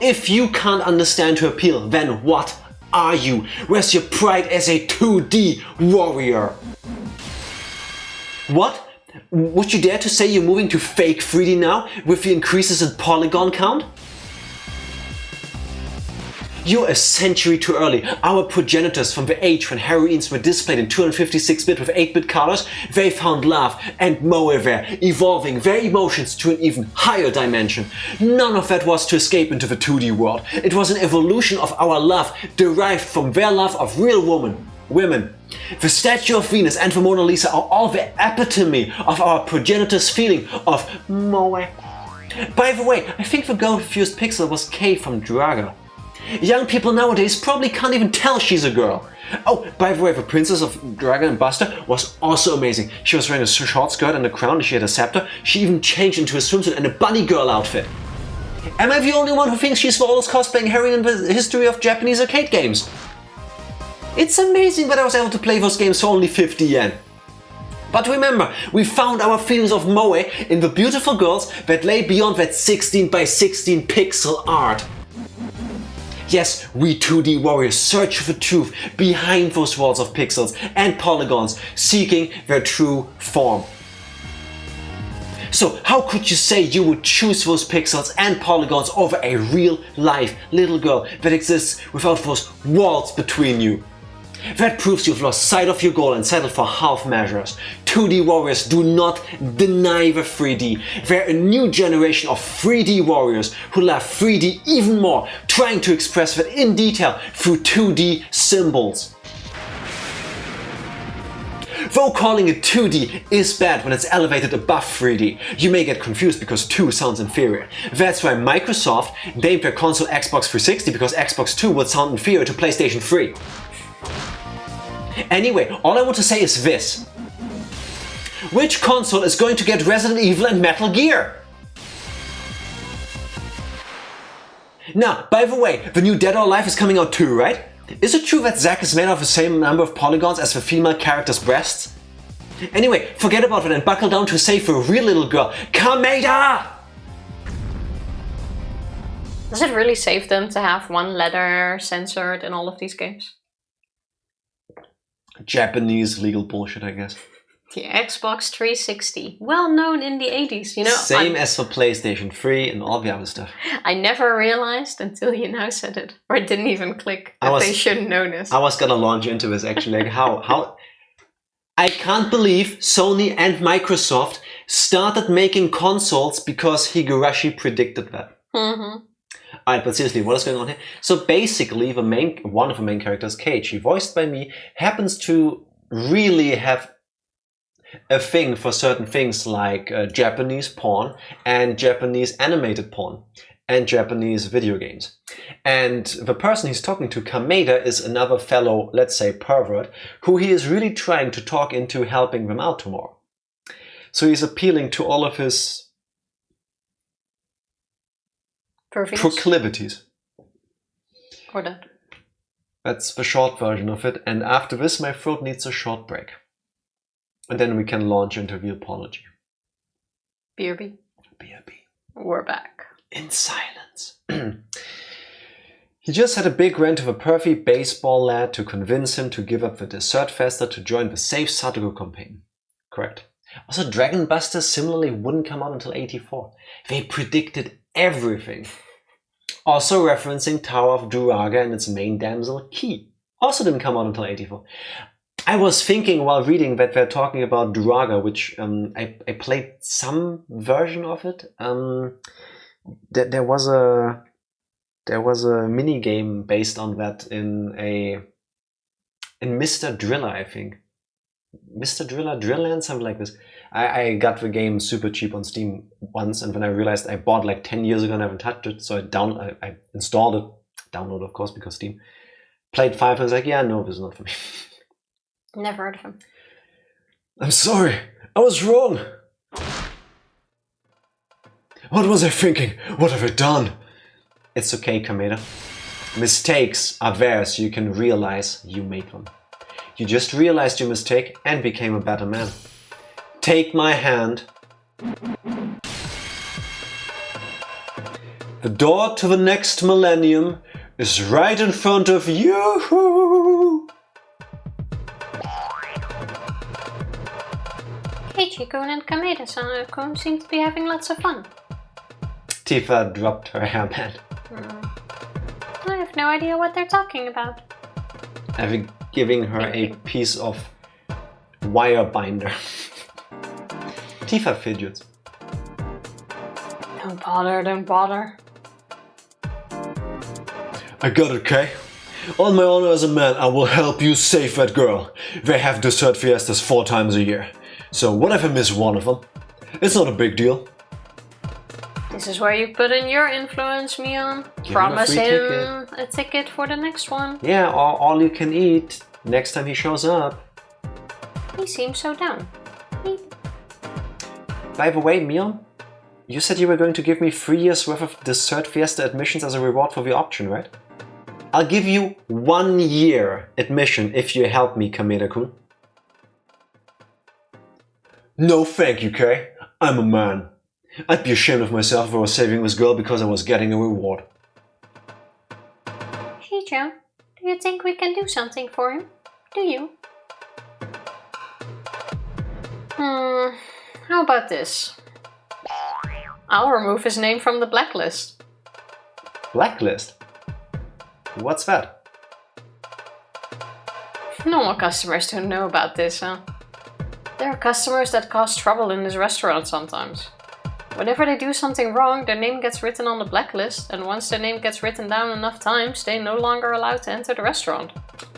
If you can't understand her appeal, then what are you? Where's your pride as a 2D warrior? What? Would you dare to say you're moving to fake 3D now with the increases in polygon count? You're a century too early. Our progenitors from the age when heroines were displayed in 256-bit with 8-bit colors, they found love and moe there, evolving their emotions to an even higher dimension. None of that was to escape into the 2D world. It was an evolution of our love derived from their love of real women. The statue of Venus and the Mona Lisa are all the epitome of our progenitors' feeling of moe. By the way, I think the girl-fused pixel was Kei from Draga. Young people nowadays probably can't even tell she's a girl. Oh, by the way, the Princess of Dragon and Buster was also amazing. She was wearing a short skirt and a crown, and she had a scepter. She even changed into a swimsuit and a bunny girl outfit. Am I the only one who thinks she's the oldest cosplaying heroine in the history of Japanese arcade games? It's amazing that I was able to play those games for only 50 yen. But remember, we found our feelings of moe in the beautiful girls that lay beyond that 16 by 16 pixel art. Yes, we 2D warriors search for the truth behind those walls of pixels and polygons, seeking their true form. So how could you say you would choose those pixels and polygons over a real life little girl that exists without those walls between you? That proves you've lost sight of your goal and settled for half measures. 2D warriors do not deny the 3D. They're a new generation of 3D warriors who love 3D even more, trying to express that in detail through 2D symbols. Though calling it 2D is bad when it's elevated above 3D, you may get confused because 2 sounds inferior. That's why Microsoft named their console Xbox 360 because Xbox 2 would sound inferior to PlayStation 3. Anyway, all I want to say is this. Which console is going to get Resident Evil and Metal Gear? Now, by the way, the new Dead or Alive is coming out too, right? Is it true that Zack is made of the same number of polygons as the female character's breasts? Anyway, forget about that and buckle down to save for a real little girl, Kameda! Does it really save them to have one letter censored in all of these games? Japanese legal bullshit, I guess. The Xbox 360, well known in the 80s, you know. Same as for PlayStation 3 and all the other stuff. I never realized until you now said it, or it didn't even click that they shouldn't know this. I was gonna launch into this actually, like how I can't believe Sony and Microsoft started making consoles because Higurashi predicted that. Mm-hmm. Alright, but seriously, what is going on here? So basically, one of the main characters, Keiichi, voiced by me, happens to really have a thing for certain things like Japanese porn and Japanese animated porn and Japanese video games. And the person he's talking to, Kameda, is another fellow, let's say, pervert, who he is really trying to talk into helping them out tomorrow. So he's appealing to all of his proclivities. Or that. That's the short version of it. And after this, my throat needs a short break. And then we can launch into the apology. BRB. BRB. We're back. In silence. He just had a big rant with a pervy baseball lad to convince him to give up the dessert fester to join the Save Satoru campaign. Correct. Also, Dragon Buster similarly wouldn't come out until 84. They predicted everything. Also referencing Tower of Duraga and its main damsel, Key. Also didn't come out until 84. I was thinking while reading that they're talking about Duraga, which I played some version of it. There was a mini game based on that in Mr. Driller, I think. Mr. Driller, Drillland, something like this. I got the game super cheap on Steam once, and then I realized I bought like 10 years ago and I haven't touched it, so I installed it, downloaded of course because Steam. Played 5 and I was like, yeah, no, this is not for me. Never heard of him. I'm sorry, I was wrong. What was I thinking? What have I done? It's okay, Kameda. Mistakes are there so you can realize you made them. You just realized your mistake and became a better man. Take my hand. The door to the next millennium is right in front of you. Keiichi-kun and Kameda-san seem to be having lots of fun. Tifa dropped her hairband. I have no idea what they're talking about. Having giving her a piece of wire binder. Tifa fidgets. Don't bother, don't bother. I got it, Kay. On my honor as a man, I will help you save that girl. They have dessert fiestas 4 times a year. So what if I miss one of them? It's not a big deal. This is where you put in your influence, Mion. Promise him a ticket for the next one. Yeah, or all you can eat next time he shows up. He seems so down. By the way, Mion, you said you were going to give me 3 years worth of dessert fiesta admissions as a reward for the auction, right? I'll give you 1 year admission if you help me, Kameda-kun. No thank you, Kay. I'm a man. I'd be ashamed of myself if I was saving this girl because I was getting a reward. Hey Joe, do you think we can do something for him? Do you? How about this? I'll remove his name from the blacklist. Blacklist? What's that? Normal customers don't know about this, huh? There are customers that cause trouble in this restaurant sometimes. Whenever they do something wrong, their name gets written on the blacklist, and once their name gets written down enough times, they're no longer allowed to enter the restaurant.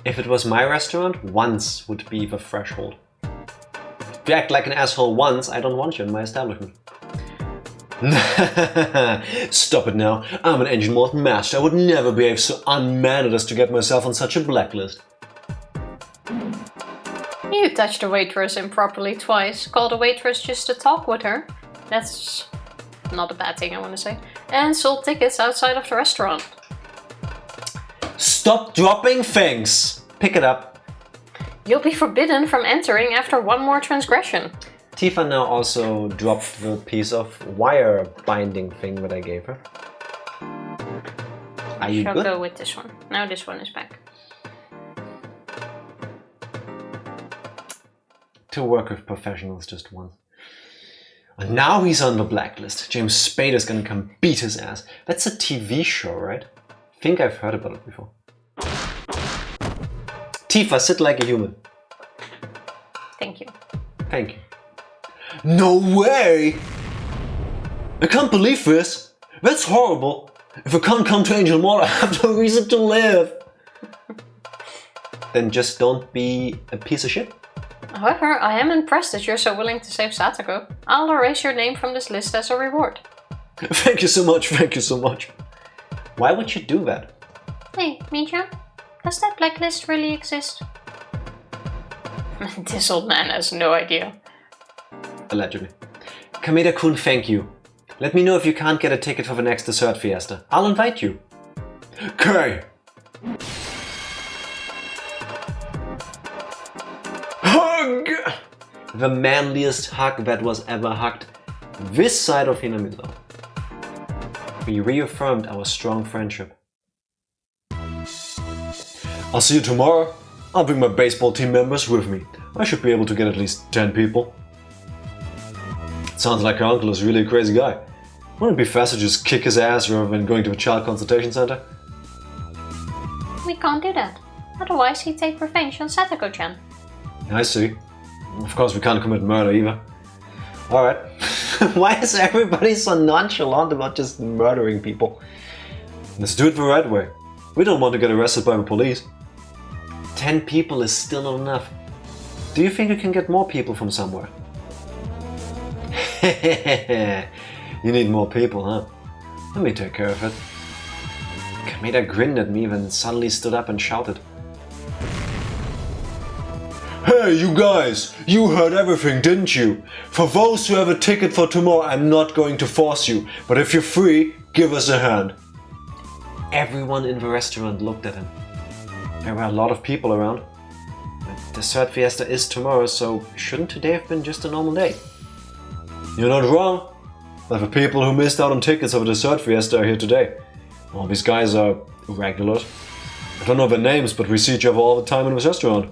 If it was my restaurant, once would be the threshold. If you act like an asshole once, I don't want you in my establishment. Stop it now. I'm an engine malt master. I would never behave so unmannered as to get myself on such a blacklist. You touched a waitress improperly twice, called a waitress just to talk with her. That's not a bad thing, I want to say. And sold tickets outside of the restaurant. Stop dropping things! Pick it up. You'll be forbidden from entering after 1 more transgression. Tifa now also dropped the piece of wire binding thing that I gave her. Are you good? I'll go with this one. Now this one is back. To work with professionals just once. And now he's on the blacklist. James Spade is gonna come beat his ass. That's a TV show, right? I think I've heard about it before. Tifa, sit like a human. Thank you. Thank you. No way! I can't believe this. That's horrible. If I can't come to Angel Mall, I have no reason to live. Then just don't be a piece of shit. However, I am impressed that you're so willing to save Satoko. I'll erase your name from this list as a reward. Thank you so much, thank you so much. Why would you do that? Hey, Mija, does that blacklist really exist? This old man has no idea. Allegedly. Kameda-kun, thank you. Let me know if you can't get a ticket for the next dessert fiesta. I'll invite you. Kay! Hug! The manliest hug that was ever hugged this side of Hinamizawa. We reaffirmed our strong friendship. I'll see you tomorrow. I'll bring my baseball team members with me. I should be able to get at least 10 people. Sounds like your uncle is really a crazy guy. Wouldn't it be faster to just kick his ass rather than going to a child consultation center? We can't do that. Otherwise he'd take revenge on Satoko-chan. I see. Of course we can't commit murder either. Alright. Why is everybody so nonchalant about just murdering people? Let's do it the right way. We don't want to get arrested by the police. 10 people is still not enough. Do you think you can get more people from somewhere? You need more people, huh? Let me take care of it. Kameda grinned at me, then suddenly stood up and shouted. Hey! Hey, you guys! You heard everything, didn't you? For those who have a ticket for tomorrow, I'm not going to force you. But if you're free, give us a hand. Everyone in the restaurant looked at him. There were a lot of people around. The third fiesta is tomorrow, so shouldn't today have been just a normal day? You're not wrong. But the people who missed out on tickets for the dessert fiesta are here today. All these guys are regulars. I don't know their names, but we see each other all the time in this restaurant.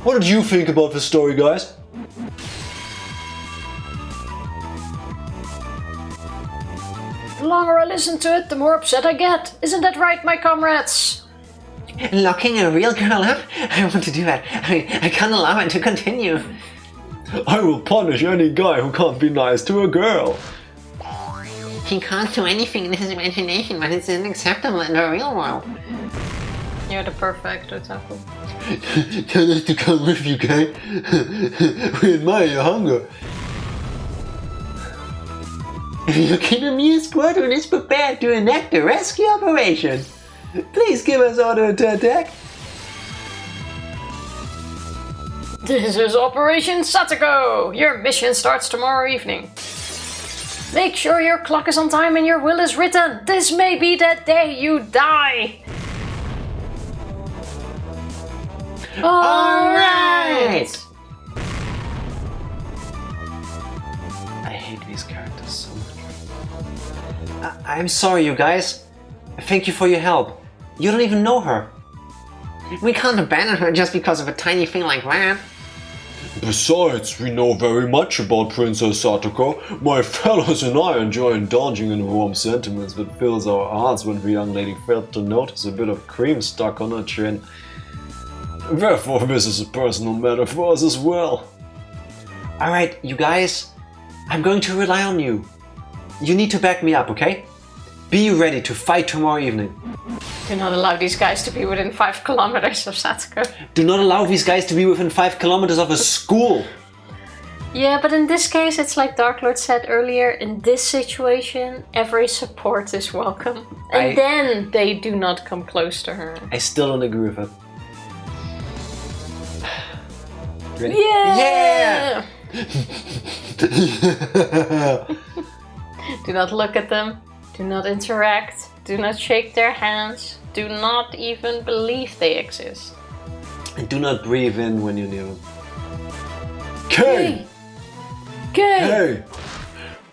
What did you think about this story, guys? The longer I listen to it, the more upset I get. Isn't that right, my comrades? Locking a real girl up? I want to do that. I can't allow it to continue. I will punish any guy who can't be nice to a girl. He can't do anything in his imagination, but it's unacceptable in the real world. You're the perfect otaku. Tell us to come with you, Kei. We admire your hunger. Your Hinamizawa squadron is prepared to enact a rescue operation. Please give us order to attack. This is Operation Satoko! Your mission starts tomorrow evening. Make sure your clock is on time and your will is written. This may be the day you die. Alright! I hate these characters so much. I'm sorry, you guys. Thank you for your help. You don't even know her. We can't abandon her just because of a tiny thing like that. Besides, we know very much about Princess Satoko. My fellows and I enjoy indulging in warm sentiments that fills our hearts when the young lady failed to notice a bit of cream stuck on her chin. Therefore, this is a personal matter for us as well. Alright, you guys. I'm going to rely on you. You need to back me up, okay? Be ready to fight tomorrow evening. Do not allow these guys to be within 5 kilometers of Satoko. Do not allow these guys to be within 5 kilometers of a school. Yeah, but in this case, it's like Dark Lord said earlier, in this situation, every support is welcome. And then they do not come close to her. I still don't agree with it. Ready? Yeah! Do not look at them. Do not interact. Do not shake their hands. Do not even believe they exist. And do not breathe in when you're near them. Kei! Kei!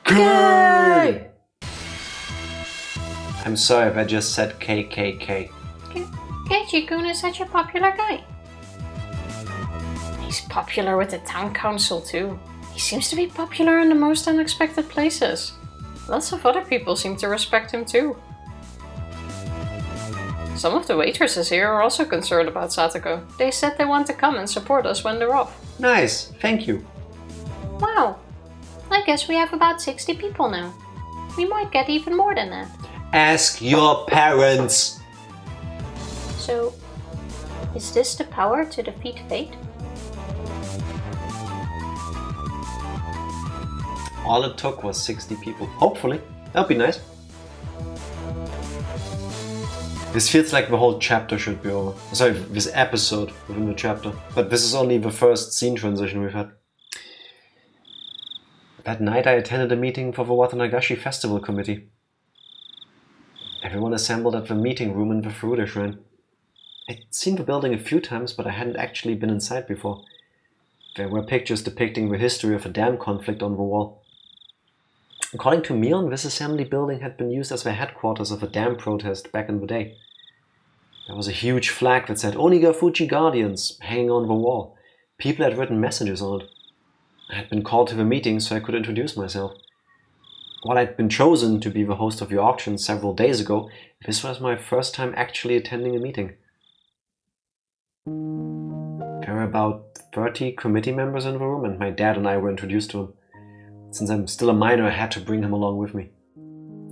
Kei! I'm sorry if I just said KKK. Keiichi-kun is such a popular guy. He's popular with the town council too. He seems to be popular in the most unexpected places. Lots of other people seem to respect him too. Some of the waitresses here are also concerned about Satoko. They said they want to come and support us when they're off. Nice, thank you. Wow, I guess we have about 60 people now. We might get even more than that. Ask your parents. So, is this the power to defeat fate? All it took was 60 people. Hopefully. That'd be nice. This feels like the whole chapter should be over. Sorry, this episode within the chapter. But this is only the first scene transition we've had. That night I attended a meeting for the Watanagashi Festival Committee. Everyone assembled at the meeting room in the Furude Shrine. I'd seen the building a few times, but I hadn't actually been inside before. There were pictures depicting the history of a dam conflict on the wall. According to Mion, this assembly building had been used as the headquarters of a dam protest back in the day. There was a huge flag that said Oniga Fuji Guardians hanging on the wall. People had written messages on it. I had been called to the meeting so I could introduce myself. While I'd been chosen to be the host of the auction several days ago, this was my first time actually attending a meeting. There were about 30 committee members in the room and my dad and I were introduced to him. Since I'm still a minor, I had to bring him along with me.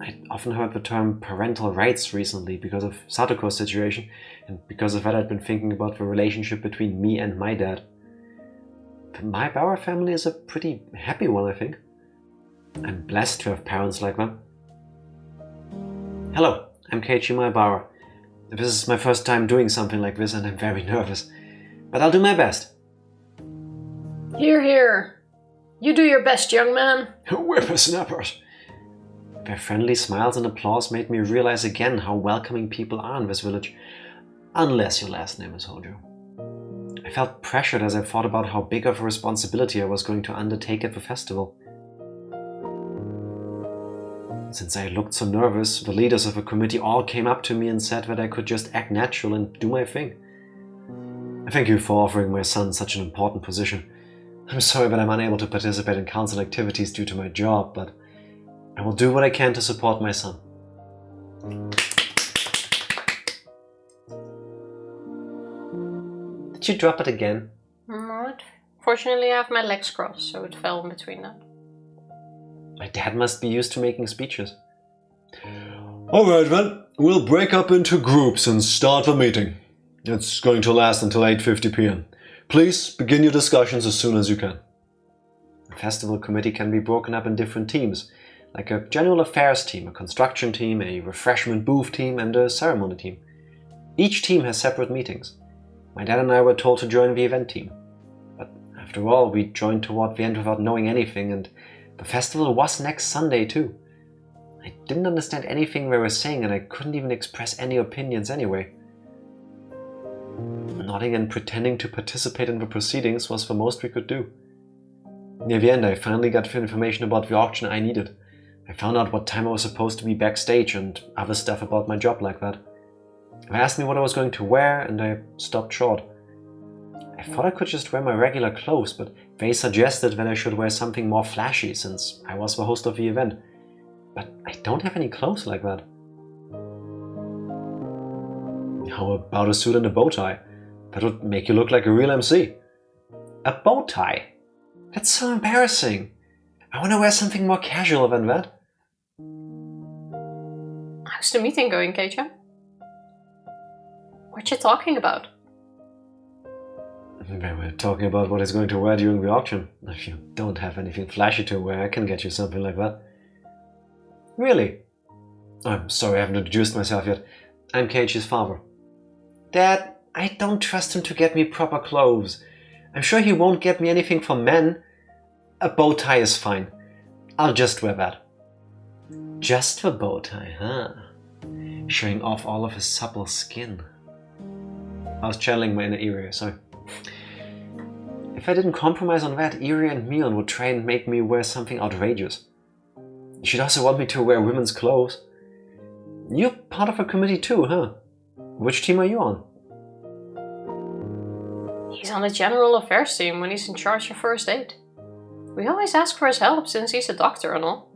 I'd often heard the term parental rights recently because of Satoko's situation, and because of that I'd been thinking about the relationship between me and my dad. The Maebara family is a pretty happy one, I think. I'm blessed to have parents like them. Hello, I'm Keiichi Maebara. This is my first time doing something like this and I'm very nervous. But I'll do my best. Hear, hear. You do your best, young man. Whippersnappers. Their friendly smiles and applause made me realize again how welcoming people are in this village. Unless your last name is Hojo. I felt pressured as I thought about how big of a responsibility I was going to undertake at the festival. Since I looked so nervous, the leaders of the committee all came up to me and said that I could just act natural and do my thing. I thank you for offering my son such an important position. I'm sorry that I'm unable to participate in council activities due to my job, but I will do what I can to support my son. Did you drop it again? No, fortunately I have my legs crossed, so it fell in between that. My dad must be used to making speeches. Alright then, we'll break up into groups and start the meeting. It's going to last until 8:50 p.m. Please begin your discussions as soon as you can. The festival committee can be broken up in different teams, like a general affairs team, a construction team, a refreshment booth team, and a ceremony team. Each team has separate meetings. My dad and I were told to join the event team. But after all, we joined toward the end without knowing anything, and the festival was next Sunday too. I didn't understand anything they were saying, and I couldn't even express any opinions anyway. Nodding and pretending to participate in the proceedings was the most we could do. Near the end, I finally got the information about the auction I needed. I found out what time I was supposed to be backstage and other stuff about my job like that. They asked me what I was going to wear, and I stopped short. I thought I could just wear my regular clothes, but they suggested that I should wear something more flashy since I was the host of the event. But I don't have any clothes like that. How about a suit and a bow tie? That would make you look like a real MC. A bow tie? That's so embarrassing. I want to wear something more casual than that. How's the meeting going, Keiichi? What you talking about? We're talking about what he's going to wear during the auction. If you don't have anything flashy to wear, I can get you something like that. Really? I'm sorry, I haven't introduced myself yet. I'm Keiichi's father. Dad, I don't trust him to get me proper clothes. I'm sure he won't get me anything for men. A bow tie is fine. I'll just wear that. Just the bow tie, huh? Showing off all of his supple skin. I was channeling my inner Irie, sorry. If I didn't compromise on that, Irie and Mion would try and make me wear something outrageous. She'd also want me to wear women's clothes. You're part of a committee too, huh? Which team are you on? He's on the general affairs team when he's in charge of first aid. We always ask for his help since he's a doctor and all.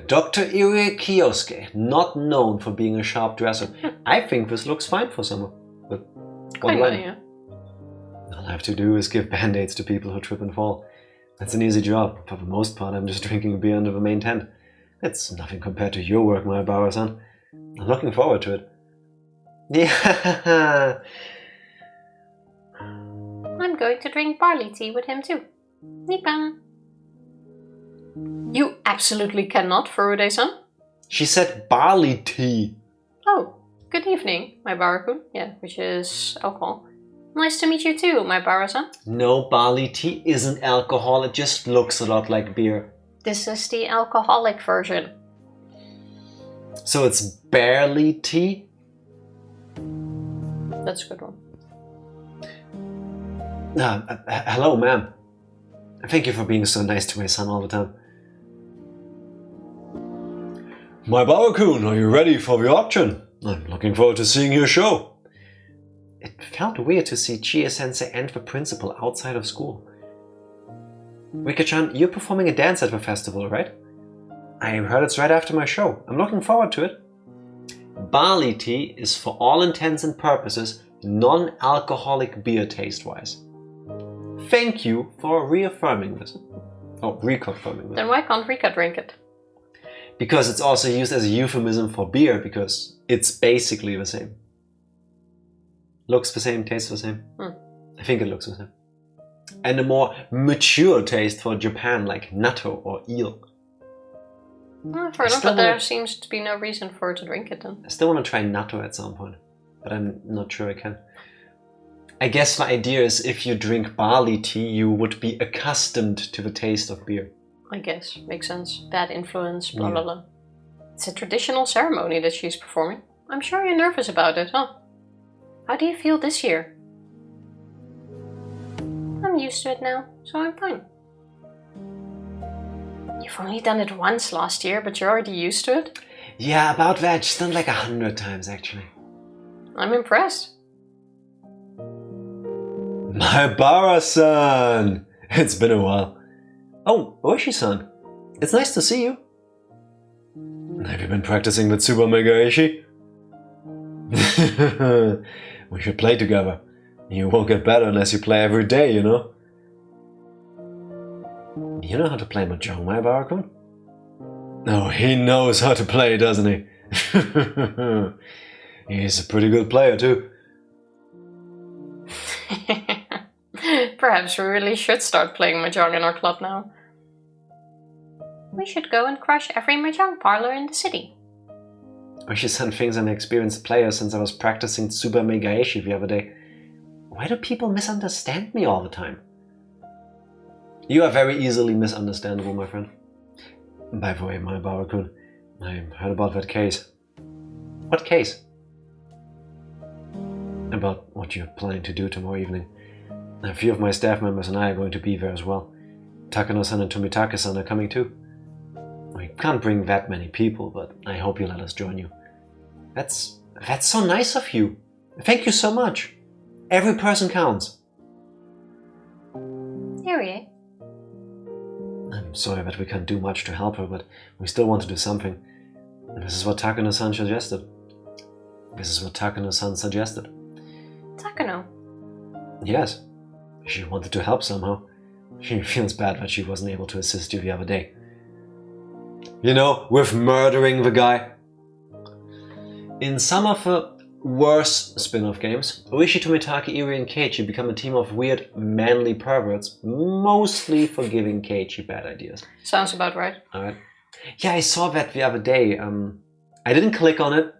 Dr. Irie Kiosuke, not known for being a sharp dresser. I think this looks fine for someone. But what do I know? Yeah. All I have to do is give band-aids to people who trip and fall. That's an easy job. For the most part, I'm just drinking beer under the main tent. It's nothing compared to your work, Maebara-san. I'm looking forward to it. Yeah. I'm going to drink barley tea with him too. Nippon. You absolutely cannot, Furude-san. She said barley tea. Oh, good evening, Maebara-kun. Yeah, which is alcohol. Nice to meet you too, Maebara-san. No, barley tea isn't alcohol. It just looks a lot like beer. This is the alcoholic version. So it's barley tea? That's a good one. Hello, ma'am. Thank you for being so nice to my son all the time. Maebara-kun, are you ready for the auction? I'm looking forward to seeing your show. It felt weird to see Chie-sensei and the principal outside of school. Rika-chan, you're performing a dance at the festival, right? I heard it's right after my show. I'm looking forward to it. Barley tea is for all intents and purposes non-alcoholic beer taste-wise. Thank you for reaffirming this. Oh, reconfirming this. Then why can't Rika drink it? Because it's also used as a euphemism for beer, because it's basically the same. Looks the same, tastes the same. I think it looks the same. And a more mature taste for Japan, like natto or eel. Fair enough, but there seems to be no reason for her to drink it then. I still want to try natto at some point, but I'm not sure I can. I guess the idea is if you drink barley tea, you would be accustomed to the taste of beer. I guess. Makes sense. Bad influence, blah blah blah. It's a traditional ceremony that she's performing. I'm sure you're nervous about it, huh? How do you feel this year? I'm used to it now, so I'm fine. You've only done it once last year, but you're already used to it? Yeah, about that. She's done like 100 times, actually. I'm impressed. Maebara-san! It's been a while. Oh, ooishi-san. It's nice to see you. Have you been practicing with Super Mega Ishi? We should play together. You won't get better unless you play every day, you know? You know how to play Mahjong, Maebara-kun? Oh, he knows how to play, doesn't he? He's a pretty good player, too. Perhaps we really should start playing Mahjong in our club now. We should go and crush every Mahjong parlor in the city. Ooishi-san thinks I'm an experienced player since I was practicing Super Mega Ishi the other day. Why do people misunderstand me all the time? You are very easily misunderstandable, my friend. By the way, Maebara-kun, I heard about that case. What case? About what you're planning to do tomorrow evening. A few of my staff members and I are going to be there as well. Takano-san and Tomitake-san are coming too. We can't bring that many people, but I hope you'll let us join you. That's so nice of you. Thank you so much. Every person counts. Harriet. I'm sorry that we can't do much to help her, but we still want to do something. This is what Takano-san suggested. Takano? Yes. She wanted to help somehow. She feels bad that she wasn't able to assist you the other day. You know, with murdering the guy. In some of the worse spin-off games, Oishi, Tomitake, Iri and Keiichi become a team of weird, manly perverts, mostly for giving Keiichi bad ideas. Sounds about right. Alright. Yeah, I saw that the other day. I didn't click on it,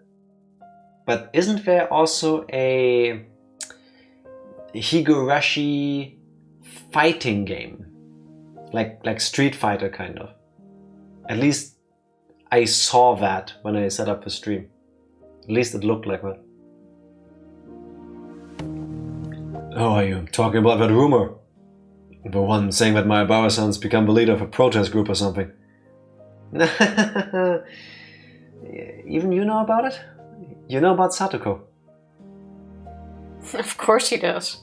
but isn't there also a Higurashi fighting game? Like Street Fighter, kind of. At least I saw that when I set up the stream. At least it looked like that. Oh, are you talking about that rumor? The one saying that Maebara-san's become the leader of a protest group or something. Even you know about it? You know about Satoko? Of course he does.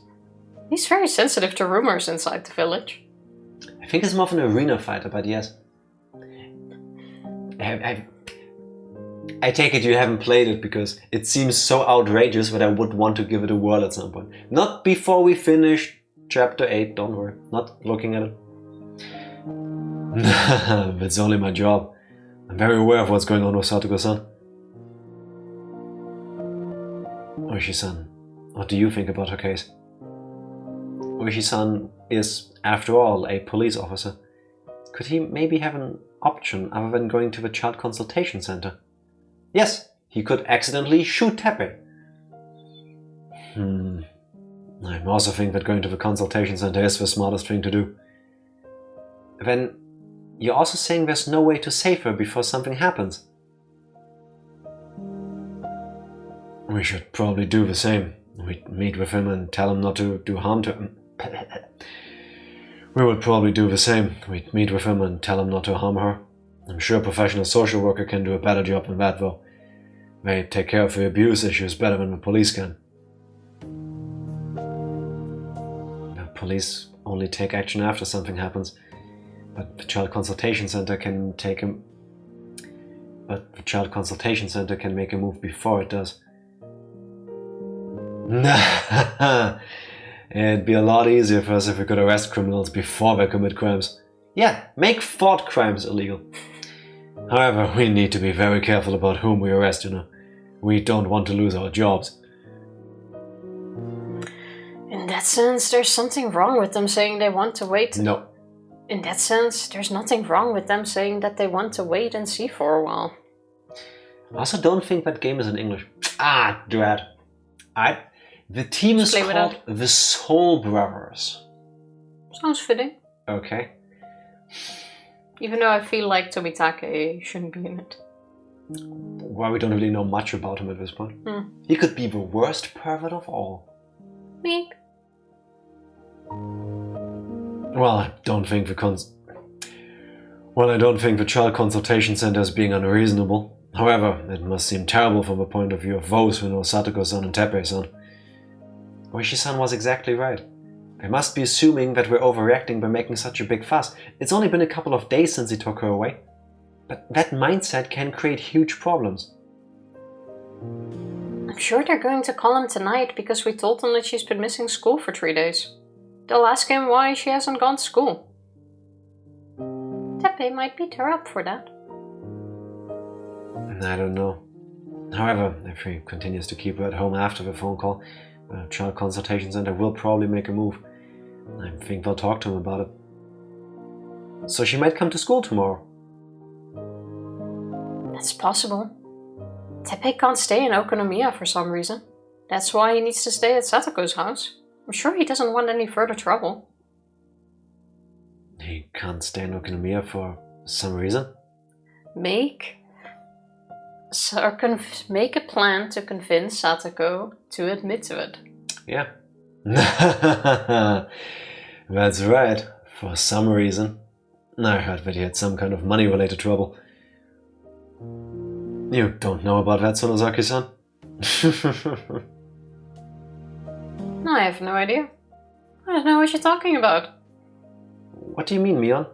He's very sensitive to rumors inside the village. I think he's more of an arena fighter, but yes. I take it you haven't played it because it seems so outrageous that I would want to give it a whirl at some point. Not before we finish chapter 8, don't worry. Not looking at it. That's only my job. I'm very aware of what's going on with Satoko-san. Oishi-san, what do you think about her case? Oishi-san is, after all, a police officer. Could he maybe have an option other than going to the child consultation center? Yes, he could accidentally shoot Tepe. I also think that going to the consultation center is the smartest thing to do. Then you're also saying there's no way to save her before something happens. We should probably do the same. We'd meet with him and tell him not to do harm to him. We would probably do the same. We'd meet with him and tell him not to harm her. I'm sure a professional social worker can do a better job than that, though. They take care of the abuse issues better than the police can. The police only take action after something happens. But the child consultation center can take him. But the child consultation center can make a move before it does. It'd be a lot easier for us if we could arrest criminals before they commit crimes. Yeah, make thought crimes illegal. However, we need to be very careful about whom we arrest, you know. We don't want to lose our jobs. In that sense, there's something wrong with them saying they want to wait. No. In that sense, there's nothing wrong with them saying that they want to wait and see for a while. I also don't think that game is in English. Ah, drat. The team is called the Soul Brothers. Sounds fitting. Okay. Even though I feel like Tomitake shouldn't be in it. Well, we don't really know much about him at this point. He could be the worst pervert of all. Me? Well, I don't think the child consultation center is being unreasonable. However, it must seem terrible from the point of view of those who know Satoko-san and Teppei-san. Ooishi-san was exactly right. I must be assuming that we're overreacting by making such a big fuss. It's only been a couple of days since he took her away. But that mindset can create huge problems. I'm sure they're going to call him tonight because we told them that she's been missing school for 3 days. They'll ask him why she hasn't gone to school. Teppei might beat her up for that. I don't know. However, if he continues to keep her at home after the phone call, the child consultation center will probably make a move. I think they'll talk to him about it. So she might come to school tomorrow. That's possible. Teppei can't stay in Okonomiya for some reason. That's why he needs to stay at Satoko's house. I'm sure he doesn't want any further trouble. He can't stay in Okonomiya for some reason? Make a plan to convince Satoko to admit to it. Yeah. That's right. For some reason. I heard that he had some kind of money-related trouble. You don't know about that, Sonozaki-san? I have no idea. I don't know what you're talking about. What do you mean, Mion?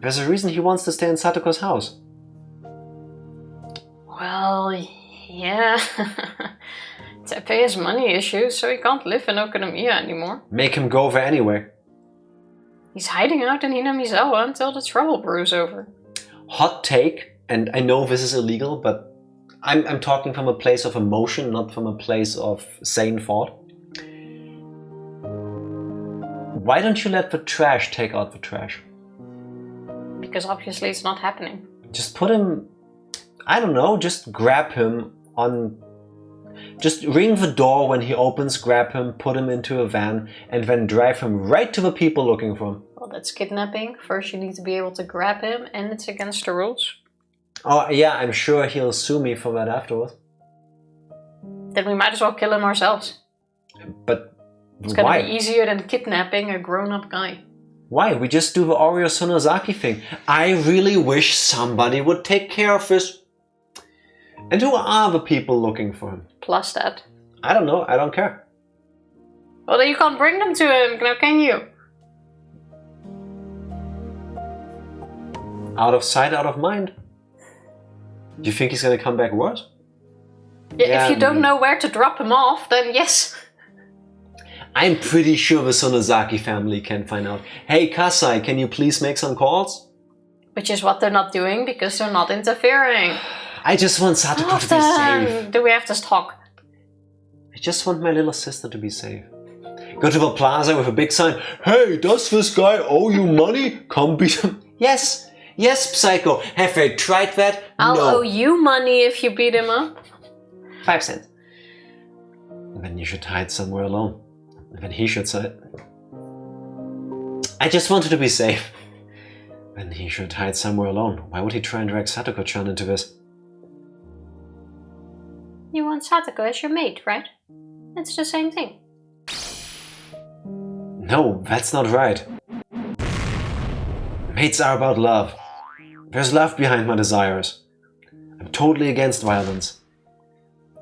There's a reason he wants to stay in Satoko's house. Well, yeah. Teppei has money issues, so he can't live in Okonomiya anymore. Make him go there anyway. He's hiding out in Hinamizawa until the trouble brews over. Hot take, and I know this is illegal, but I'm talking from a place of emotion, not from a place of sane thought. Why don't you let the trash take out the trash? Because obviously it's not happening. Just put him... I don't know, just grab him on... Just ring the door when he opens, grab him, put him into a van, and then drive him right to the people looking for him. Well, that's kidnapping. First you need to be able to grab him, and it's against the rules. Oh, yeah, I'm sure he'll sue me for that afterwards. Then we might as well kill him ourselves. But it's gonna be easier than kidnapping a grown-up guy. Why? We just do the Oreo Sonozaki thing. I really wish somebody would take care of this. And who are the people looking for him? Plus that. I don't know. I don't care. Well, then you can't bring them to him, now can you? Out of sight, out of mind. Do you think he's gonna come back worse? Yeah, if you don't know where to drop him off, then yes. I'm pretty sure the Sonozaki family can find out. Hey, Kasai, can you please make some calls? Which is what they're not doing, because they're not interfering. I just want Satoko to be safe. Do we have to talk? I just want my little sister to be safe. Go to the plaza with a big sign. Hey, does this guy owe you money? Come beat him. Yes, yes, Psycho. Have they tried that? I'll owe you money if you beat him up. 5 cents. Then you should hide somewhere alone. Then he should say, I just wanted to be safe. Then he should hide somewhere alone. Why would he try and drag Satoko-chan into this? You want Satoko as your mate, right? It's the same thing. No, that's not right. Mates are about love. There's love behind my desires. I'm totally against violence.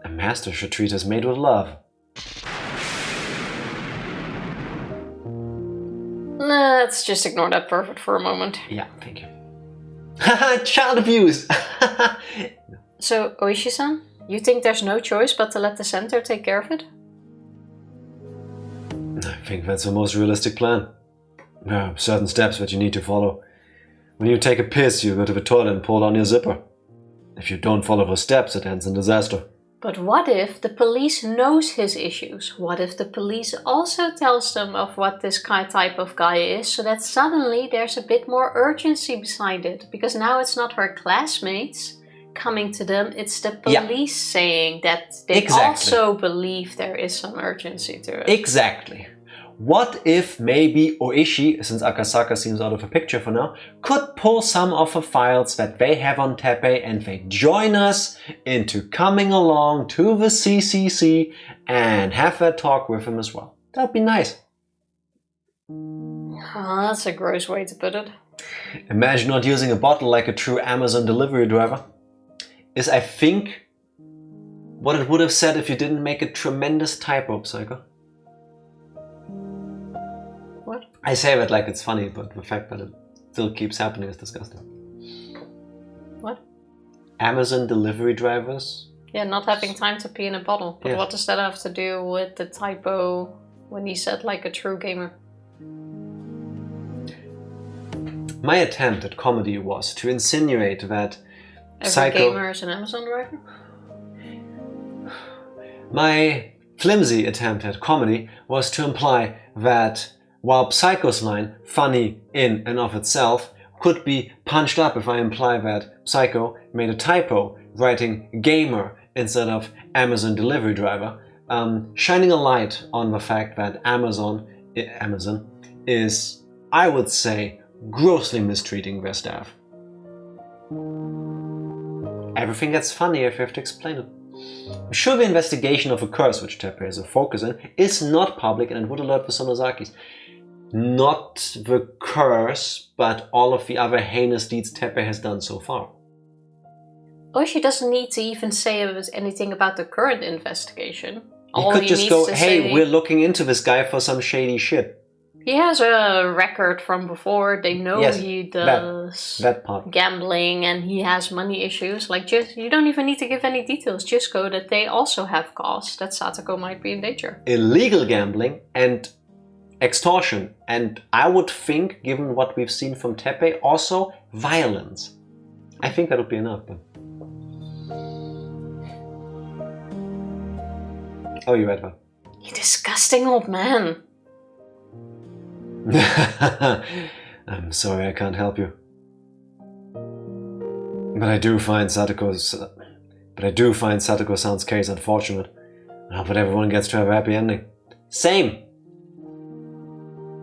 A master should treat his mate with love. Let's just ignore that pervert for a moment. Yeah, thank you. Haha, child abuse! So, Ooishi-san, you think there's no choice but to let the center take care of it? I think that's the most realistic plan. There are certain steps that you need to follow. When you take a piss, you go to the toilet and pull down your zipper. If you don't follow those steps, it ends in disaster. But what if the police knows his issues? What if the police also tells them of what this type of guy is, so that suddenly there's a bit more urgency beside it? Because now it's not her classmates, coming to them. It's the police saying that they also believe there is some urgency to it. Exactly. What if maybe Ooishi, since Akasaka seems out of the picture for now, could pull some of the files that they have on Teppei and they join us into coming along to the CCC and have that talk with him as well. That would be nice. Oh, that's a gross way to put it. Imagine not using a bottle like a true Amazon delivery driver. Is, I think, what it would have said if you didn't make a tremendous typo, Psycho. What? I say that like it's funny, but the fact that it still keeps happening is disgusting. What? Amazon delivery drivers? Yeah, not having time to pee in a bottle. But what does that have to do with the typo when he said like a true gamer? My attempt at comedy was to insinuate that every gamer is an Amazon driver? My flimsy attempt at comedy was to imply that while Psycho's line, funny in and of itself, could be punched up if I imply that Psycho made a typo writing gamer instead of Amazon delivery driver, shining a light on the fact that Amazon is, I would say, grossly mistreating their staff. Everything gets funny if you have to explain it. I'm sure the investigation of a curse, which Teppei has a focus in, is not public and it would alert the Sonozakis. Not the curse, but all of the other heinous deeds Teppei has done so far. Ooishi doesn't need to even say anything about the current investigation. He could just go, hey, we're looking into this guy for some shady shit. He has a record from before. They know he does that part. Gambling and he has money issues. Like, just you don't even need to give any details. Just go that they also have cause that Satoko might be in danger. Illegal gambling and extortion. And I would think, given what we've seen from Teppei, also violence. I think that would be enough. But... Oh, you read that? You disgusting old man. I'm sorry I can't help you. But I do find Satoko-san's case unfortunate. I hope that everyone gets to have a happy ending. Same!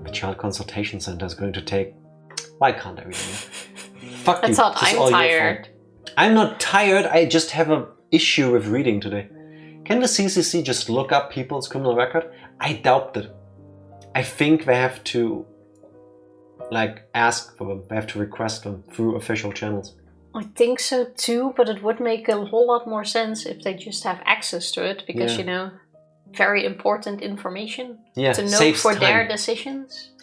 The Child Consultation Center is going to take... Why can't I read it? Fuck you. I thought I'm tired. I'm not tired, I just have an issue with reading today. Can the CCC just look up people's criminal record? I doubt it. I think they have to ask for them, they have to request them through official channels. I think so too, but it would make a whole lot more sense if they just have access to it, because very important information to know for their decisions.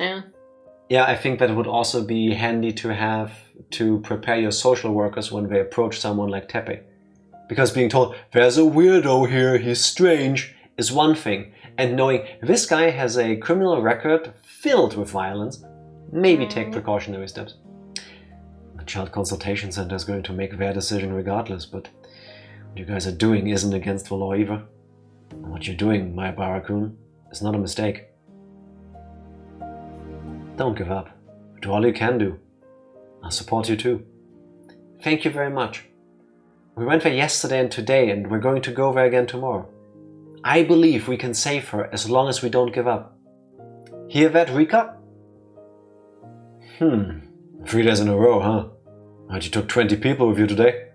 Yeah, I think that it would also be handy to have to prepare your social workers when they approach someone like Teppei. Because being told, there's a weirdo here, he's strange, is one thing. And knowing this guy has a criminal record filled with violence, maybe take precautionary steps. The Child Consultation Center is going to make their decision regardless, but what you guys are doing isn't against the law either. And what you're doing, Maebara-kun, is not a mistake. Don't give up. Do all you can do. I'll support you too. Thank you very much. We went there yesterday and today, and we're going to go there again tomorrow. I believe we can save her as long as we don't give up. Hear that, Rika? 3 days in a row, huh? But you took 20 people with you today.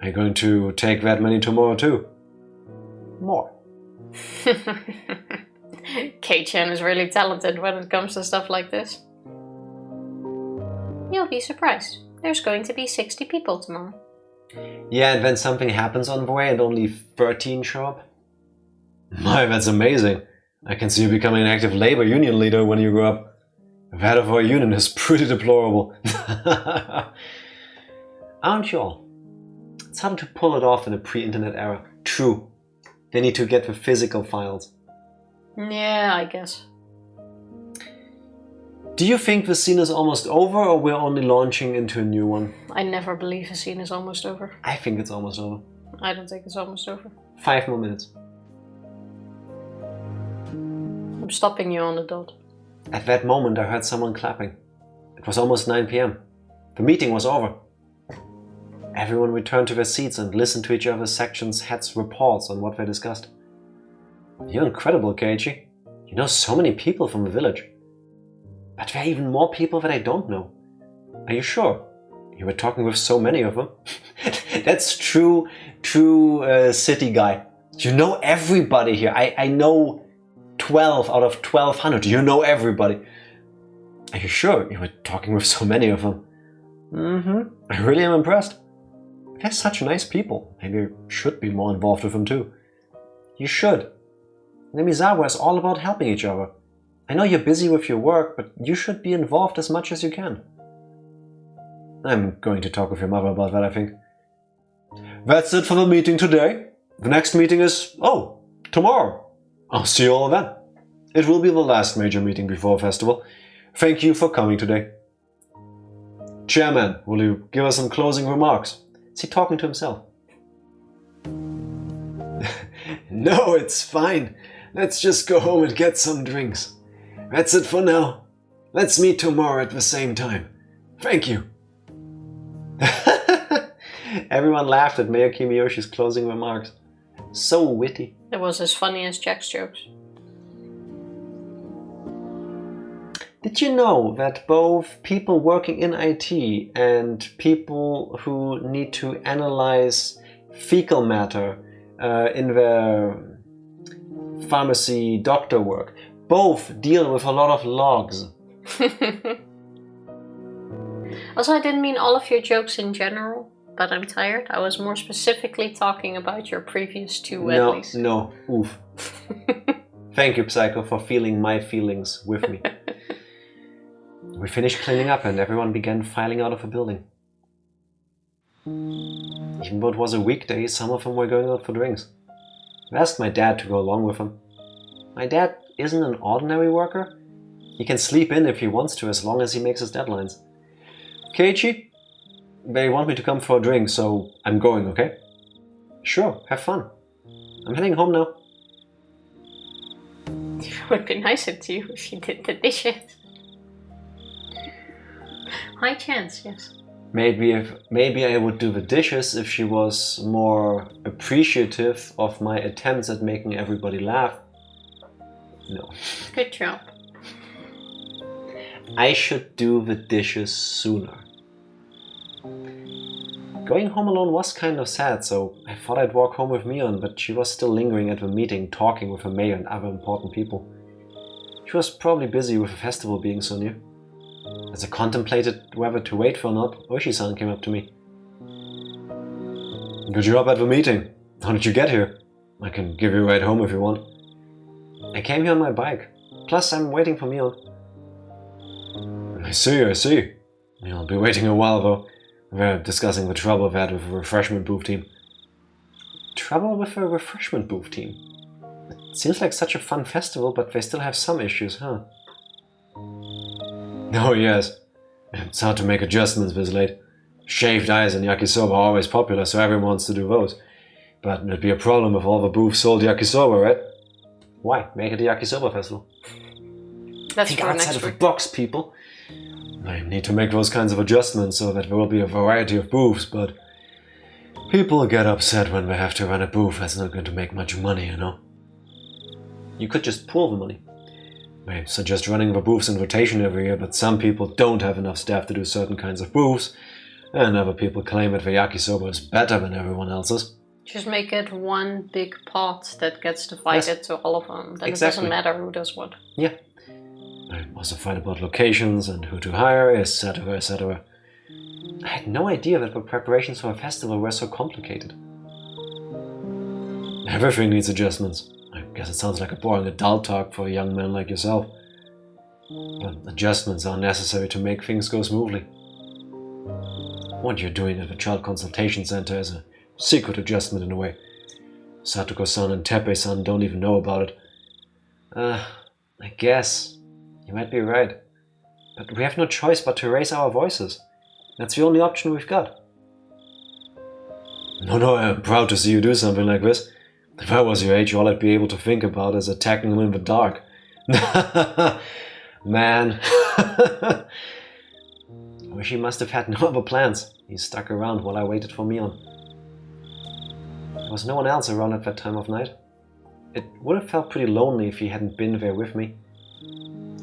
Are you going to take that many tomorrow too? More. Kei-chan is really talented when it comes to stuff like this. You'll be surprised. There's going to be 60 people tomorrow. Yeah, and then something happens on the way and only 13 show up? My, that's amazing. I can see you becoming an active labor union leader when you grow up. The head of our union is pretty deplorable. Aren't you all? It's hard to pull it off in a pre-internet era. True. They need to get the physical files. Yeah, I guess. Do you think the scene is almost over, or we're only launching into a new one? I never believe the scene is almost over. I think it's almost over. I don't think it's almost over. 5 more minutes. I'm stopping you on the dot. At that moment I heard someone clapping. It was almost 9 PM. The meeting was over. Everyone returned to their seats and listened to each other's section's heads' reports on what they discussed. You're incredible, Keiichi. You know so many people from the village. But there are even more people that I don't know. Are you sure? You were talking with so many of them. That's true city guy. You know everybody here. I know 12 out of 1,200. You know everybody. Are you sure? You were talking with so many of them. I really am impressed. They're such nice people. Maybe you should be more involved with them too. You should. Hinamizawa is all about helping each other. I know you're busy with your work, but you should be involved as much as you can. I'm going to talk with your mother about that, I think. That's it for the meeting today. The next meeting is, tomorrow. I'll see you all then. It will be the last major meeting before festival. Thank you for coming today. Chairman, will you give us some closing remarks? Is he talking to himself? No, it's fine. Let's just go home and get some drinks. That's it for now. Let's meet tomorrow at the same time. Thank you. Everyone laughed at Mayor Kimiyoshi's closing remarks. So witty. It was as funny as Jack's jokes. Did you know that both people working in IT and people who need to analyze fecal matter in their pharmacy doctor work, both deal with a lot of logs? Also, I didn't mean all of your jokes in general, but I'm tired. I was more specifically talking about your previous two Wedleys. No, oof. Thank you, Psycho, for feeling my feelings with me. We finished cleaning up and everyone began filing out of the building. Even though it was a weekday, some of them were going out for drinks. I asked my dad to go along with them. My dad isn't an ordinary worker. He can sleep in if he wants to, as long as he makes his deadlines. Keiichi, they want me to come for a drink, so I'm going, okay? Sure, have fun. I'm heading home now. It would be nicer to you if you did the dishes. High chance, yes. Maybe I would do the dishes if she was more appreciative of my attempts at making everybody laugh. No. Good job. I should do the dishes sooner. Going home alone was kind of sad, so I thought I'd walk home with Mion, but she was still lingering at the meeting, talking with the mayor and other important people. She was probably busy with the festival being so near. As I contemplated whether to wait for or not, ooishi-san came up to me. Good job at the meeting. How did you get here? I can give you a ride home if you want. I came here on my bike. Plus, I'm waiting for Mion. I see. I'll be waiting a while though. We're discussing the trouble we had with the refreshment booth team. Trouble with the refreshment booth team? It seems like such a fun festival, but they still have some issues, huh? Oh yes. It's hard to make adjustments this late. Shaved ice and yakisoba are always popular, so everyone wants to do those. But it'd be a problem if all the booths sold yakisoba, right? Why? Make it a yakisoba festival. That's Think for outside next of the week. box, people. I need to make those kinds of adjustments so that there will be a variety of booths, but people get upset when they have to run a booth that's not going to make much money, you know? You could just pool the money. I suggest running the booths in rotation every year, but some people don't have enough staff to do certain kinds of booths, and other people claim that the yakisoba is better than everyone else's. Just make it one big pot that gets divided to all of them. Then Exactly. It doesn't matter who does what. Yeah. I also fight about locations and who to hire, etc., etc. I had no idea that the preparations for a festival were so complicated. Everything needs adjustments. I guess it sounds like a boring adult talk for a young man like yourself. But adjustments are necessary to make things go smoothly. What you're doing at the Child Consultation Center is a secret adjustment in a way. Satoko-san and Teppei-san don't even know about it. I guess. You might be right. But we have no choice but to raise our voices. That's the only option we've got. No, I'm proud to see you do something like this. If I was your age, all I'd be able to think about is attacking them in the dark. Man. Oishi must have had no other plans. He stuck around while I waited for Mion. There was no one else around at that time of night. It would have felt pretty lonely if he hadn't been there with me.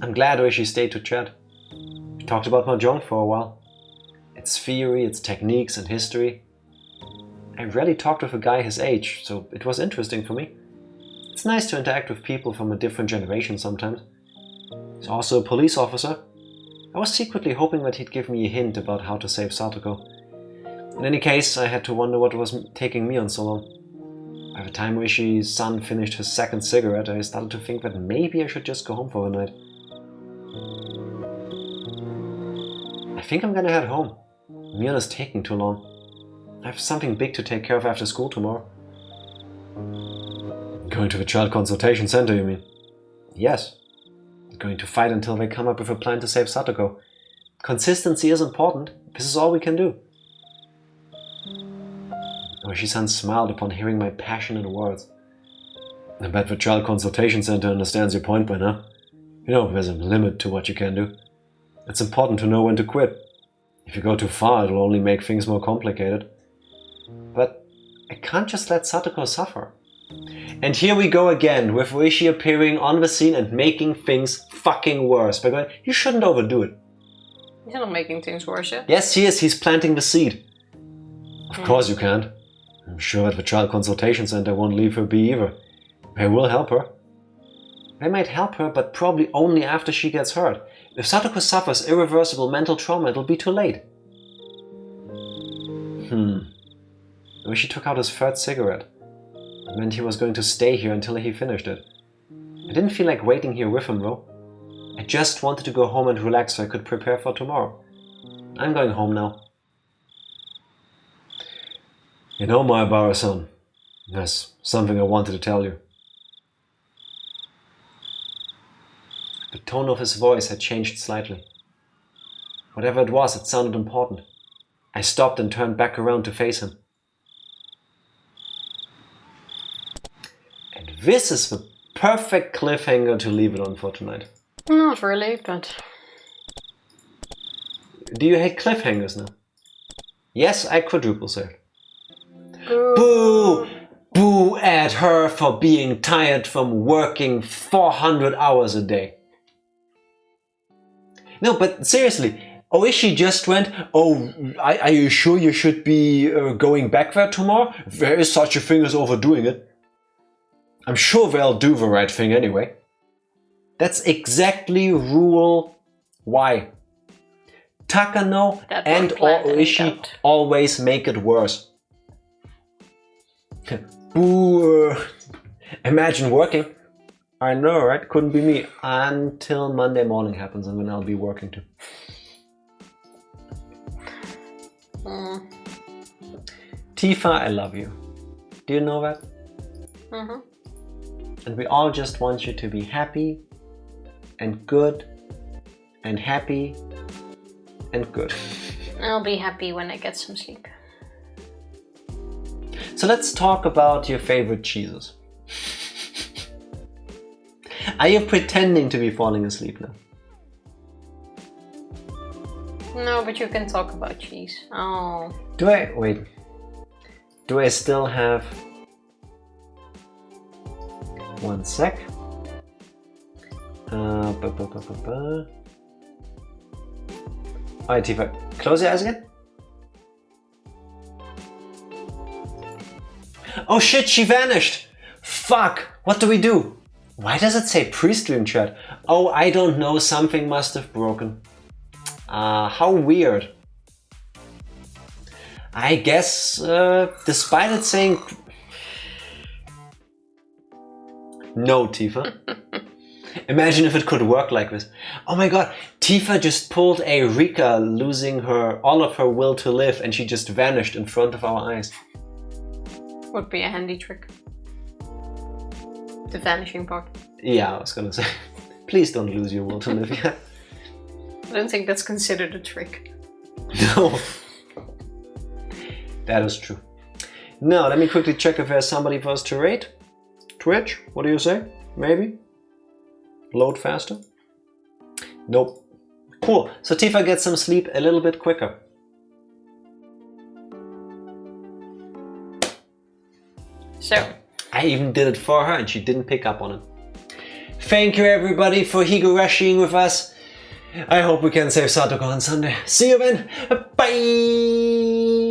I'm glad Oishi stayed to chat. We talked about Mahjong for a while. Its theory, its techniques and history. I rarely talked with a guy his age, so it was interesting for me. It's nice to interact with people from a different generation sometimes. He's also a police officer. I was secretly hoping that he'd give me a hint about how to save Satoko. In any case, I had to wonder what was taking Mion so long. By the time Oishi-san finished his second cigarette, I started to think that maybe I should just go home for the night. I think I'm gonna head home. Mion is taking too long. I have something big to take care of after school tomorrow. Going to the child consultation center, you mean? Yes. Going to fight until they come up with a plan to save Satoko. Consistency is important. This is all we can do. Oishi-san smiled upon hearing my passionate words. I bet the child consultation center understands your point by now. You know, there's a limit to what you can do. It's important to know when to quit. If you go too far, it'll only make things more complicated. But I can't just let Satoko suffer. And here we go again, with Oishi appearing on the scene and making things fucking worse by going, you shouldn't overdo it. He's not making things worse yet. Yes, he is. He's planting the seed. Of course you can't. I'm sure that the child consultation center won't leave her be either. They will help her. They might help her, but probably only after she gets hurt. If Satoko suffers irreversible mental trauma, it'll be too late. Oishi took out his third cigarette. It meant he was going to stay here until he finished it. I didn't feel like waiting here with him though. I just wanted to go home and relax so I could prepare for tomorrow. I'm going home now. You know, Maebara-san, there's something I wanted to tell you. The tone of his voice had changed slightly. Whatever it was, it sounded important. I stopped and turned back around to face him. And this is the perfect cliffhanger to leave it on for tonight. Not really, but... Do you hate cliffhangers now? Yes, I quadruple saved. Boo. Boo! Boo at her for being tired from working 400 hours a day. No, but seriously, Oishi just went, oh, are you sure you should be going back there tomorrow? There is such a thing as overdoing it. I'm sure they'll do the right thing anyway. That's exactly rule Y. Takano and or Oishi always make it worse. Boo! Imagine working. I know, right? Couldn't be me. Until Monday morning happens and then I'll be working too. Tifa, I love you. Do you know that? Mm-hmm. And we all just want you to be happy and good and happy and good. I'll be happy when I get some sleep. So let's talk about your favorite cheeses. Are you pretending to be falling asleep now? No, but you can talk about cheese. Oh. Do I still have... One sec. Alright, Tifa, close your eyes again. Oh shit, she vanished! Fuck! What do we do? Why does it say pre-stream chat? Oh, I don't know, something must have broken. How weird. I guess, despite it saying... No, Tifa. Imagine if it could work like this. Oh my god, Tifa just pulled a Rika, losing all of her will to live, and she just vanished in front of our eyes. Would be a handy trick. The vanishing part. Yeah, I was gonna say. Please don't lose your will to live yet. I don't think that's considered a trick. No. That is true. Now, let me quickly check if there's somebody for us to rate. Twitch, what do you say? Maybe? Load faster? Nope. Cool. So Tifa gets some sleep a little bit quicker. So I even did it for her and she didn't pick up on it. Thank you everybody for Higurashiing with us. I hope we can save Satoko on Sunday. See you then. Bye!